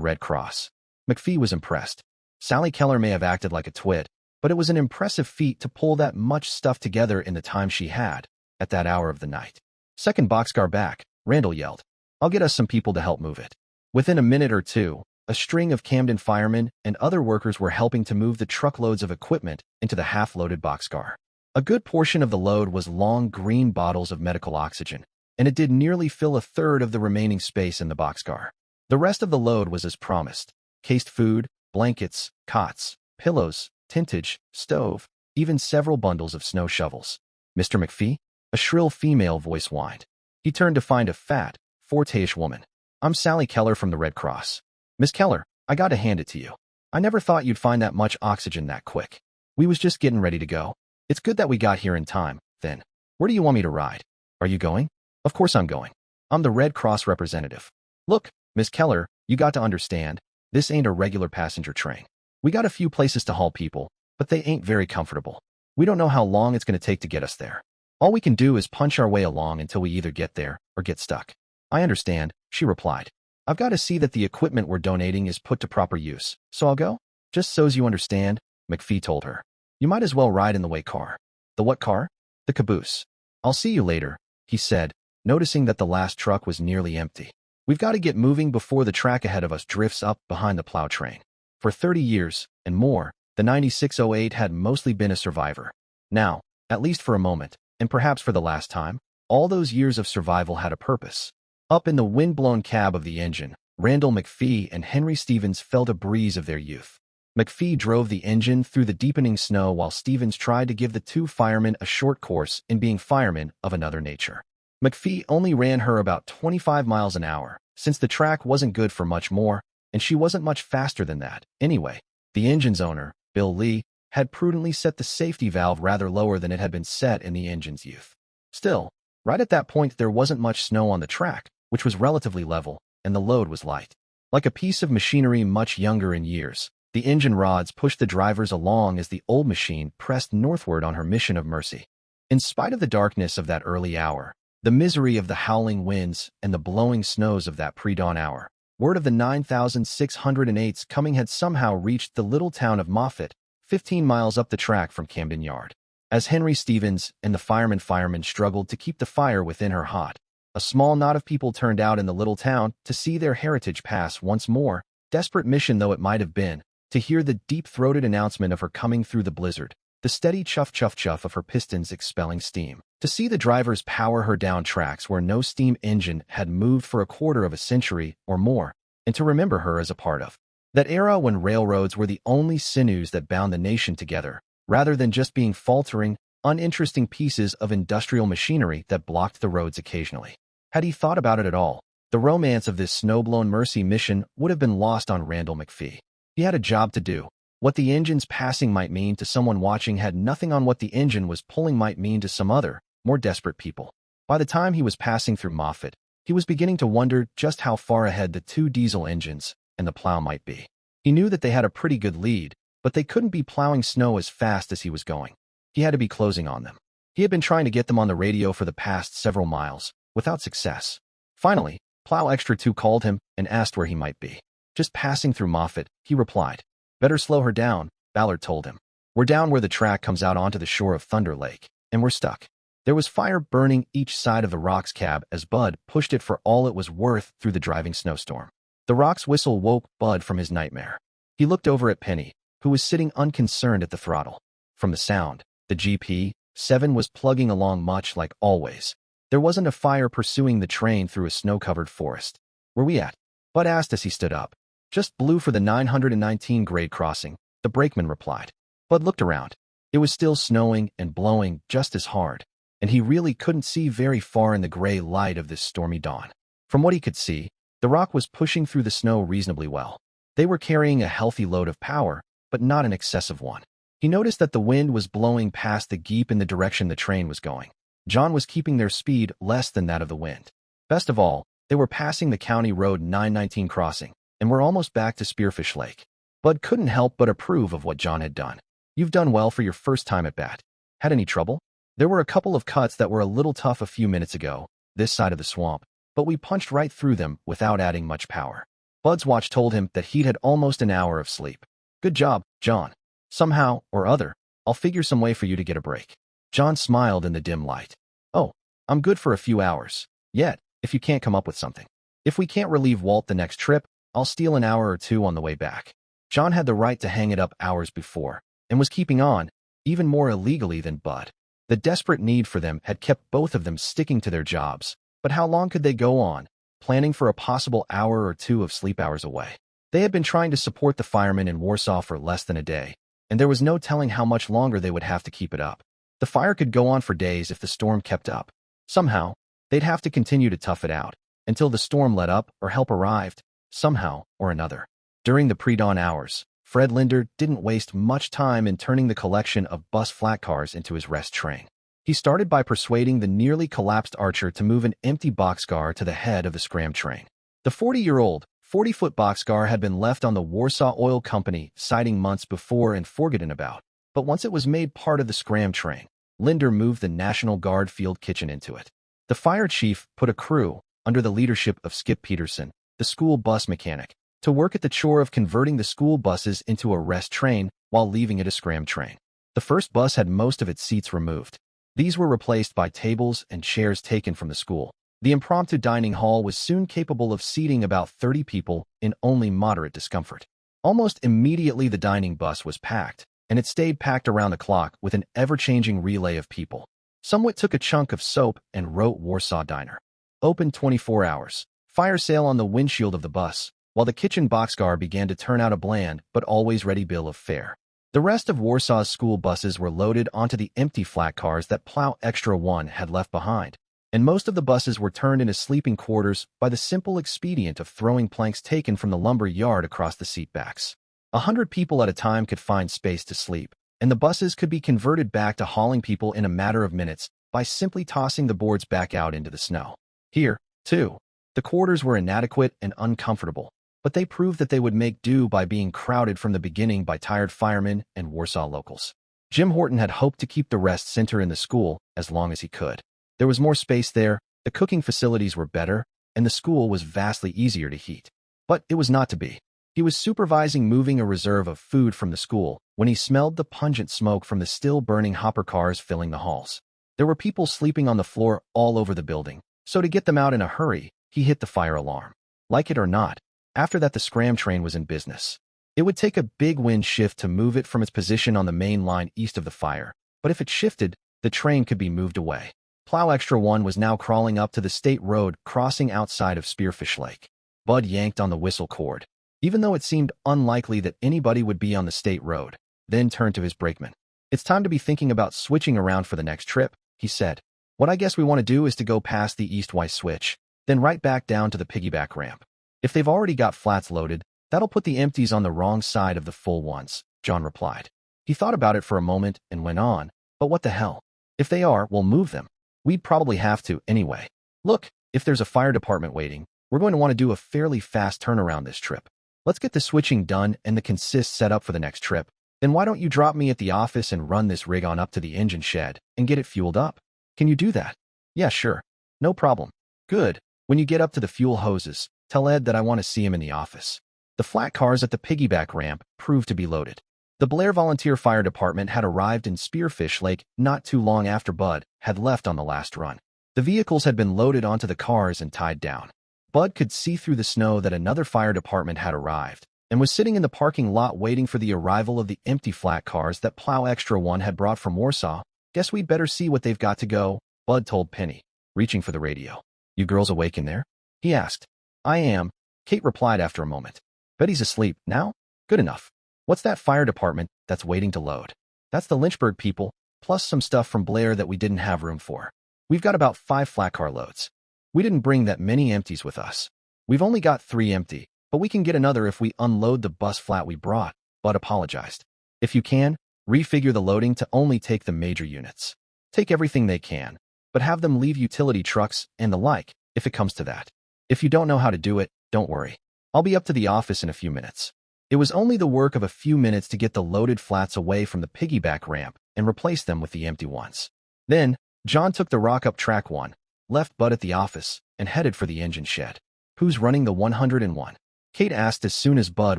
A: Red Cross." McPhee was impressed. Sally Keller may have acted like a twit, but it was an impressive feat to pull that much stuff together in the time she had, at that hour of the night. "Second boxcar back," Randall yelled. "I'll get us some people to help move it." Within a minute or two, a string of Camden firemen and other workers were helping to move the truckloads of equipment into the half-loaded boxcar. A good portion of the load was long green bottles of medical oxygen, and it did nearly fill a third of the remaining space in the boxcar. The rest of the load was as promised: cased food, blankets, cots, pillows, tintage, stove, even several bundles of snow shovels. "Mr. McPhee?" a shrill female voice whined. He turned to find a fat, forte-ish woman. "I'm Sally Keller from the Red Cross." "Miss Keller, I gotta hand it to you. I never thought you'd find that much oxygen that quick. We was just getting ready to go. It's good that we got here in time, then. Where do you want me to ride?" "Are you going?" "Of course I'm going. I'm the Red Cross representative." "Look, Miss Keller, you got to understand, this ain't a regular passenger train. We got a few places to haul people, but they ain't very comfortable. We don't know how long it's going to take to get us there. All we can do is punch our way along until we either get there or get stuck." "I understand," she replied. "I've got to see that the equipment we're donating is put to proper use, so I'll go." "Just so's you understand," McPhee told her. "You might as well ride in the way car." "The what car?" "The caboose." "I'll see you later," he said, noticing that the last truck was nearly empty. "We've got to get moving before the track ahead of us drifts up behind the plow train." For 30 years and more, the 9608 had mostly been a survivor. Now, at least for a moment, and perhaps for the last time, all those years of survival had a purpose. Up in the wind-blown cab of the engine, Randall McPhee and Henry Stevens felt a breeze of their youth. McPhee drove the engine through the deepening snow while Stevens tried to give the two firemen a short course in being firemen of another nature. McPhee only ran her about 25 miles an hour, since the track wasn't good for much more, and she wasn't much faster than that. Anyway, the engine's owner, Bill Lee, had prudently set the safety valve rather lower than it had been set in the engine's youth. Still, right at that point there wasn't much snow on the track, which was relatively level, and the load was light. Like a piece of machinery much younger in years, the engine rods pushed the drivers along as the old machine pressed northward on her mission of mercy. In spite of the darkness of that early hour, the misery of the howling winds and the blowing snows of that pre-dawn hour, word of the 9608's coming had somehow reached the little town of Moffett, 15 miles up the track from Camden Yard. As Henry Stevens and the firemen struggled to keep the fire within her hot, a small knot of people turned out in the little town to see their heritage pass once more, desperate mission though it might have been, to hear the deep-throated announcement of her coming through the blizzard, the steady chuff-chuff-chuff of her pistons expelling steam, to see the drivers power her down tracks where no steam engine had moved for a quarter of a century or more, and to remember her as a part of that era when railroads were the only sinews that bound the nation together, rather than just being faltering, uninteresting pieces of industrial machinery that blocked the roads occasionally. Had he thought about it at all, the romance of this snowblown mercy mission would have been lost on Randall McPhee. He had a job to do. What the engine's passing might mean to someone watching had nothing on what the engine was pulling might mean to some other, more desperate people. By the time he was passing through Moffat, he was beginning to wonder just how far ahead the two diesel engines and the plow might be. He knew that they had a pretty good lead, but they couldn't be plowing snow as fast as he was going. He had to be closing on them. He had been trying to get them on the radio for the past several miles, without success. Finally, Plow Extra 2 called him and asked where he might be. Just passing through Moffat, he replied. Better slow her down, Ballard told him. We're down where the track comes out onto the shore of Thunder Lake, and we're stuck. There was fire burning each side of the Rock's cab as Bud pushed it for all it was worth through the driving snowstorm. The Rock's whistle woke Bud from his nightmare. He looked over at Penny, who was sitting unconcerned at the throttle. From the sound, the GP7 was plugging along much like always. There wasn't a fire pursuing the train through a snow-covered forest. Where we at? Bud asked as he stood up. Just blue for the 919 grade crossing, the brakeman replied. Bud looked around. It was still snowing and blowing just as hard, and he really couldn't see very far in the gray light of this stormy dawn. From what he could see, the Rock was pushing through the snow reasonably well. They were carrying a healthy load of power, but not an excessive one. He noticed that the wind was blowing past the Jeep in the direction the train was going. John was keeping their speed less than that of the wind. Best of all, they were passing the County Road 919 crossing, and were almost back to Spearfish Lake. Bud couldn't help but approve of what John had done. You've done well for your first time at bat. Had any trouble? There were a couple of cuts that were a little tough a few minutes ago, this side of the swamp, but we punched right through them without adding much power. Bud's watch told him that he'd had almost an hour of sleep. Good job, John. Somehow or other, I'll figure some way for you to get a break. John smiled in the dim light. Oh, I'm good for a few hours. Yet, if you can't come up with something. If we can't relieve Walt the next trip, I'll steal an hour or two on the way back. John had the right to hang it up hours before, and was keeping on, even more illegally than Bud. The desperate need for them had kept both of them sticking to their jobs, but how long could they go on, planning for a possible hour or two of sleep hours away? They had been trying to support the firemen in Warsaw for less than a day, and there was no telling how much longer they would have to keep it up. The fire could go on for days if the storm kept up. Somehow, they'd have to continue to tough it out, until the storm let up or help arrived, somehow or another. During the pre-dawn hours, Fred Linder didn't waste much time in turning the collection of bus flat cars into his rest train. He started by persuading the nearly collapsed Archer to move an empty boxcar to the head of the scram train. The 40-year-old, 40-foot boxcar had been left on the Warsaw Oil Company siding months before and forgotten about, but once it was made part of the scram train, Linder moved the National Guard field kitchen into it. The fire chief put a crew, under the leadership of Skip Peterson, the school bus mechanic, to work at the chore of converting the school buses into a rest train while leaving it a scram train. The first bus had most of its seats removed. These were replaced by tables and chairs taken from the school. The impromptu dining hall was soon capable of seating about 30 people in only moderate discomfort. Almost immediately the dining bus was packed, and it stayed packed around the clock with an ever-changing relay of people. Someone took a chunk of soap and wrote Warsaw Diner. Open 24 hours. Fire sale on the windshield of the bus, while the kitchen boxcar began to turn out a bland but always ready bill of fare. The rest of Warsaw's school buses were loaded onto the empty flat cars that Plow Extra 1 had left behind, and most of the buses were turned into sleeping quarters by the simple expedient of throwing planks taken from the lumber yard across the seat backs. 100 people at a time could find space to sleep, and the buses could be converted back to hauling people in a matter of minutes by simply tossing the boards back out into the snow. Here, too, the quarters were inadequate and uncomfortable, but they proved that they would make do by being crowded from the beginning by tired firemen and Warsaw locals. Jim Horton had hoped to keep the rest center in the school as long as he could. There was more space there, the cooking facilities were better, and the school was vastly easier to heat. But it was not to be. He was supervising moving a reserve of food from the school when he smelled the pungent smoke from the still-burning hopper cars filling the halls. There were people sleeping on the floor all over the building, so to get them out in a hurry, he hit the fire alarm. Like it or not, after that the scram train was in business. It would take a big wind shift to move it from its position on the main line east of the fire, but if it shifted, the train could be moved away. Plow Extra 1 was now crawling up to the state road crossing outside of Spearfish Lake. Bud yanked on the whistle cord, even though it seemed unlikely that anybody would be on the state road, then turned to his brakeman. It's time to be thinking about switching around for the next trip, he said. What I guess we want to do is to go past the east-west switch, then right back down to the piggyback ramp. If they've already got flats loaded, that'll put the empties on the wrong side of the full ones, John replied. He thought about it for a moment and went on, but what the hell? If they are, we'll move them. We'd probably have to anyway. Look, if there's a fire department waiting, we're going to want to do a fairly fast turnaround this trip. Let's get the switching done and the consist set up for the next trip. Then why don't you drop me at the office and run this rig on up to the engine shed and get it fueled up? Can you do that? Yeah, sure. No problem. Good. When you get up to the fuel hoses, tell Ed that I want to see him in the office. The flat cars at the piggyback ramp proved to be loaded. The Blair Volunteer Fire Department had arrived in Spearfish Lake not too long after Bud had left on the last run. The vehicles had been loaded onto the cars and tied down. Bud could see through the snow that another fire department had arrived and was sitting in the parking lot waiting for the arrival of the empty flat cars that Plow Extra One had brought from Warsaw. Guess we'd better see what they've got to go, Bud told Penny, reaching for the radio. You girls awake in there? He asked. I am, Kate replied after a moment. Betty's asleep now? Good enough. What's that fire department that's waiting to load? That's the Lynchburg people, plus some stuff from Blair that we didn't have room for. We've got about 5 flat car loads. We didn't bring that many empties with us. We've only got 3 empty, but we can get another if we unload the bus flat we brought, Bud apologized. If you can, refigure the loading to only take the major units. Take everything they can, but have them leave utility trucks and the like, if it comes to that. If you don't know how to do it, don't worry. I'll be up to the office in a few minutes. It was only the work of a few minutes to get the loaded flats away from the piggyback ramp and replace them with the empty ones. Then, John took the rock up track 1, left Bud at the office, and headed for the engine shed. Who's running the 101? Kate asked as soon as Bud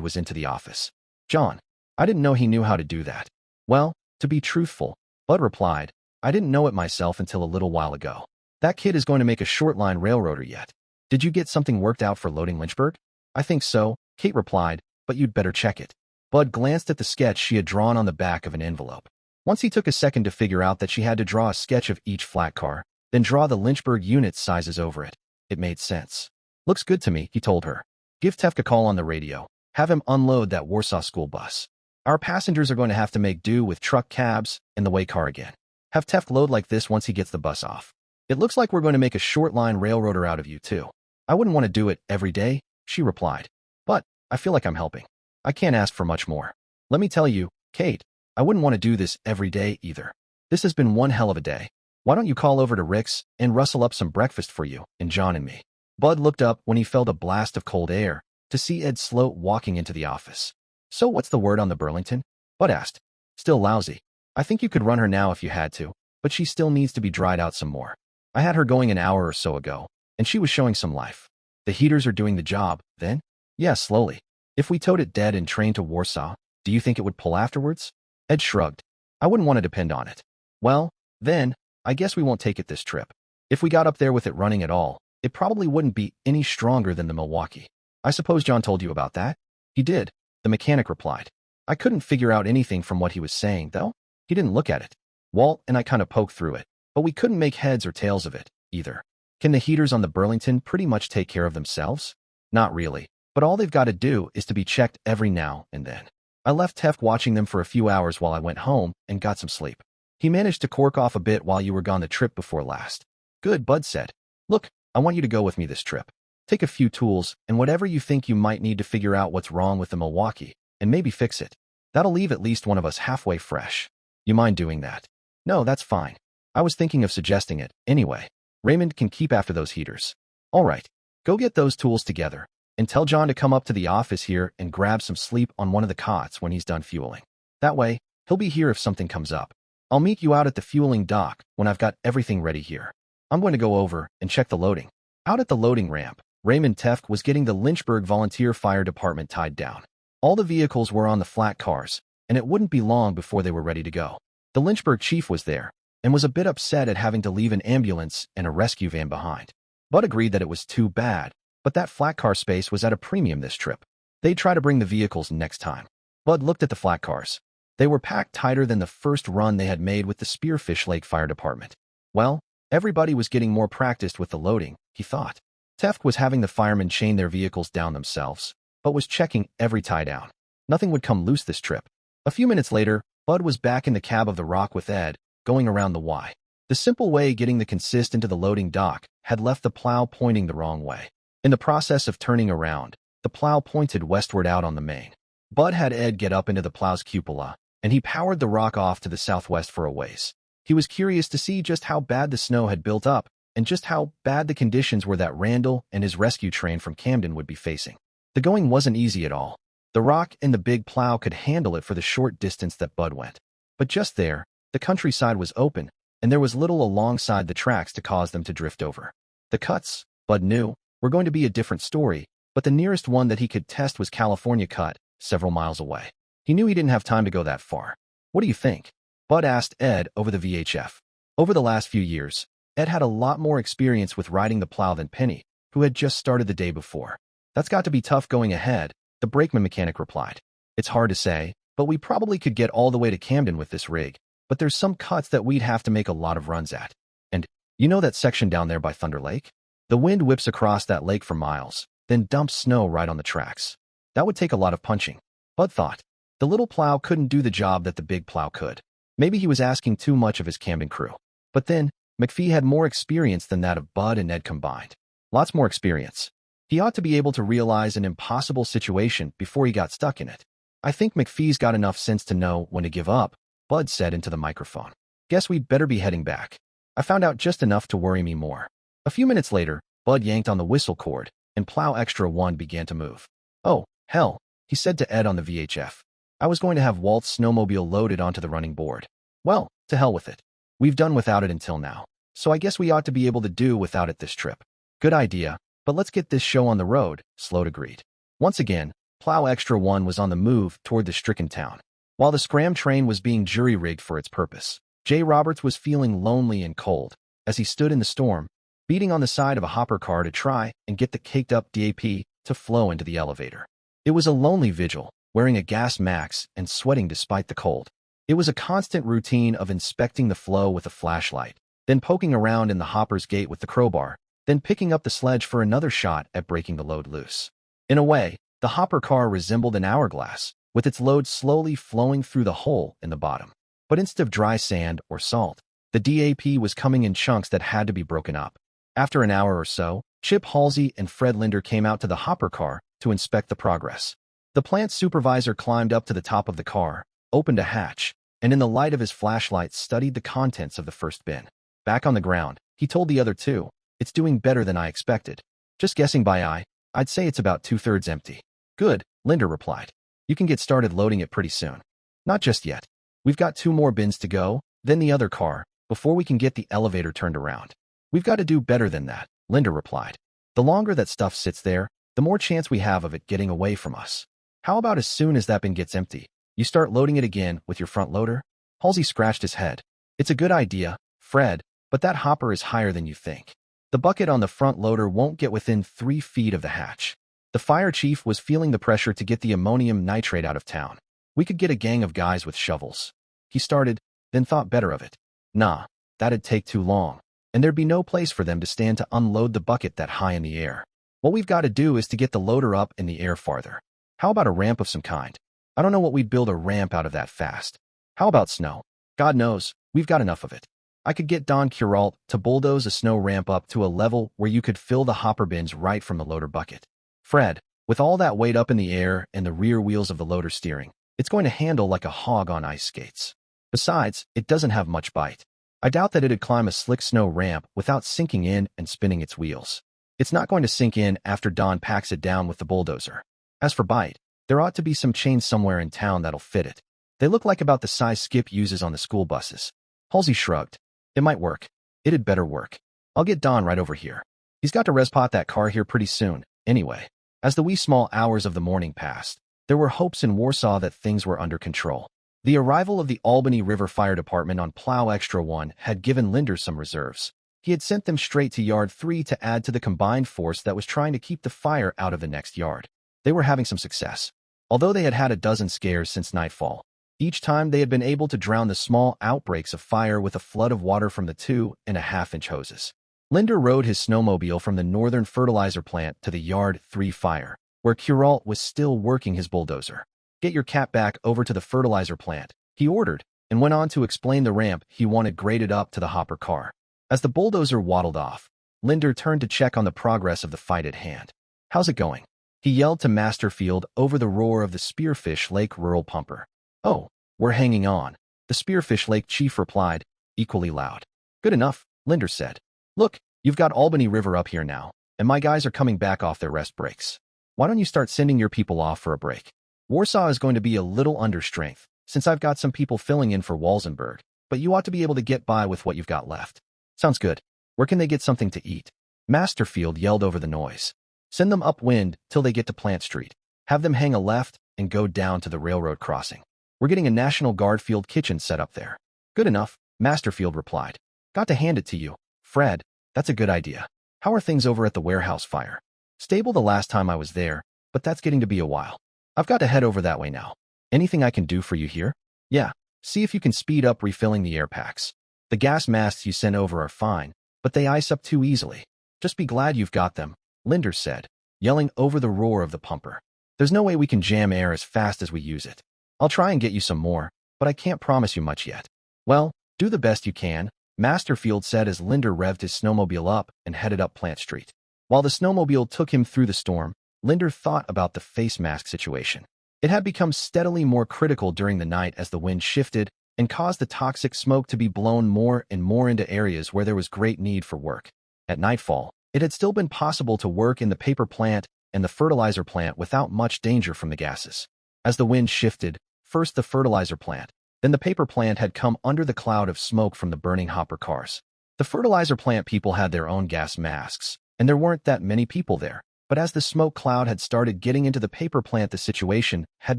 A: was into the office. John. I didn't know he knew how to do that. Well, to be truthful, Bud replied, I didn't know it myself until a little while ago. That kid is going to make a short-line railroader yet. Did you get something worked out for loading Lynchburg? I think so, Kate replied, but you'd better check it. Bud glanced at the sketch she had drawn on the back of an envelope. Once he took a second to figure out that she had to draw a sketch of each flat car, then draw the Lynchburg unit sizes over it. It made sense. Looks good to me, he told her. Give Tefk a call on the radio. Have him unload that Warsaw school bus. Our passengers are going to have to make do with truck cabs and the way car again. Have Tefk load like this once he gets the bus off. It looks like we're going to make a short-line railroader out of you, too. I wouldn't want to do it every day, she replied. But I feel like I'm helping. I can't ask for much more. Let me tell you, Kate, I wouldn't want to do this every day either. This has been one hell of a day. Why don't you call over to Rick's and rustle up some breakfast for you and John and me? Bud looked up when he felt a blast of cold air to see Ed Sloat walking into the office. So what's the word on the Burlington? Bud asked. Still lousy. I think you could run her now if you had to, but she still needs to be dried out some more. I had her going an hour or so ago, and she was showing some life. The heaters are doing the job, then? Yeah, slowly. If we towed it dead and trained to Warsaw, do you think it would pull afterwards? Ed shrugged. I wouldn't want to depend on it. Well, then, I guess we won't take it this trip. If we got up there with it running at all, it probably wouldn't be any stronger than the Milwaukee. I suppose John told you about that? He did, the mechanic replied. I couldn't figure out anything from what he was saying, though. He didn't look at it. Walt and I kind of poked through it, but we couldn't make heads or tails of it, either. Can the heaters on the Burlington pretty much take care of themselves? Not really, but all they've got to do is to be checked every now and then. I left Tefk watching them for a few hours while I went home and got some sleep. He managed to cork off a bit while you were gone the trip before last. Good, Bud said. Look, I want you to go with me this trip. Take a few tools and whatever you think you might need to figure out what's wrong with the Milwaukee, and maybe fix it. That'll leave at least one of us halfway fresh. You mind doing that? No, that's fine. I was thinking of suggesting it, anyway. Raymond can keep after those heaters. All right, go get those tools together, and tell John to come up to the office here and grab some sleep on one of the cots when he's done fueling. That way, he'll be here if something comes up. I'll meet you out at the fueling dock when I've got everything ready here. I'm going to go over and check the loading. Out at the loading ramp, Raymond Tefk was getting the Lynchburg Volunteer Fire Department tied down. All the vehicles were on the flat cars, and it wouldn't be long before they were ready to go. The Lynchburg chief was there, and was a bit upset at having to leave an ambulance and a rescue van behind. Bud agreed that it was too bad, but that flat car space was at a premium this trip. They'd try to bring the vehicles next time. Bud looked at the flat cars. They were packed tighter than the first run they had made with the Spearfish Lake Fire Department. Well, everybody was getting more practiced with the loading, he thought. Tefk was having the firemen chain their vehicles down themselves, but was checking every tie down. Nothing would come loose this trip. A few minutes later, Bud was back in the cab of the Rock with Ed, going around the Y. The simple way getting the consist into the loading dock had left the plow pointing the wrong way. In the process of turning around, the plow pointed westward out on the main. Bud had Ed get up into the plow's cupola, and he powered the rock off to the southwest for a ways. He was curious to see just how bad the snow had built up and just how bad the conditions were that Randall and his rescue train from Camden would be facing. The going wasn't easy at all. The rock and the big plow could handle it for the short distance that Bud went. But just there, the countryside was open, and there was little alongside the tracks to cause them to drift over. The cuts, Bud knew, were going to be a different story, but the nearest one that he could test was California Cut, several miles away. He knew he didn't have time to go that far. "What do you think?" Bud asked Ed over the VHF. Over the last few years, Ed had a lot more experience with riding the plow than Penny, who had just started the day before. "That's got to be tough going ahead," the brakeman mechanic replied. "It's hard to say, but we probably could get all the way to Camden with this rig, but there's some cuts that we'd have to make a lot of runs at. And, you know that section down there by Thunder Lake? The wind whips across that lake for miles, then dumps snow right on the tracks. That would take a lot of punching." Bud thought. The little plow couldn't do the job that the big plow could. Maybe he was asking too much of his Camden crew. But then, McPhee had more experience than that of Bud and Ed combined. Lots more experience. He ought to be able to realize an impossible situation before he got stuck in it. "I think McPhee's got enough sense to know when to give up," Bud said into the microphone. "Guess we'd better be heading back. I found out just enough to worry me more." A few minutes later, Bud yanked on the whistle cord, and Plow Extra 1 began to move. "Oh, hell," he said to Ed on the VHF. "I was going to have Walt's snowmobile loaded onto the running board. Well, to hell with it. We've done without it until now, so I guess we ought to be able to do without it this trip." "Good idea, but let's get this show on the road," Sloat agreed. Once again, Plow Extra 1 was on the move toward the stricken town. While the Scram train was being jury-rigged for its purpose, Jay Roberts was feeling lonely and cold as he stood in the storm, beating on the side of a hopper car to try and get the caked-up DAP to flow into the elevator. It was a lonely vigil, wearing a gas mask and sweating despite the cold. It was a constant routine of inspecting the flow with a flashlight, then poking around in the hopper's gate with the crowbar, then picking up the sledge for another shot at breaking the load loose. In a way, the hopper car resembled an hourglass, with its load slowly flowing through the hole in the bottom. But instead of dry sand or salt, the DAP was coming in chunks that had to be broken up. After an hour or so, Chip Halsey and Fred Linder came out to the hopper car to inspect the progress. The plant supervisor climbed up to the top of the car, opened a hatch, and in the light of his flashlight studied the contents of the first bin. Back on the ground, he told the other two, "It's doing better than I expected. Just guessing by eye, I'd say it's about 2/3 empty." "Good," Linder replied. "You can get started loading it pretty soon." "Not just yet. We've got 2 more bins to go, then the other car, before we can get the elevator turned around." "We've got to do better than that," Linder replied. "The longer that stuff sits there, the more chance we have of it getting away from us. How about as soon as that bin gets empty, you start loading it again with your front loader?" Halsey scratched his head. "It's a good idea, Fred, but that hopper is higher than you think. The bucket on the front loader won't get within 3 feet of the hatch." The fire chief was feeling the pressure to get the ammonium nitrate out of town. "We could get a gang of guys with shovels." He started, then thought better of it. "Nah, that'd take too long, and there'd be no place for them to stand to unload the bucket that high in the air. What we've got to do is to get the loader up in the air farther. How about a ramp of some kind? I don't know what we'd build a ramp out of that fast. How about snow? God knows, we've got enough of it. I could get Don Curalt to bulldoze a snow ramp up to a level where you could fill the hopper bins right from the loader bucket. Fred, with all that weight up in the air and the rear wheels of the loader steering, it's going to handle like a hog on ice skates. Besides, it doesn't have much bite. I doubt that it'd climb a slick snow ramp without sinking in and spinning its wheels. It's not going to sink in after Don packs it down with the bulldozer. As for bite, there ought to be some chains somewhere in town that'll fit it. They look like about the size Skip uses on the school buses." Halsey shrugged. "It might work. It'd better work. I'll get Don right over here. He's got to respot that car here pretty soon, anyway." As the wee small hours of the morning passed, there were hopes in Warsaw that things were under control. The arrival of the Albany River Fire Department on Plow Extra 1 had given Linder some reserves. He had sent them straight to Yard 3 to add to the combined force that was trying to keep the fire out of the next yard. They were having some success. Although they had had a dozen scares since nightfall, each time they had been able to drown the small outbreaks of fire with a flood of water from the 2.5-inch hoses. Linder rode his snowmobile from the northern fertilizer plant to the Yard 3 fire, where Curalt was still working his bulldozer. "Get your cat back over to the fertilizer plant," he ordered, and went on to explain the ramp he wanted graded up to the hopper car. As the bulldozer waddled off, Linder turned to check on the progress of the fight at hand. "How's it going?" he yelled to Masterfield over the roar of the Spearfish Lake rural pumper. "Oh, we're hanging on," the Spearfish Lake chief replied, equally loud. "Good enough," Linder said. "Look, you've got Albany River up here now, and my guys are coming back off their rest breaks. Why don't you start sending your people off for a break? Warsaw is going to be a little under strength, since I've got some people filling in for Walsenburg, but you ought to be able to get by with what you've got left." "Sounds good. Where can they get something to eat?" Masterfield yelled over the noise. "Send them upwind till they get to Plant Street. Have them hang a left and go down to the railroad crossing. We're getting a National Guard field kitchen set up there." "Good enough," Masterfield replied. "Got to hand it to you, Fred. That's a good idea. How are things over at the warehouse fire?" "Stable the last time I was there, but that's getting to be a while. I've got to head over that way now. Anything I can do for you here?" "Yeah, see if you can speed up refilling the air packs. The gas masks you sent over are fine, but they ice up too easily. Just be glad you've got them," Linder said, yelling over the roar of the pumper. "There's no way we can jam air as fast as we use it. I'll try and get you some more, but I can't promise you much yet." "Well, do the best you can," Masterfield said as Linder revved his snowmobile up and headed up Plant Street. While the snowmobile took him through the storm, Linder thought about the face mask situation. It had become steadily more critical during the night as the wind shifted and caused the toxic smoke to be blown more and more into areas where there was great need for work. At nightfall, it had still been possible to work in the paper plant and the fertilizer plant without much danger from the gases. As the wind shifted, first the fertilizer plant, then the paper plant had come under the cloud of smoke from the burning hopper cars. The fertilizer plant people had their own gas masks, and there weren't that many people there. But as the smoke cloud had started getting into the paper plant, the situation had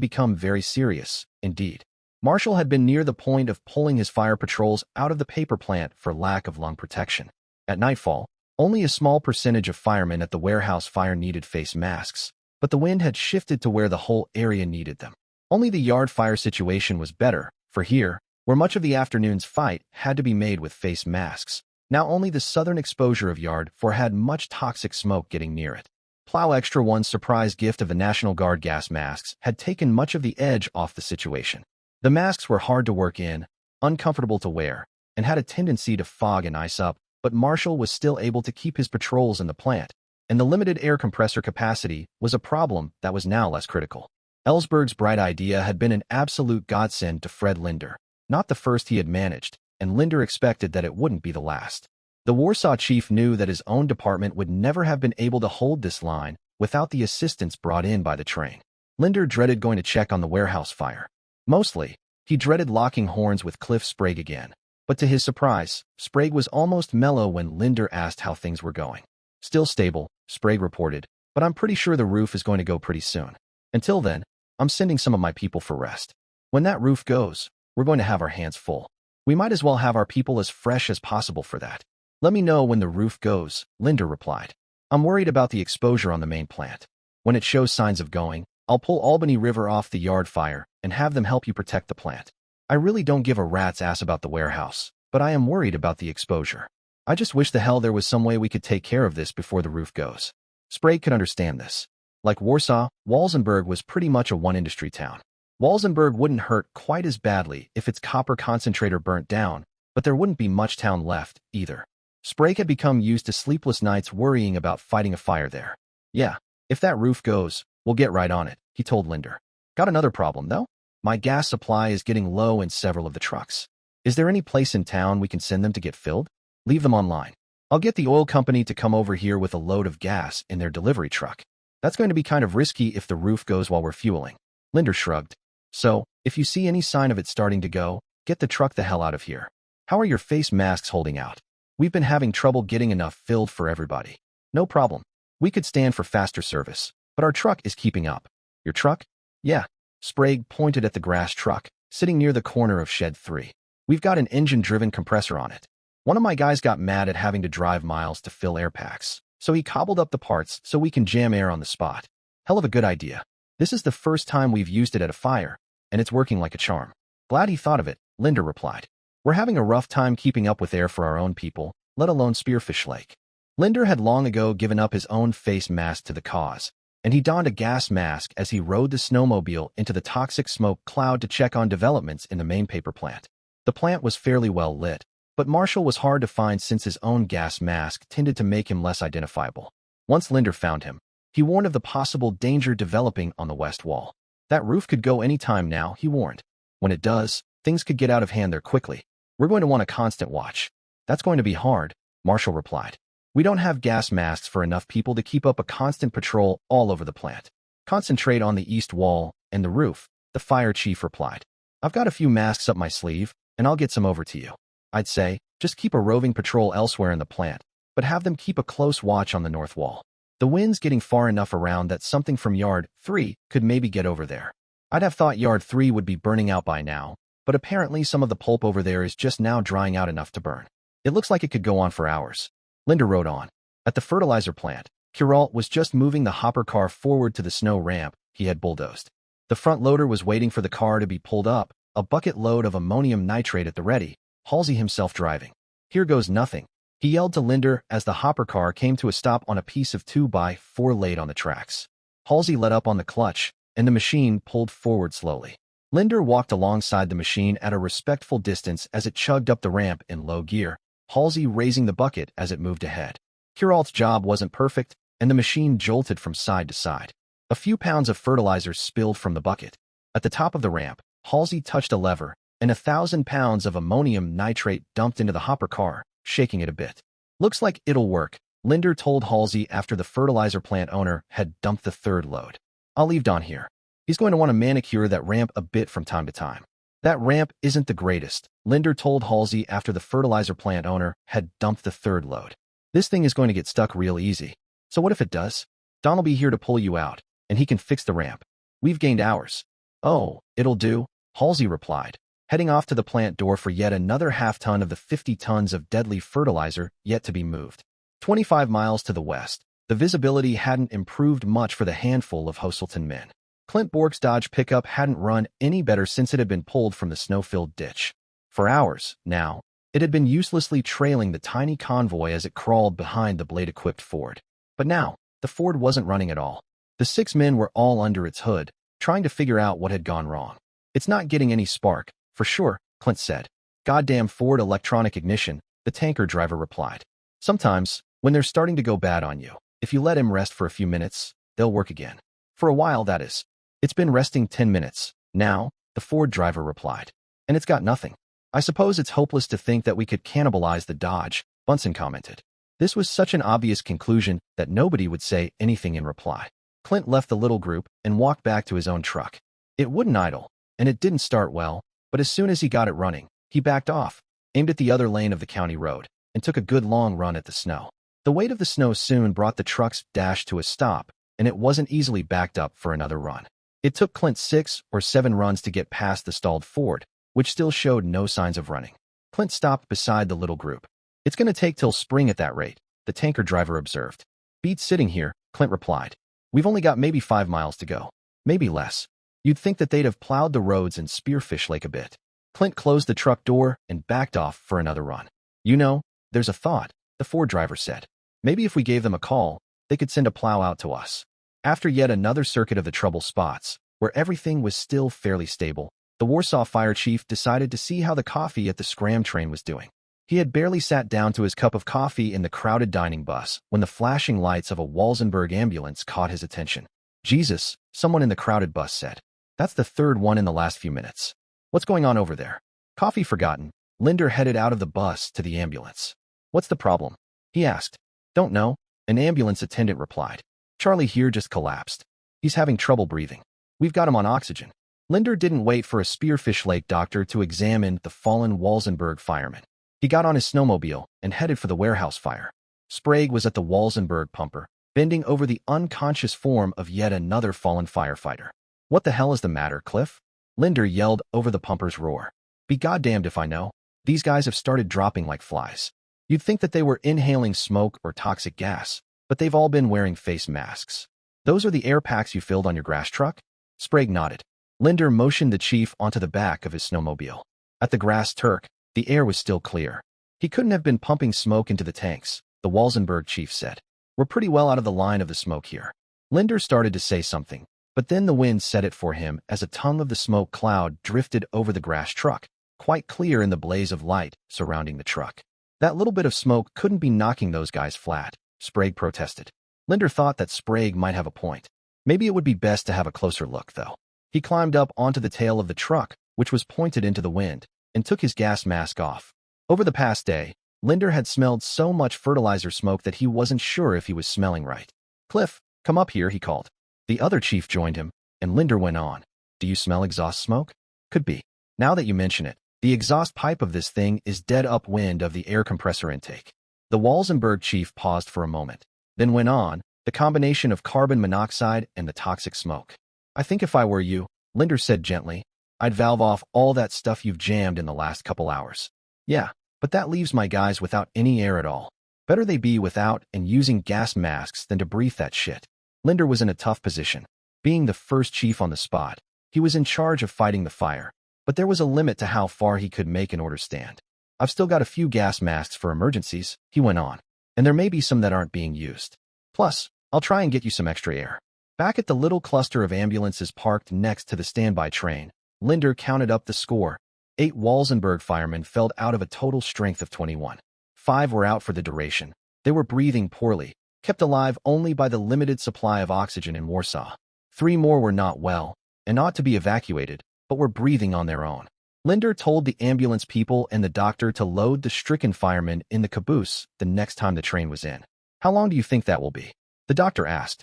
A: become very serious indeed. Marshall had been near the point of pulling his fire patrols out of the paper plant for lack of lung protection. At nightfall, only a small percentage of firemen at the warehouse fire needed face masks, but the wind had shifted to where the whole area needed them. Only the yard fire situation was better, for here, where much of the afternoon's fight had to be made with face masks, now only the southern exposure of yard for had much toxic smoke getting near it. Plow Extra One's surprise gift of the National Guard gas masks had taken much of the edge off the situation. The masks were hard to work in, uncomfortable to wear, and had a tendency to fog and ice up, but Marshall was still able to keep his patrols in the plant, and the limited air compressor capacity was a problem that was now less critical. Ellsberg's bright idea had been an absolute godsend to Fred Linder, not the first he had managed, and Linder expected that it wouldn't be the last. The Warsaw chief knew that his own department would never have been able to hold this line without the assistance brought in by the train. Linder dreaded going to check on the warehouse fire. Mostly, he dreaded locking horns with Cliff Sprague again. But to his surprise, Sprague was almost mellow when Linder asked how things were going. "Still stable," Sprague reported, "but I'm pretty sure the roof is going to go pretty soon. Until then, I'm sending some of my people for rest. When that roof goes, we're going to have our hands full. We might as well have our people as fresh as possible for that." "Let me know when the roof goes," Linder replied. "I'm worried about the exposure on the main plant. When it shows signs of going, I'll pull Albany River off the yard fire and have them help you protect the plant. I really don't give a rat's ass about the warehouse, but I am worried about the exposure. I just wish the hell there was some way we could take care of this before the roof goes." Sprague could understand this. Like Warsaw, Walsenburg was pretty much a one-industry town. Walsenburg wouldn't hurt quite as badly if its copper concentrator burnt down, but there wouldn't be much town left, either. Sprague had become used to sleepless nights worrying about fighting a fire there. "Yeah, if that roof goes, we'll get right on it," he told Linder. "Got another problem, though? My gas supply is getting low in several of the trucks. Is there any place in town we can send them to get filled? Leave them online. I'll get the oil company to come over here with a load of gas in their delivery truck. That's going to be kind of risky if the roof goes while we're fueling." Linder shrugged. "So, if you see any sign of it starting to go, get the truck the hell out of here. How are your face masks holding out? We've been having trouble getting enough filled for everybody." "No problem. We could stand for faster service, but our truck is keeping up." "Your truck?" "Yeah." Sprague pointed at the grass truck, sitting near the corner of Shed 3. "We've got an engine-driven compressor on it. One of my guys got mad at having to drive miles to fill air packs, so he cobbled up the parts so we can jam air on the spot. Hell of a good idea. This is the first time we've used it at a fire, and it's working like a charm." "Glad he thought of it," Linder replied. "We're having a rough time keeping up with air for our own people, let alone Spearfish Lake." Linder had long ago given up his own face mask to the cause, and he donned a gas mask as he rode the snowmobile into the toxic smoke cloud to check on developments in the main paper plant. The plant was fairly well lit, but Marshall was hard to find since his own gas mask tended to make him less identifiable. Once Linder found him, he warned of the possible danger developing on the west wall. That roof could go any time now, he warned. When it does, things could get out of hand there quickly. We're going to want a constant watch. That's going to be hard, Marshall replied. We don't have gas masks for enough people to keep up a constant patrol all over the plant. Concentrate on the east wall and the roof, the fire chief replied. I've got a few masks up my sleeve, and I'll get some over to you. I'd say, just keep a roving patrol elsewhere in the plant, but have them keep a close watch on the north wall. The wind's getting far enough around that something from Yard 3 could maybe get over there. I'd have thought Yard 3 would be burning out by now, but apparently some of the pulp over there is just now drying out enough to burn. It looks like it could go on for hours. Linder rode on. At the fertilizer plant, Kuralt was just moving the hopper car forward to the snow ramp he had bulldozed. The front loader was waiting for the car to be pulled up, a bucket load of ammonium nitrate at the ready, Halsey himself driving. Here goes nothing, he yelled to Linder as the hopper car came to a stop on a piece of 2x4 laid on the tracks. Halsey let up on the clutch, and the machine pulled forward slowly. Linder walked alongside the machine at a respectful distance as it chugged up the ramp in low gear, Halsey raising the bucket as it moved ahead. Kuralt's job wasn't perfect, and the machine jolted from side to side. A few pounds of fertilizer spilled from the bucket. At the top of the ramp, Halsey touched a lever, and 1,000 pounds of ammonium nitrate dumped into the hopper car, shaking it a bit. Looks like it'll work, Linder told Halsey after the fertilizer plant owner had dumped the third load. I'll leave Don here. He's going to want to manicure that ramp a bit from time to time. That ramp isn't the greatest, Linder told Halsey after the fertilizer plant owner had dumped the third load. This thing is going to get stuck real easy. So what if it does? Don'll be here to pull you out, and he can fix the ramp. We've gained hours. Oh, it'll do, Halsey replied, heading off to the plant door for yet another half-ton of the 50 tons of deadly fertilizer yet to be moved. 25 miles to the west, the visibility hadn't improved much for the handful of Hoselton men. Clint Bork's Dodge pickup hadn't run any better since it had been pulled from the snow-filled ditch. For hours, now, it had been uselessly trailing the tiny convoy as it crawled behind the blade-equipped Ford. But now, the Ford wasn't running at all. The 6 men were all under its hood, trying to figure out what had gone wrong. It's not getting any spark, for sure, Clint said. Goddamn Ford electronic ignition, the tanker driver replied. Sometimes, when they're starting to go bad on you, if you let him rest for a few minutes, they'll work again. For a while, that is. It's been resting 10 minutes, now, the Ford driver replied. And it's got nothing. I suppose it's hopeless to think that we could cannibalize the Dodge, Bunsen commented. This was such an obvious conclusion that nobody would say anything in reply. Clint left the little group and walked back to his own truck. It wouldn't idle, and it didn't start well, but as soon as he got it running, he backed off, aimed at the other lane of the county road, and took a good long run at the snow. The weight of the snow soon brought the truck's dash to a stop, and it wasn't easily backed up for another run. It took Clint 6 or 7 runs to get past the stalled Ford, which still showed no signs of running. Clint stopped beside the little group. It's going to take till spring at that rate, the tanker driver observed. Beats sitting here, Clint replied. We've only got maybe 5 miles to go. Maybe less. You'd think that they'd have plowed the roads in Spearfish Lake a bit. Clint closed the truck door and backed off for another run. You know, there's a thought, the Ford driver said. Maybe if we gave them a call, they could send a plow out to us. After yet another circuit of the trouble spots, where everything was still fairly stable, the Warsaw fire chief decided to see how the coffee at the scram train was doing. He had barely sat down to his cup of coffee in the crowded dining bus when the flashing lights of a Walsenburg ambulance caught his attention. Jesus, someone in the crowded bus said. That's the third one in the last few minutes. What's going on over there? Coffee forgotten, Linder headed out of the bus to the ambulance. What's the problem? He asked. Don't know, an ambulance attendant replied. Charlie here just collapsed. He's having trouble breathing. We've got him on oxygen. Linder didn't wait for a Spearfish Lake doctor to examine the fallen Walsenburg fireman. He got on his snowmobile and headed for the warehouse fire. Sprague was at the Walsenburg pumper, bending over the unconscious form of yet another fallen firefighter. What the hell is the matter, Cliff? Linder yelled over the pumper's roar. Be goddamned if I know. These guys have started dropping like flies. You'd think that they were inhaling smoke or toxic gas, but they've all been wearing face masks. Those are the air packs you filled on your grass truck? Sprague nodded. Linder motioned the chief onto the back of his snowmobile. At the Grass Turk, the air was still clear. He couldn't have been pumping smoke into the tanks, the Walsenburg chief said. We're pretty well out of the line of the smoke here. Linder started to say something, but then the wind said it for him as a tongue of the smoke cloud drifted over the grass truck, quite clear in the blaze of light surrounding the truck. That little bit of smoke couldn't be knocking those guys flat, Sprague protested. Linder thought that Sprague might have a point. Maybe it would be best to have a closer look, though. He climbed up onto the tail of the truck, which was pointed into the wind, and took his gas mask off. Over the past day, Linder had smelled so much fertilizer smoke that he wasn't sure if he was smelling right. "Cliff, come up here," he called. The other chief joined him, and Linder went on. "Do you smell exhaust smoke?" "Could be. Now that you mention it, the exhaust pipe of this thing is dead upwind of the air compressor intake." The Walsenburg chief paused for a moment, then went on, "The combination of carbon monoxide and the toxic smoke. I think if I were you," Linder said gently, "I'd valve off all that stuff you've jammed in the last couple hours." "Yeah, but that leaves my guys without any air at all. Better they be without and using gas masks than to breathe that shit." Linder was in a tough position. Being the first chief on the spot, he was in charge of fighting the fire, but there was a limit to how far he could make an order stand. "I've still got a few gas masks for emergencies," he went on, "and there may be some that aren't being used. Plus, I'll try and get you some extra air." Back at the little cluster of ambulances parked next to the standby train, Linder counted up the score. 8 Walsenburg firemen felled out of a total strength of 21. 5 were out for the duration. They were breathing poorly, kept alive only by the limited supply of oxygen in Warsaw. 3 more were not well, and ought to be evacuated, but were breathing on their own. Linder told the ambulance people and the doctor to load the stricken firemen in the caboose the next time the train was in. "How long do you think that will be?" the doctor asked.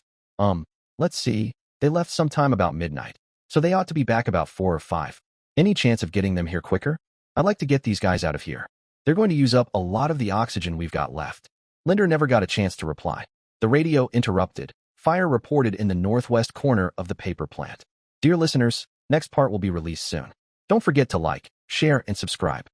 A: Let's see, they left sometime about midnight, so they ought to be back about 4 or 5. Any chance of getting them here quicker? I'd like to get these guys out of here. They're going to use up a lot of the oxygen we've got left." Linder never got a chance to reply. The radio interrupted. Fire reported in the northwest corner of the paper plant. Dear listeners, next part will be released soon. Don't forget to like, share, and subscribe.